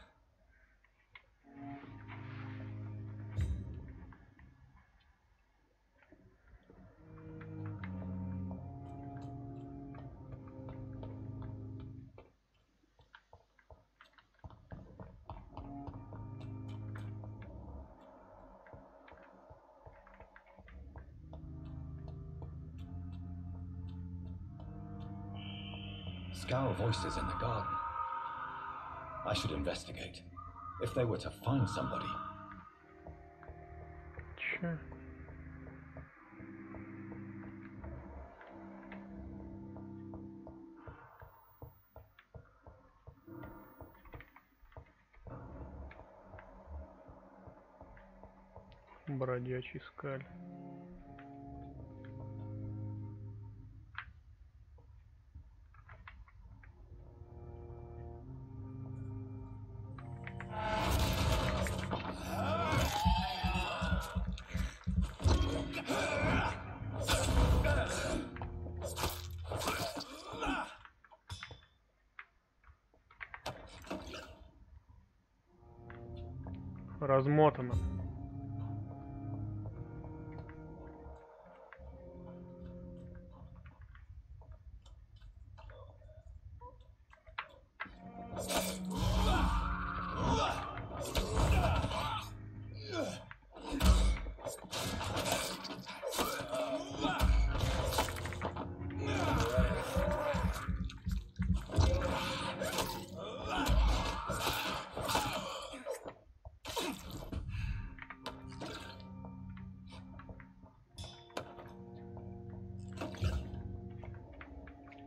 Scour voices in the garden. I should investigate. If they were to find somebody. Sure. Бродячий скаль. Размотано.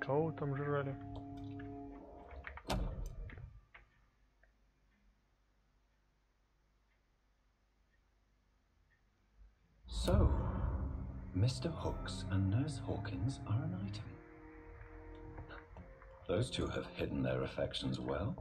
Кого вы там жрали? So, Mr. Hooks and Nurse Hawkins are an item. Those two have hidden their affections well.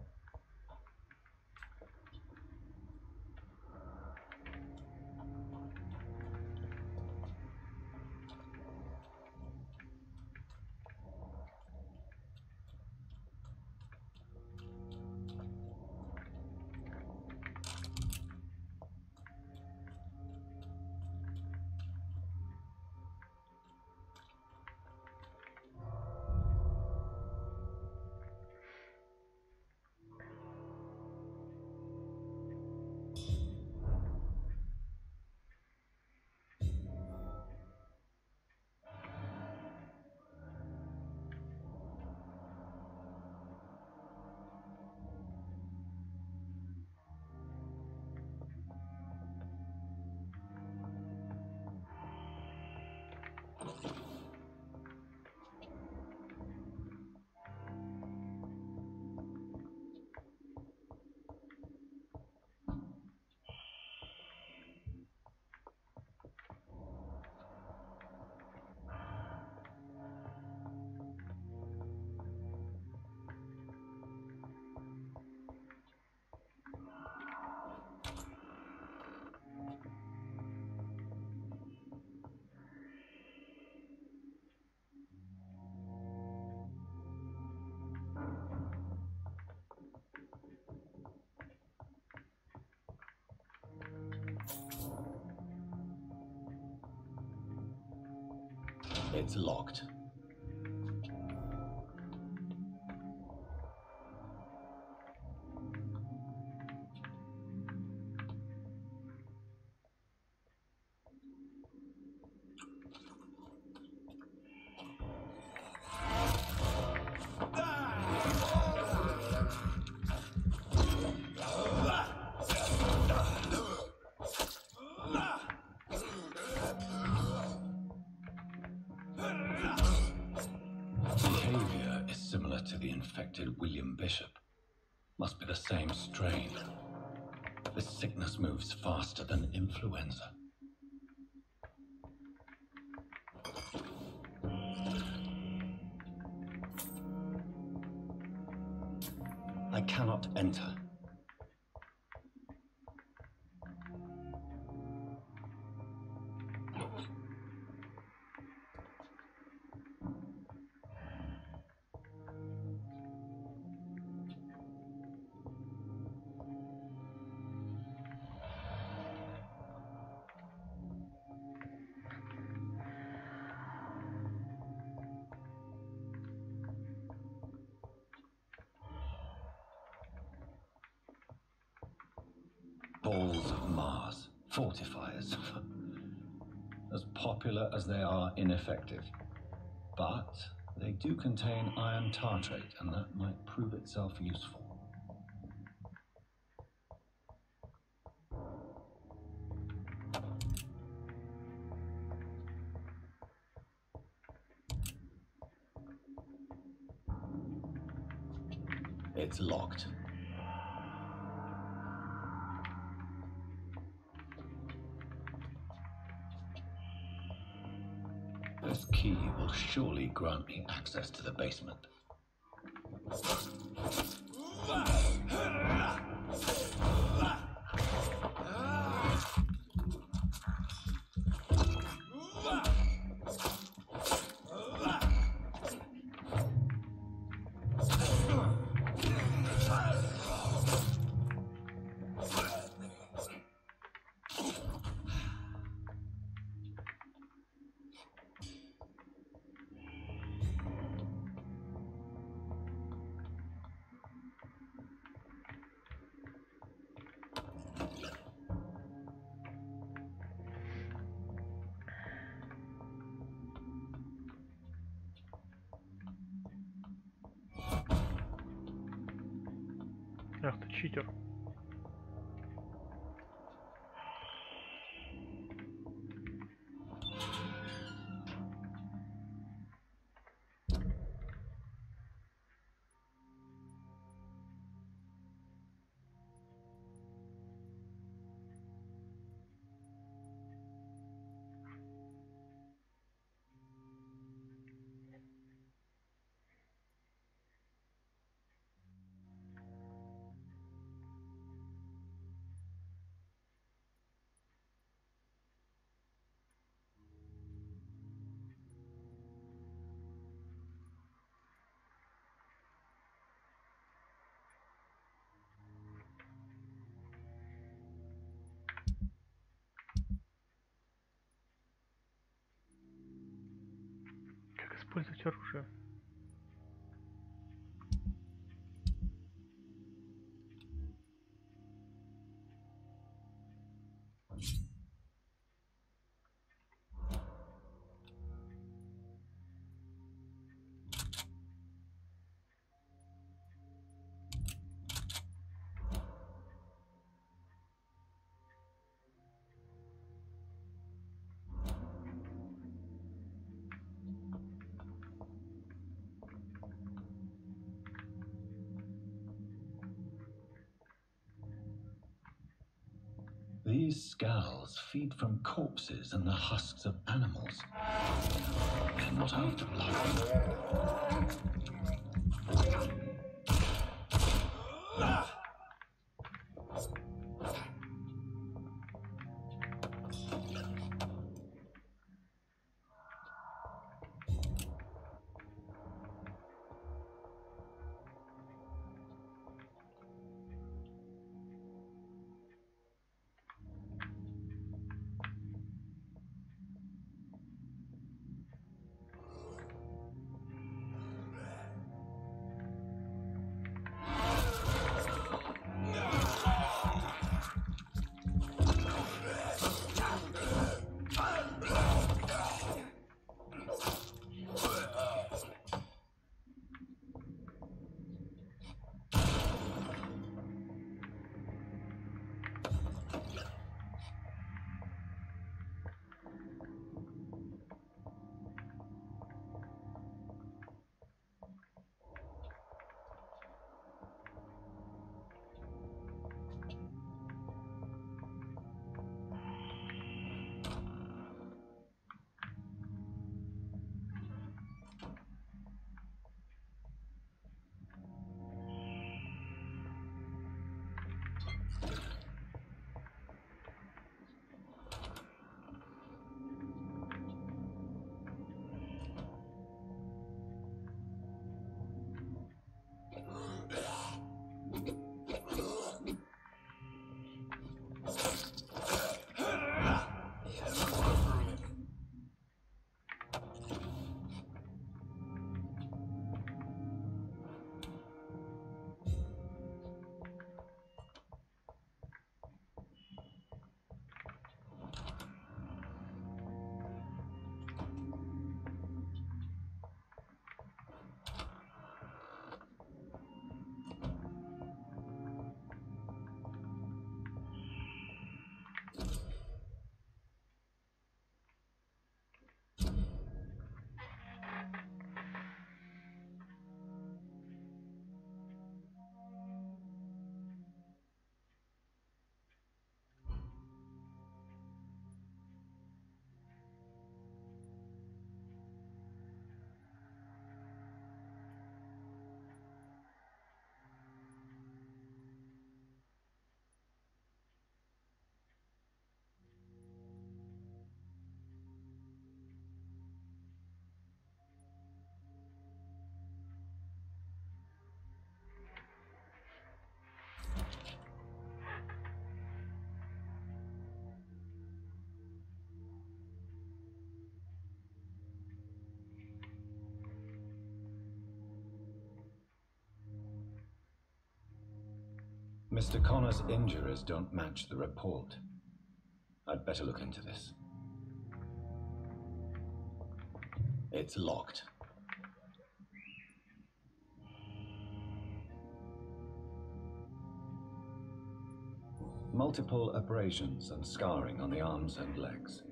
It's locked. William Bishop. Must be the same strain. This sickness moves faster than influenza. I cannot enter. Balls of Mars, fortifiers. As popular as they are ineffective. But They do contain iron tartrate, and that might prove itself useful. It's locked. This key will surely grant me access to the basement. Ах ты читер. Как использовать оружие? These skulls feed from corpses and the husks of animals. They're not after blood. Mr. Connor's injuries don't match the report. I'd better look into this. It's locked. Multiple abrasions and scarring on the arms and legs.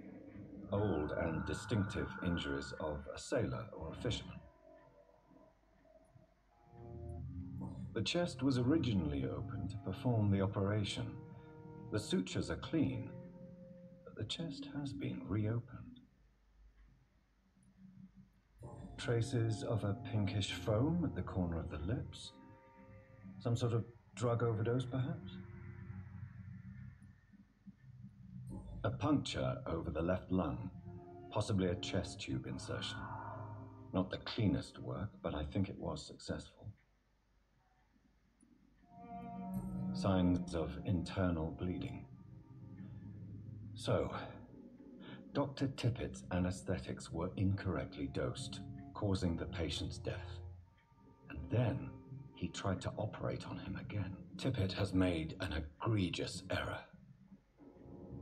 Old and distinctive injuries of a sailor or a fisherman. The chest was originally open to perform the operation. The sutures are clean, but the chest has been reopened. Traces of a pinkish foam at the corner of the lips. Some sort of drug overdose, perhaps? A puncture over the left lung, possibly a chest tube insertion. Not the cleanest work, but I think it was successful. Signs of internal bleeding. So, Dr. Tippett's anesthetics were incorrectly dosed, causing the patient's death. And then he tried to operate on him again. Tippett has made an egregious error.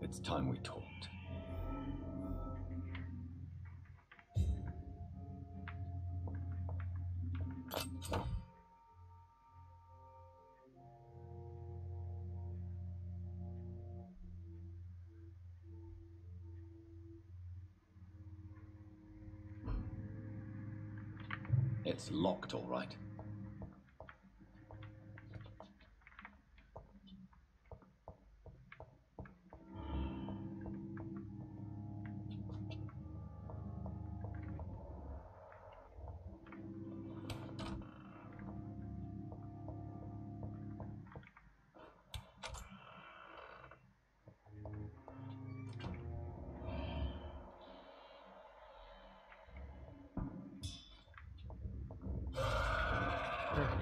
It's time we talked. It's locked, all right.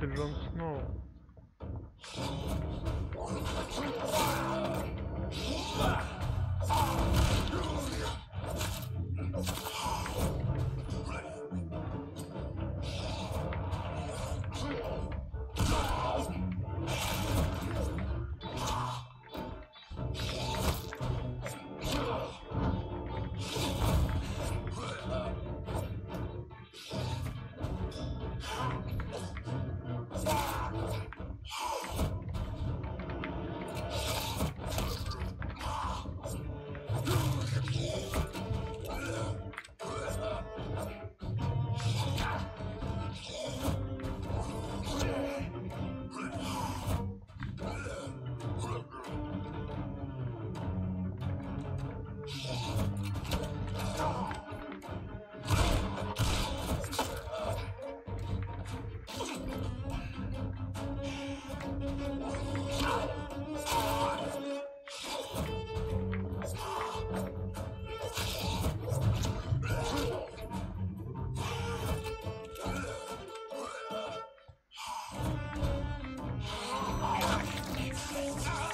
Джон Сноу.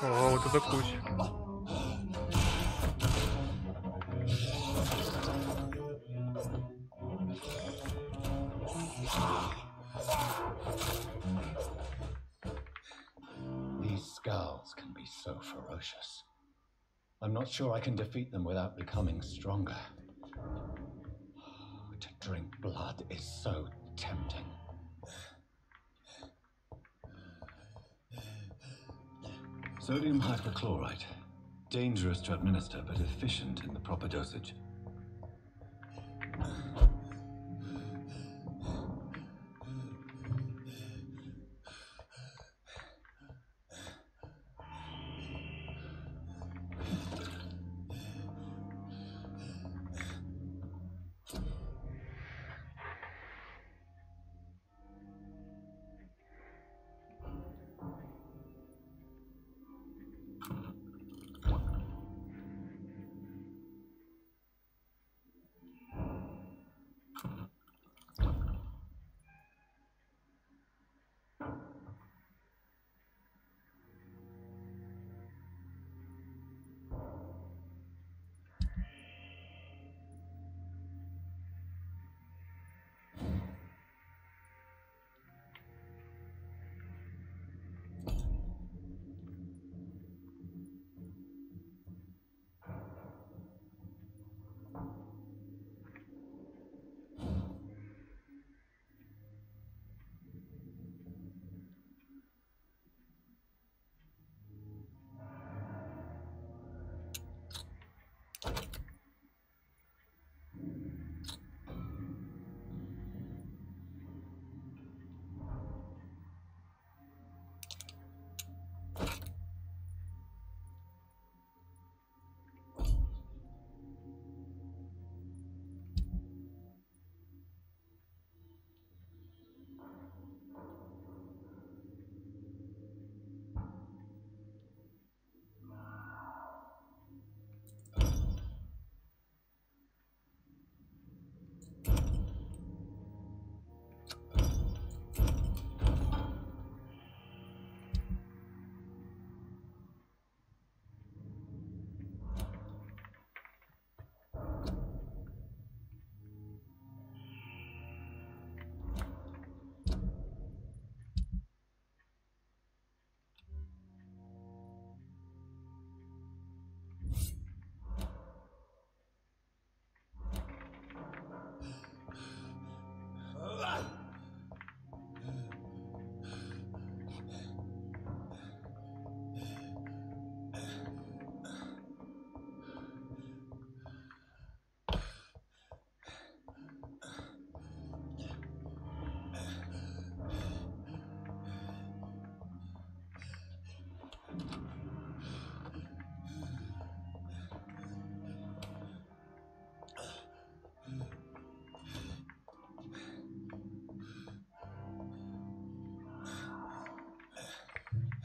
О, вот это кусь. These scowls can be so ferocious. I'm not sure I can defeat them without becoming stronger. To drink blood is so tempting. Sodium hypochlorite. Dangerous to administer, but efficient in the proper dosage.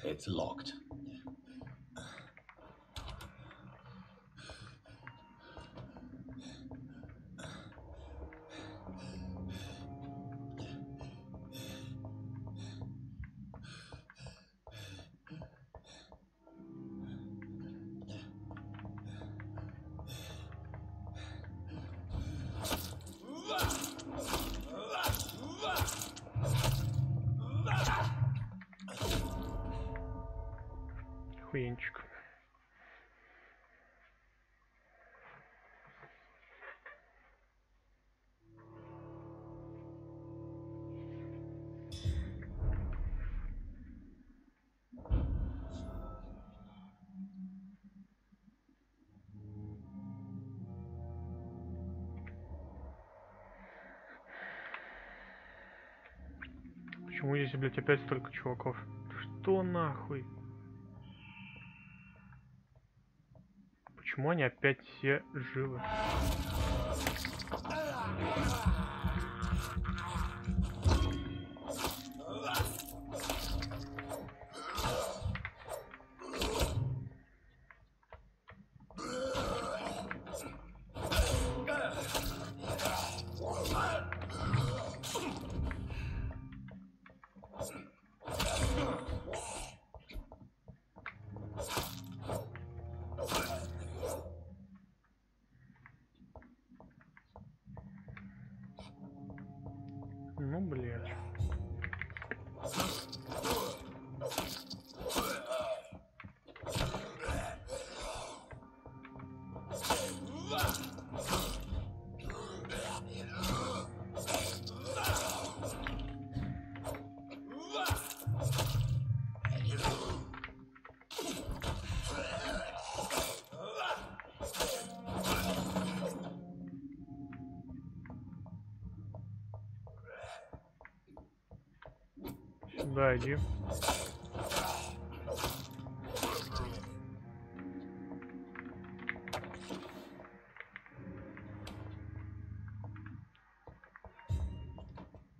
It's locked. Хуенчик. Почему здесь, блядь, опять столько чуваков? Что нахуй? Почему они опять все живы? Ну, блядь. Сюда иди.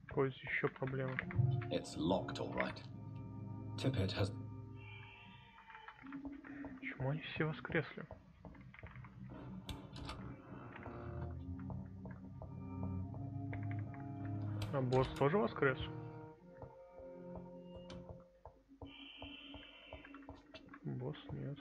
Какой еще проблема? It's locked, all right. Tippett has... Почему они все воскресли? А босс тоже воскрес? Босс нет.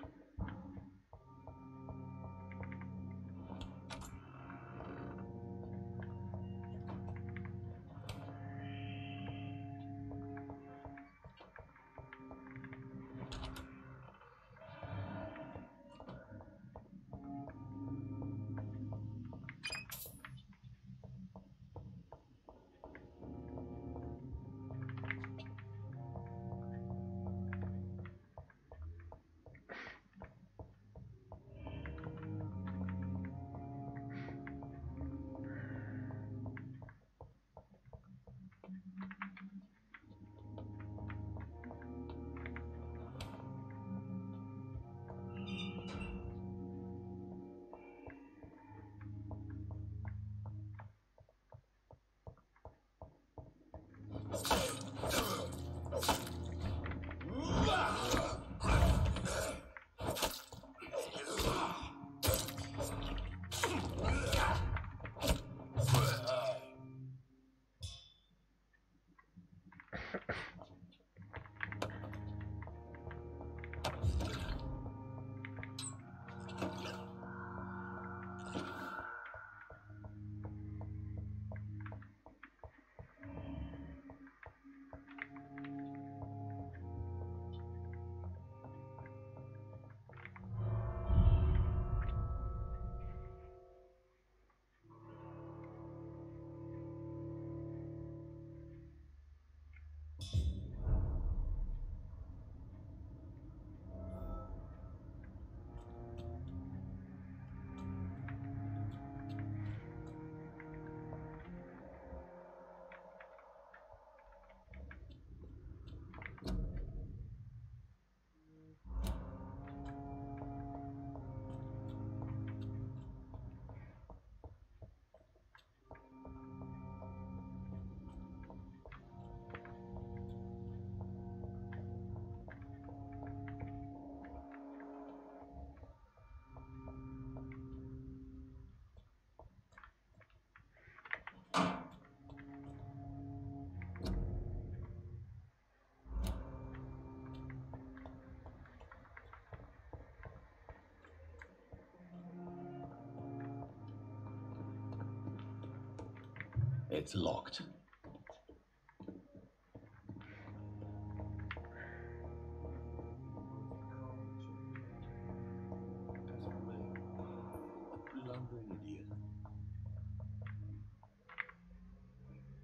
It's locked.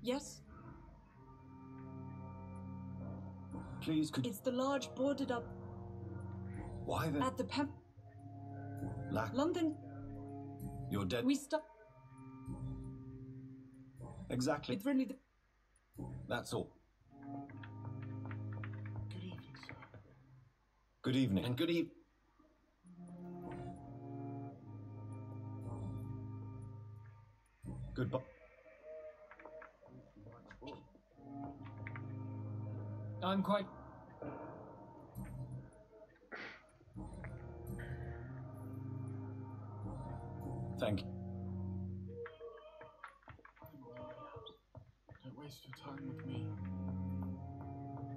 Yes? Please, could... It's the large boarded up... Why the... At the Lack... London... You're dead... We stop... Exactly. It's really the... That's all. Good evening, sir. Good evening. And good evening. Goodbye. I'm quite... Thank you. Don't waste your time with me.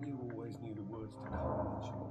You always knew the words to come, didn't you?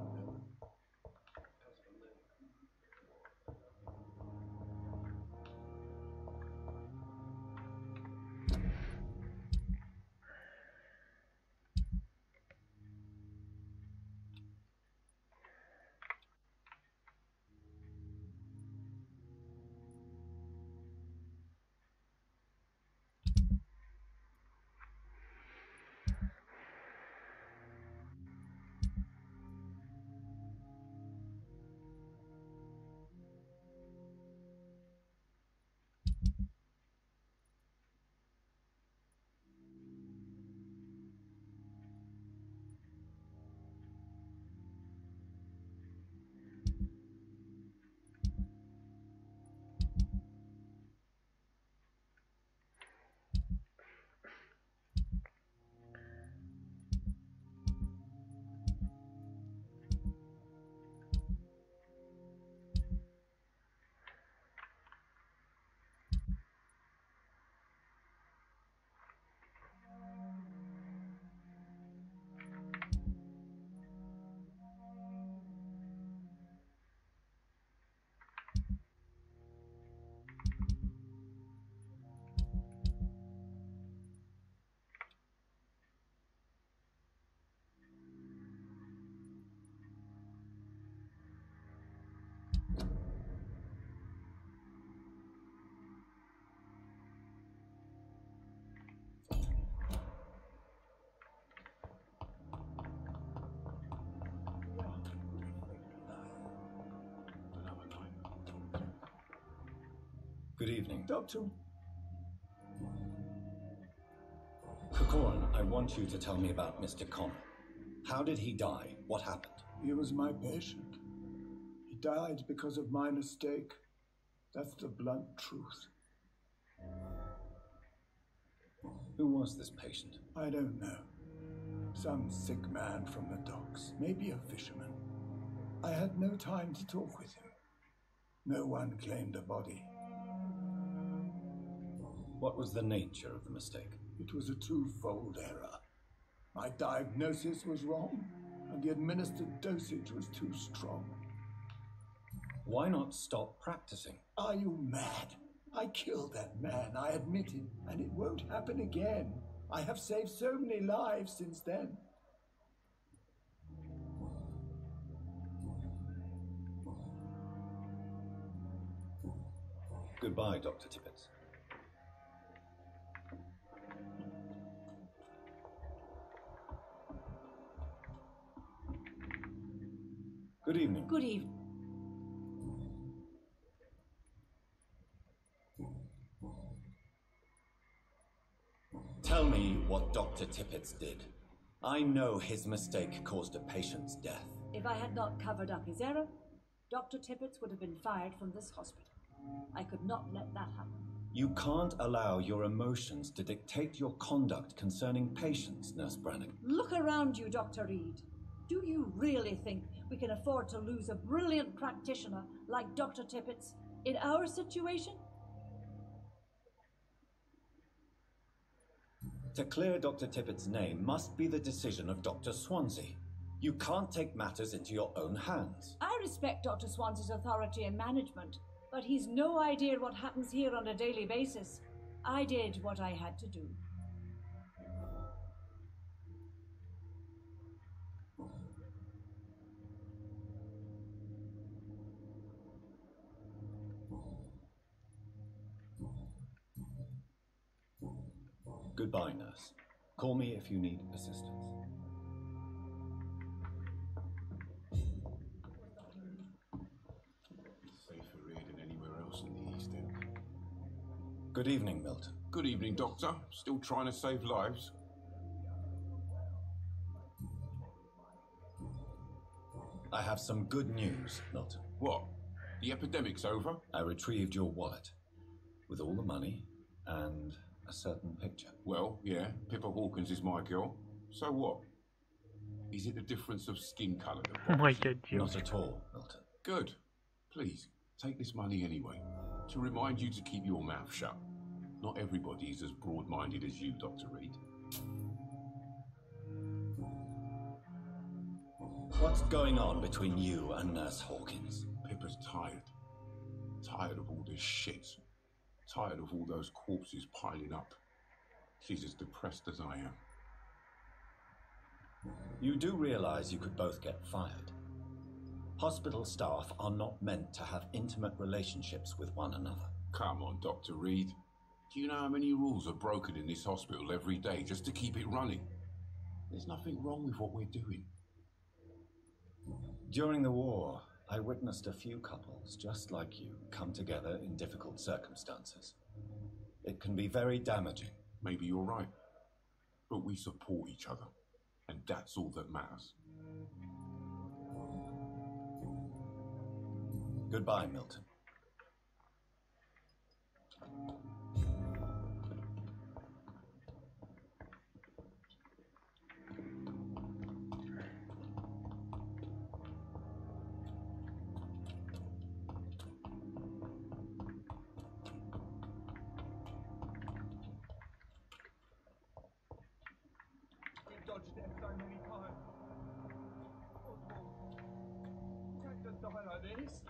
Good evening. Doctor. Corcoran, I want you to tell me about Mr. Connor. How did he die? What happened? He was my patient. He died because of my mistake. That's the blunt truth. Who was this patient? I don't know. Some sick man from the docks. Maybe a fisherman. I had no time to talk with him. No one claimed a body. What was the nature of the mistake? It was a twofold error. My diagnosis was wrong, and the administered dosage was too strong. Why not stop practicing? Are you mad? I killed that man, I admit it, and it won't happen again. I have saved so many lives since then. Goodbye, Dr. Tippett. Good evening. Good evening. Tell me what Dr. Tippett did. I know his mistake caused a patient's death. If I had not covered up his error, Dr. Tippett would have been fired from this hospital. I could not let that happen. You can't allow your emotions to dictate your conduct concerning patients, Nurse Brannigan. Look around you, Dr. Reed. Do you really think we can afford to lose a brilliant practitioner like Dr. Tippett in our situation? To clear Dr. Tippett's name must be the decision of Dr. Swansea. You can't take matters into your own hands. I respect Dr. Swansea's authority and management, but he's no idea what happens here on a daily basis. I did what I had to do. Goodbye, nurse. Call me if you need assistance. Safer here than anywhere else in the East End. Good evening, Milton. Good evening, Doctor. Still trying to save lives? I have some good news, Milton. What? The epidemic's over? I retrieved your wallet with all the money and a certain picture. Well, yeah, Pippa Hawkins is my girl. So what? Is it the difference of skin colour that bothers you? Not at all, Milton. Good. Please, take this money anyway, to remind you to keep your mouth shut. Not everybody is as broad-minded as you, Dr. Reed. What's going on between you and Nurse Hawkins? Pippa's tired. Tired of all this shit. Tired of all those corpses piling up. She's as depressed as I am. You do realize you could both get fired. Hospital staff are not meant to have intimate relationships with one another. Come on, Dr. Reed. Do you know how many rules are broken in this hospital every day just to keep it running? There's nothing wrong with what we're doing. During the war, I witnessed a few couples just like you come together in difficult circumstances. It can be very damaging. Maybe you're right. But we support each other. And that's all that matters. Goodbye, Milton. Dodged death so many times. Can't just die like this.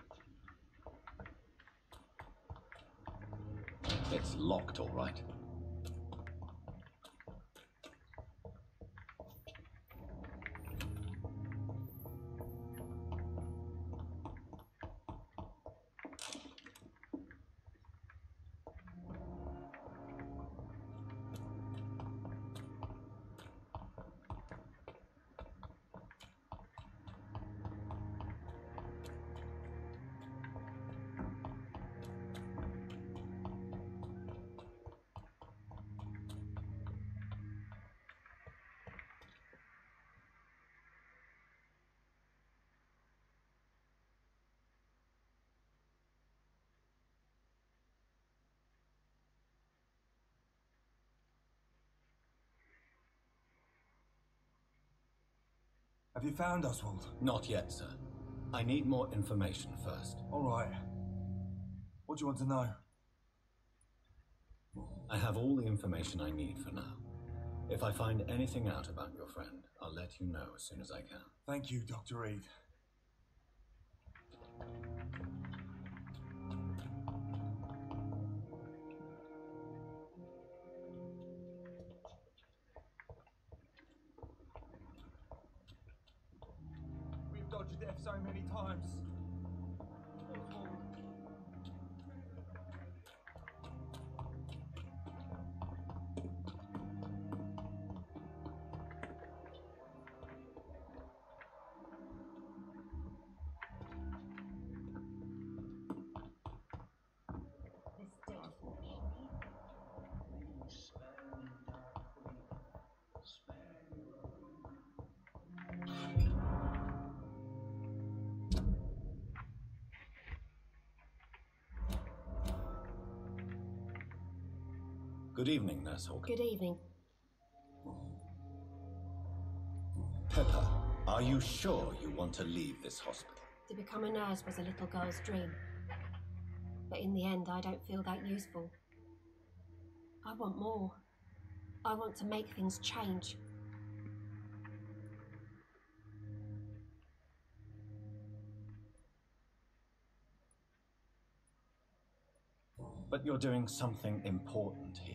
It's locked, all right. Have you found Oswald? Not yet, sir. I need more information first. All right. What do you want to know? I have all the information I need for now. If I find anything out about your friend, I'll let you know as soon as I can. Thank you, Dr. Reed. We've dodged death so many times. Good evening, Nurse Hawkins. Good evening. Pepper, are you sure you want to leave this hospital? To become a nurse was a little girl's dream. But in the end, I don't feel that useful. I want more. I want to make things change. But you're doing something important here.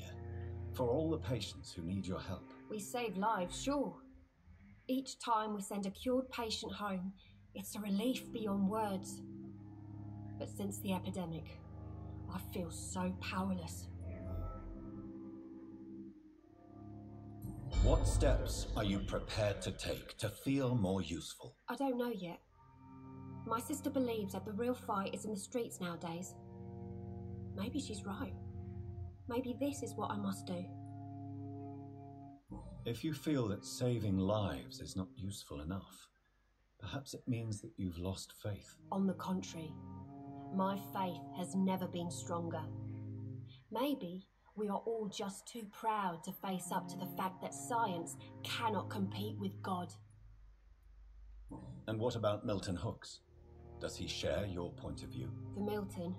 For all the patients who need your help. We save lives, sure. Each time we send a cured patient home, it's a relief beyond words. But since the epidemic, I feel so powerless. What steps are you prepared to take to feel more useful? I don't know yet. My sister believes that the real fight is in the streets nowadays. Maybe she's right. Maybe this is what I must do. If you feel that saving lives is not useful enough, perhaps it means that you've lost faith. On the contrary, my faith has never been stronger. Maybe we are all just too proud to face up to the fact that science cannot compete with God. And what about Milton Hooks? Does he share your point of view? For Milton,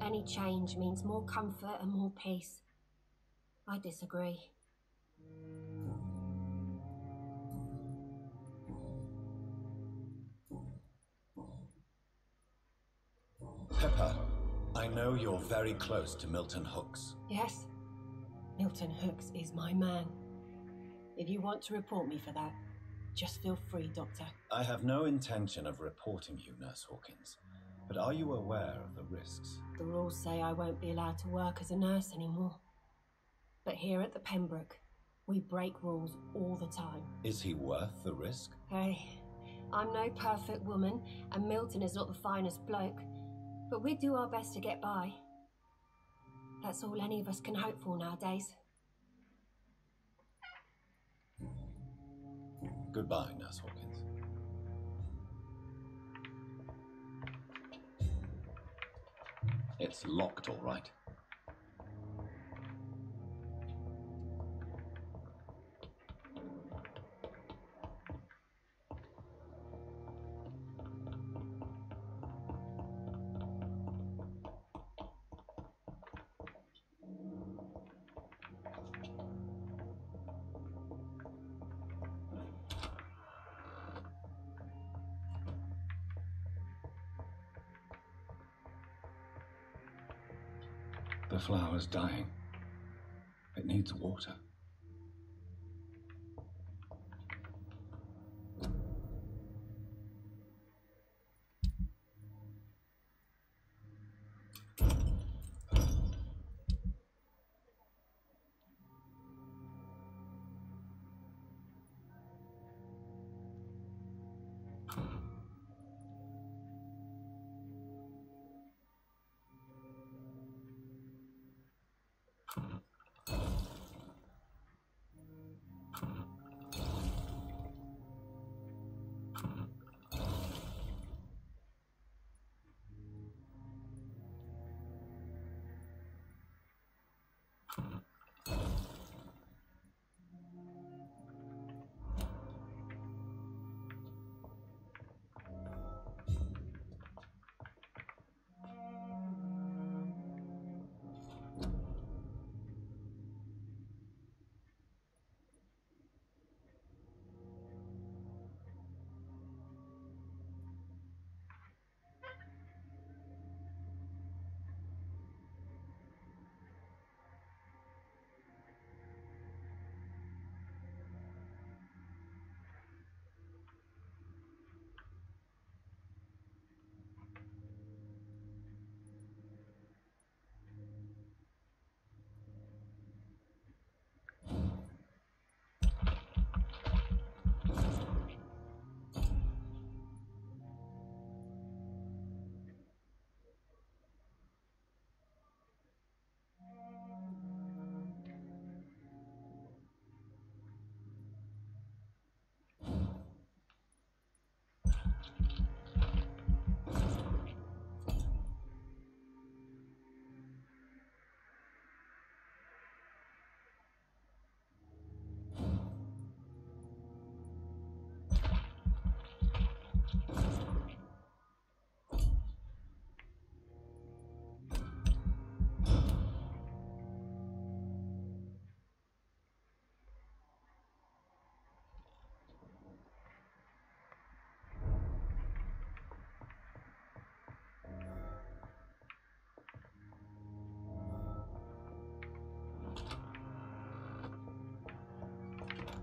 any change means more comfort and more peace. I disagree. Pepper, I know you're very close to Milton Hooks. Yes, Milton Hooks is my man. If you want to report me for that, just feel free, Doctor. I have no intention of reporting you, Nurse Hawkins, but are you aware of the risks? The rules say I won't be allowed to work as a nurse anymore. But here at the Pembroke, we break rules all the time. Is he worth the risk? Hey, I'm no perfect woman, and Milton is not the finest bloke, but we do our best to get by. That's all any of us can hope for nowadays. Goodbye, Nurse Hawkins. It's locked, all right. The flower's dying. It needs water.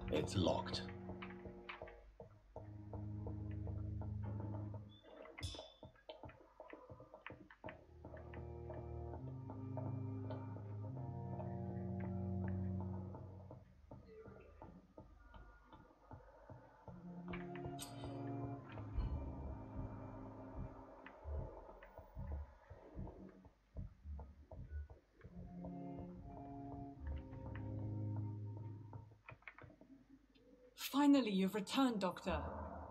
It's locked. Finally, you've returned, Doctor.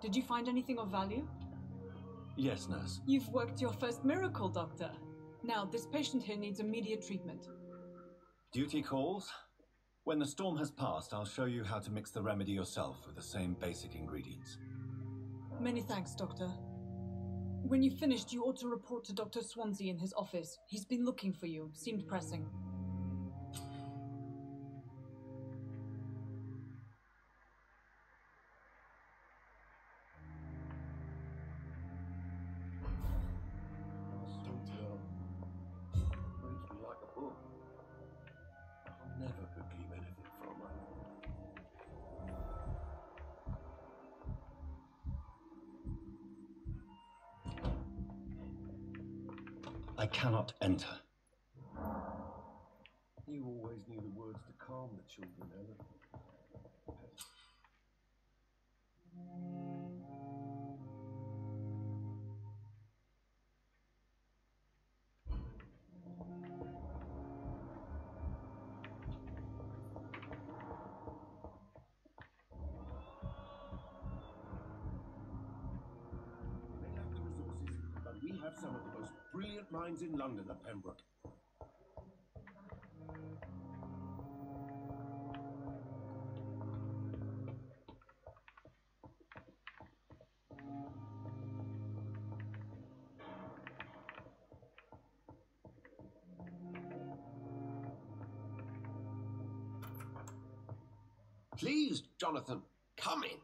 Did you find anything of value? Yes, nurse. You've worked your first miracle, Doctor. Now, this patient here needs immediate treatment. Duty calls. When the storm has passed, I'll show you how to mix the remedy yourself with the same basic ingredients. Many thanks, Doctor. When you've finished, you ought to report to Dr. Swansea in his office. He's been looking for you. Seemed pressing. I cannot enter. You always knew the words to calm the children, Ellen. They have the resources, but we have some of the most brilliant minds in London at Pembroke. Please, Jonathan, come in.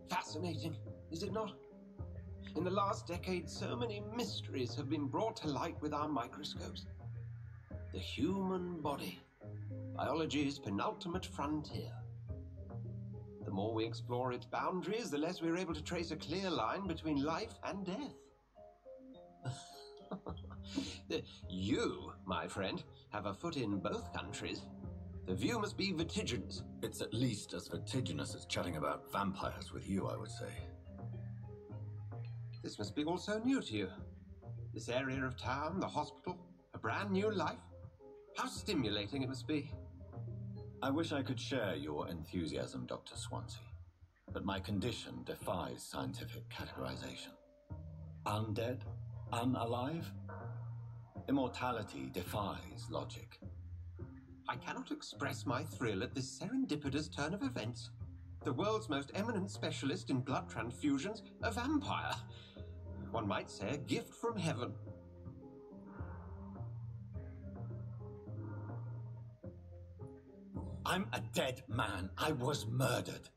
Fascinating, is it not? In the last decade, so many mysteries have been brought to light with our microscopes. The human body, biology's penultimate frontier. The more we explore its boundaries, the less we're able to trace a clear line between life and death. You, my friend, have a foot in both countries. The view must be vertiginous. It's at least as vertiginous as chatting about vampires with you, I would say. This must be all so new to you. This area of town, the hospital, a brand new life. How stimulating it must be. I wish I could share your enthusiasm, Dr. Swansea, but my condition defies scientific categorization. Undead? Unalive? Immortality defies logic. I cannot express my thrill at this serendipitous turn of events. The world's most eminent specialist in blood transfusions, a vampire. One might say a gift from heaven. I'm a dead man. I was murdered.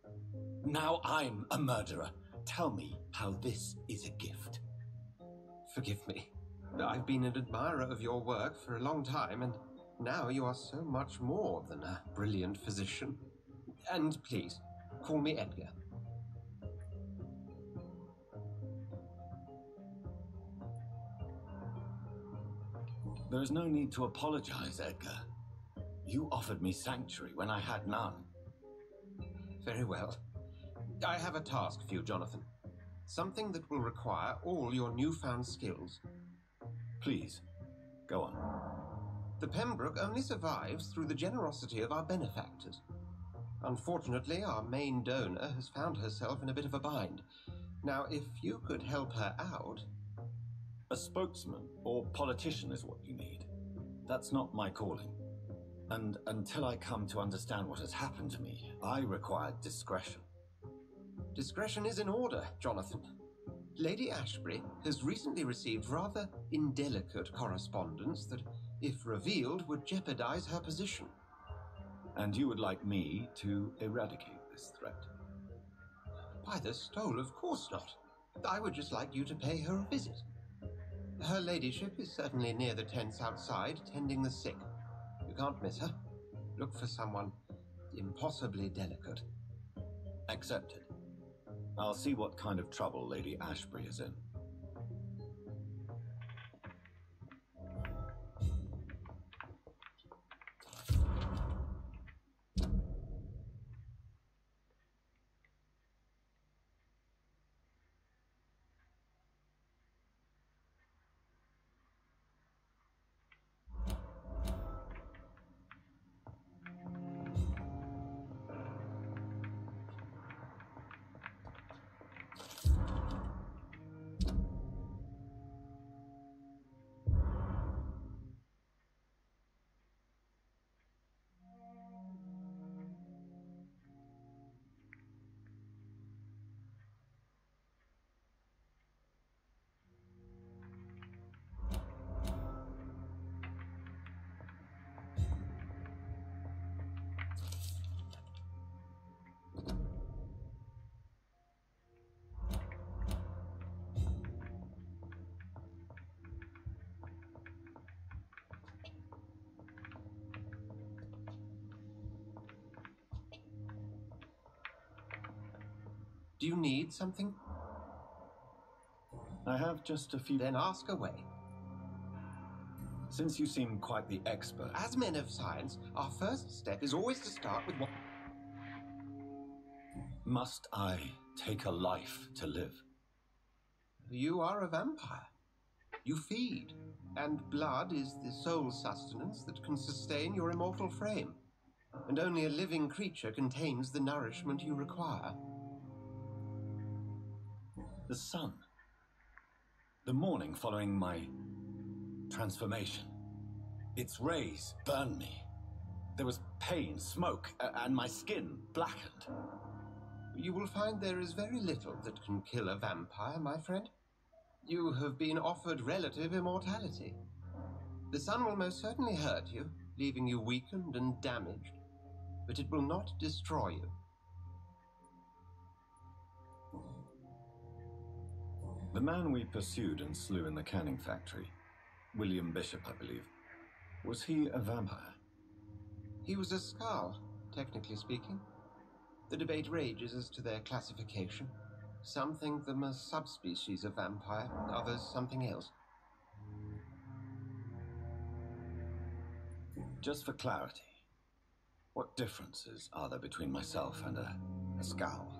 Now I'm a murderer. Tell me how this is a gift. Forgive me. I've been an admirer of your work for a long time, and now you are so much more than a brilliant physician. And please, call me Edgar. There is no need to apologize, Edgar. You offered me sanctuary when I had none. Very well. I have a task for you, Jonathan. Something that will require all your newfound skills. Please, go on. The Pembroke only survives through the generosity of our benefactors. Unfortunately, our main donor has found herself in a bit of a bind. Now, if you could help her out... A spokesman or politician is what you need. That's not my calling. And until I come to understand what has happened to me, I require discretion. Discretion is in order, Jonathan. Lady Ashbury has recently received rather indelicate correspondence that, if revealed, would jeopardize her position. And you would like me to eradicate this threat? By the stole, of course not. I would just like you to pay her a visit. Her ladyship is certainly near the tents outside, tending the sick. You can't miss her. Look for someone impossibly delicate. Accepted. I'll see what kind of trouble Lady Ashbury is in. Do you need something? I have just a few... Then ask away. Since you seem quite the expert... As men of science, our first step is always to start with what... Must I take a life to live? You are a vampire. You feed, and blood is the sole sustenance that can sustain your immortal frame. And only a living creature contains the nourishment you require. The sun. The morning following my transformation. Its rays burned me. There was pain, smoke, and my skin blackened. You will find there is very little that can kill a vampire, my friend. You have been offered relative immortality. The sun will most certainly hurt you, leaving you weakened and damaged, but it will not destroy you. The man we pursued and slew in the canning factory, William Bishop, I believe, was he a vampire? He was a Skull, technically speaking. The debate rages as to their classification. Some think them a subspecies of vampire, others something else. Just for clarity, what differences are there between myself and a Skull?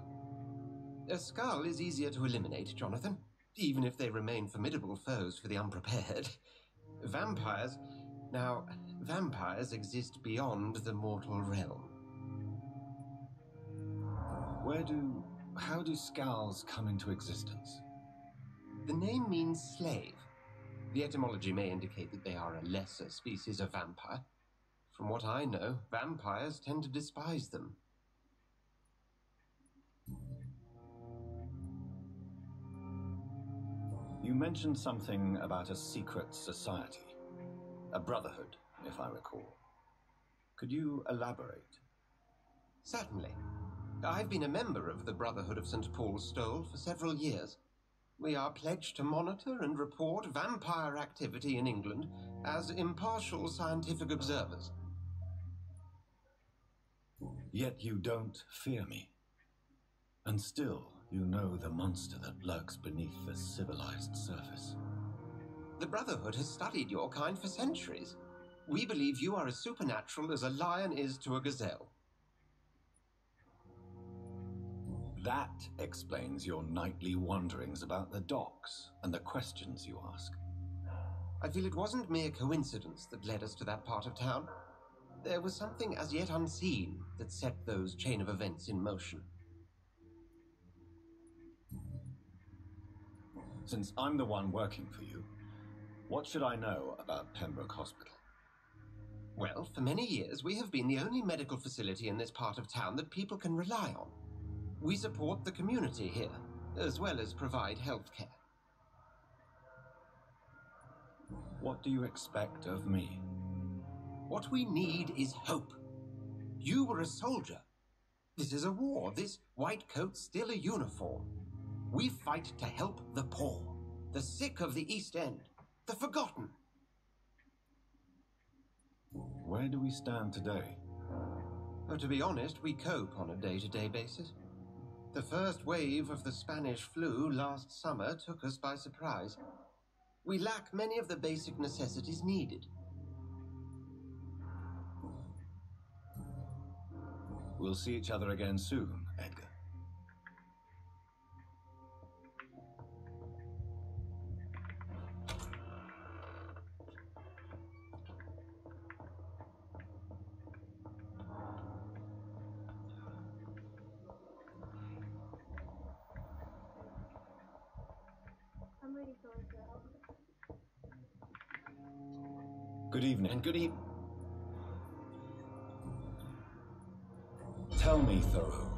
A Skull is easier to eliminate, Jonathan, even if they remain formidable foes for the unprepared. Vampires... Now, vampires exist beyond the mortal realm. How do Skulls come into existence? The name means slave. The etymology may indicate that they are a lesser species of vampire. From what I know, vampires tend to despise them. You mentioned something about a secret society. A brotherhood, if I recall. Could you elaborate? Certainly. I've been a member of the Brotherhood of St. Paul's Stole for several years. We are pledged to monitor and report vampire activity in England as impartial scientific observers. Yet you don't fear me. And still, you know the monster that lurks beneath the civilized surface. The Brotherhood has studied your kind for centuries. We believe you are as supernatural as a lion is to a gazelle. That explains your nightly wanderings about the docks and the questions you ask. I feel it wasn't mere coincidence that led us to that part of town. There was something as yet unseen that set those chain of events in motion. Since I'm the one working for you, what should I know about Pembroke Hospital? Well, for many years, we have been the only medical facility in this part of town that people can rely on. We support the community here, as well as provide health care. What do you expect of me? What we need is hope. You were a soldier. This is a war. This white coat's still a uniform. We fight to help the poor, the sick of the East End, the forgotten. Where do we stand today? Oh, to be honest, we cope on a day-to-day basis. The first wave of the Spanish flu last summer took us by surprise. We lack many of the basic necessities needed. We'll see each other again soon, Edgar. I'm ready for it. Good evening. And good evening. Tell me, Thoreau,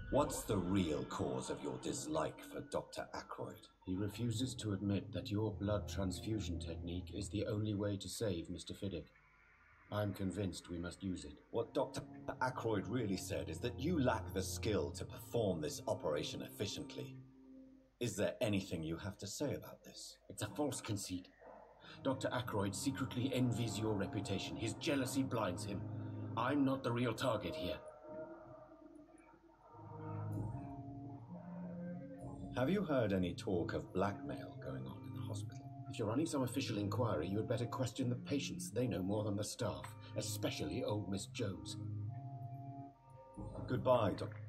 what's the real cause of your dislike for Dr. Ackroyd? He refuses to admit that your blood transfusion technique is the only way to save Mr. Fiddick. I'm convinced we must use it. What Dr. Ackroyd really said is that you lack the skill to perform this operation efficiently. Is there anything you have to say about this? It's a false conceit. Dr. Ackroyd secretly envies your reputation. His jealousy blinds him. I'm not the real target here. Have you heard any talk of blackmail going on in the hospital? If you're running some official inquiry, you had better question the patients. They know more than the staff, especially old Miss Jones. Goodbye, Doctor.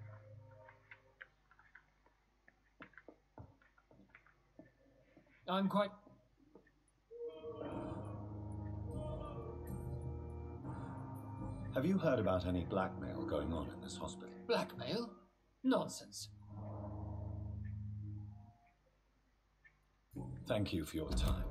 I'm quite... Have you heard about any blackmail going on in this hospital? Blackmail? Nonsense. Thank you for your time.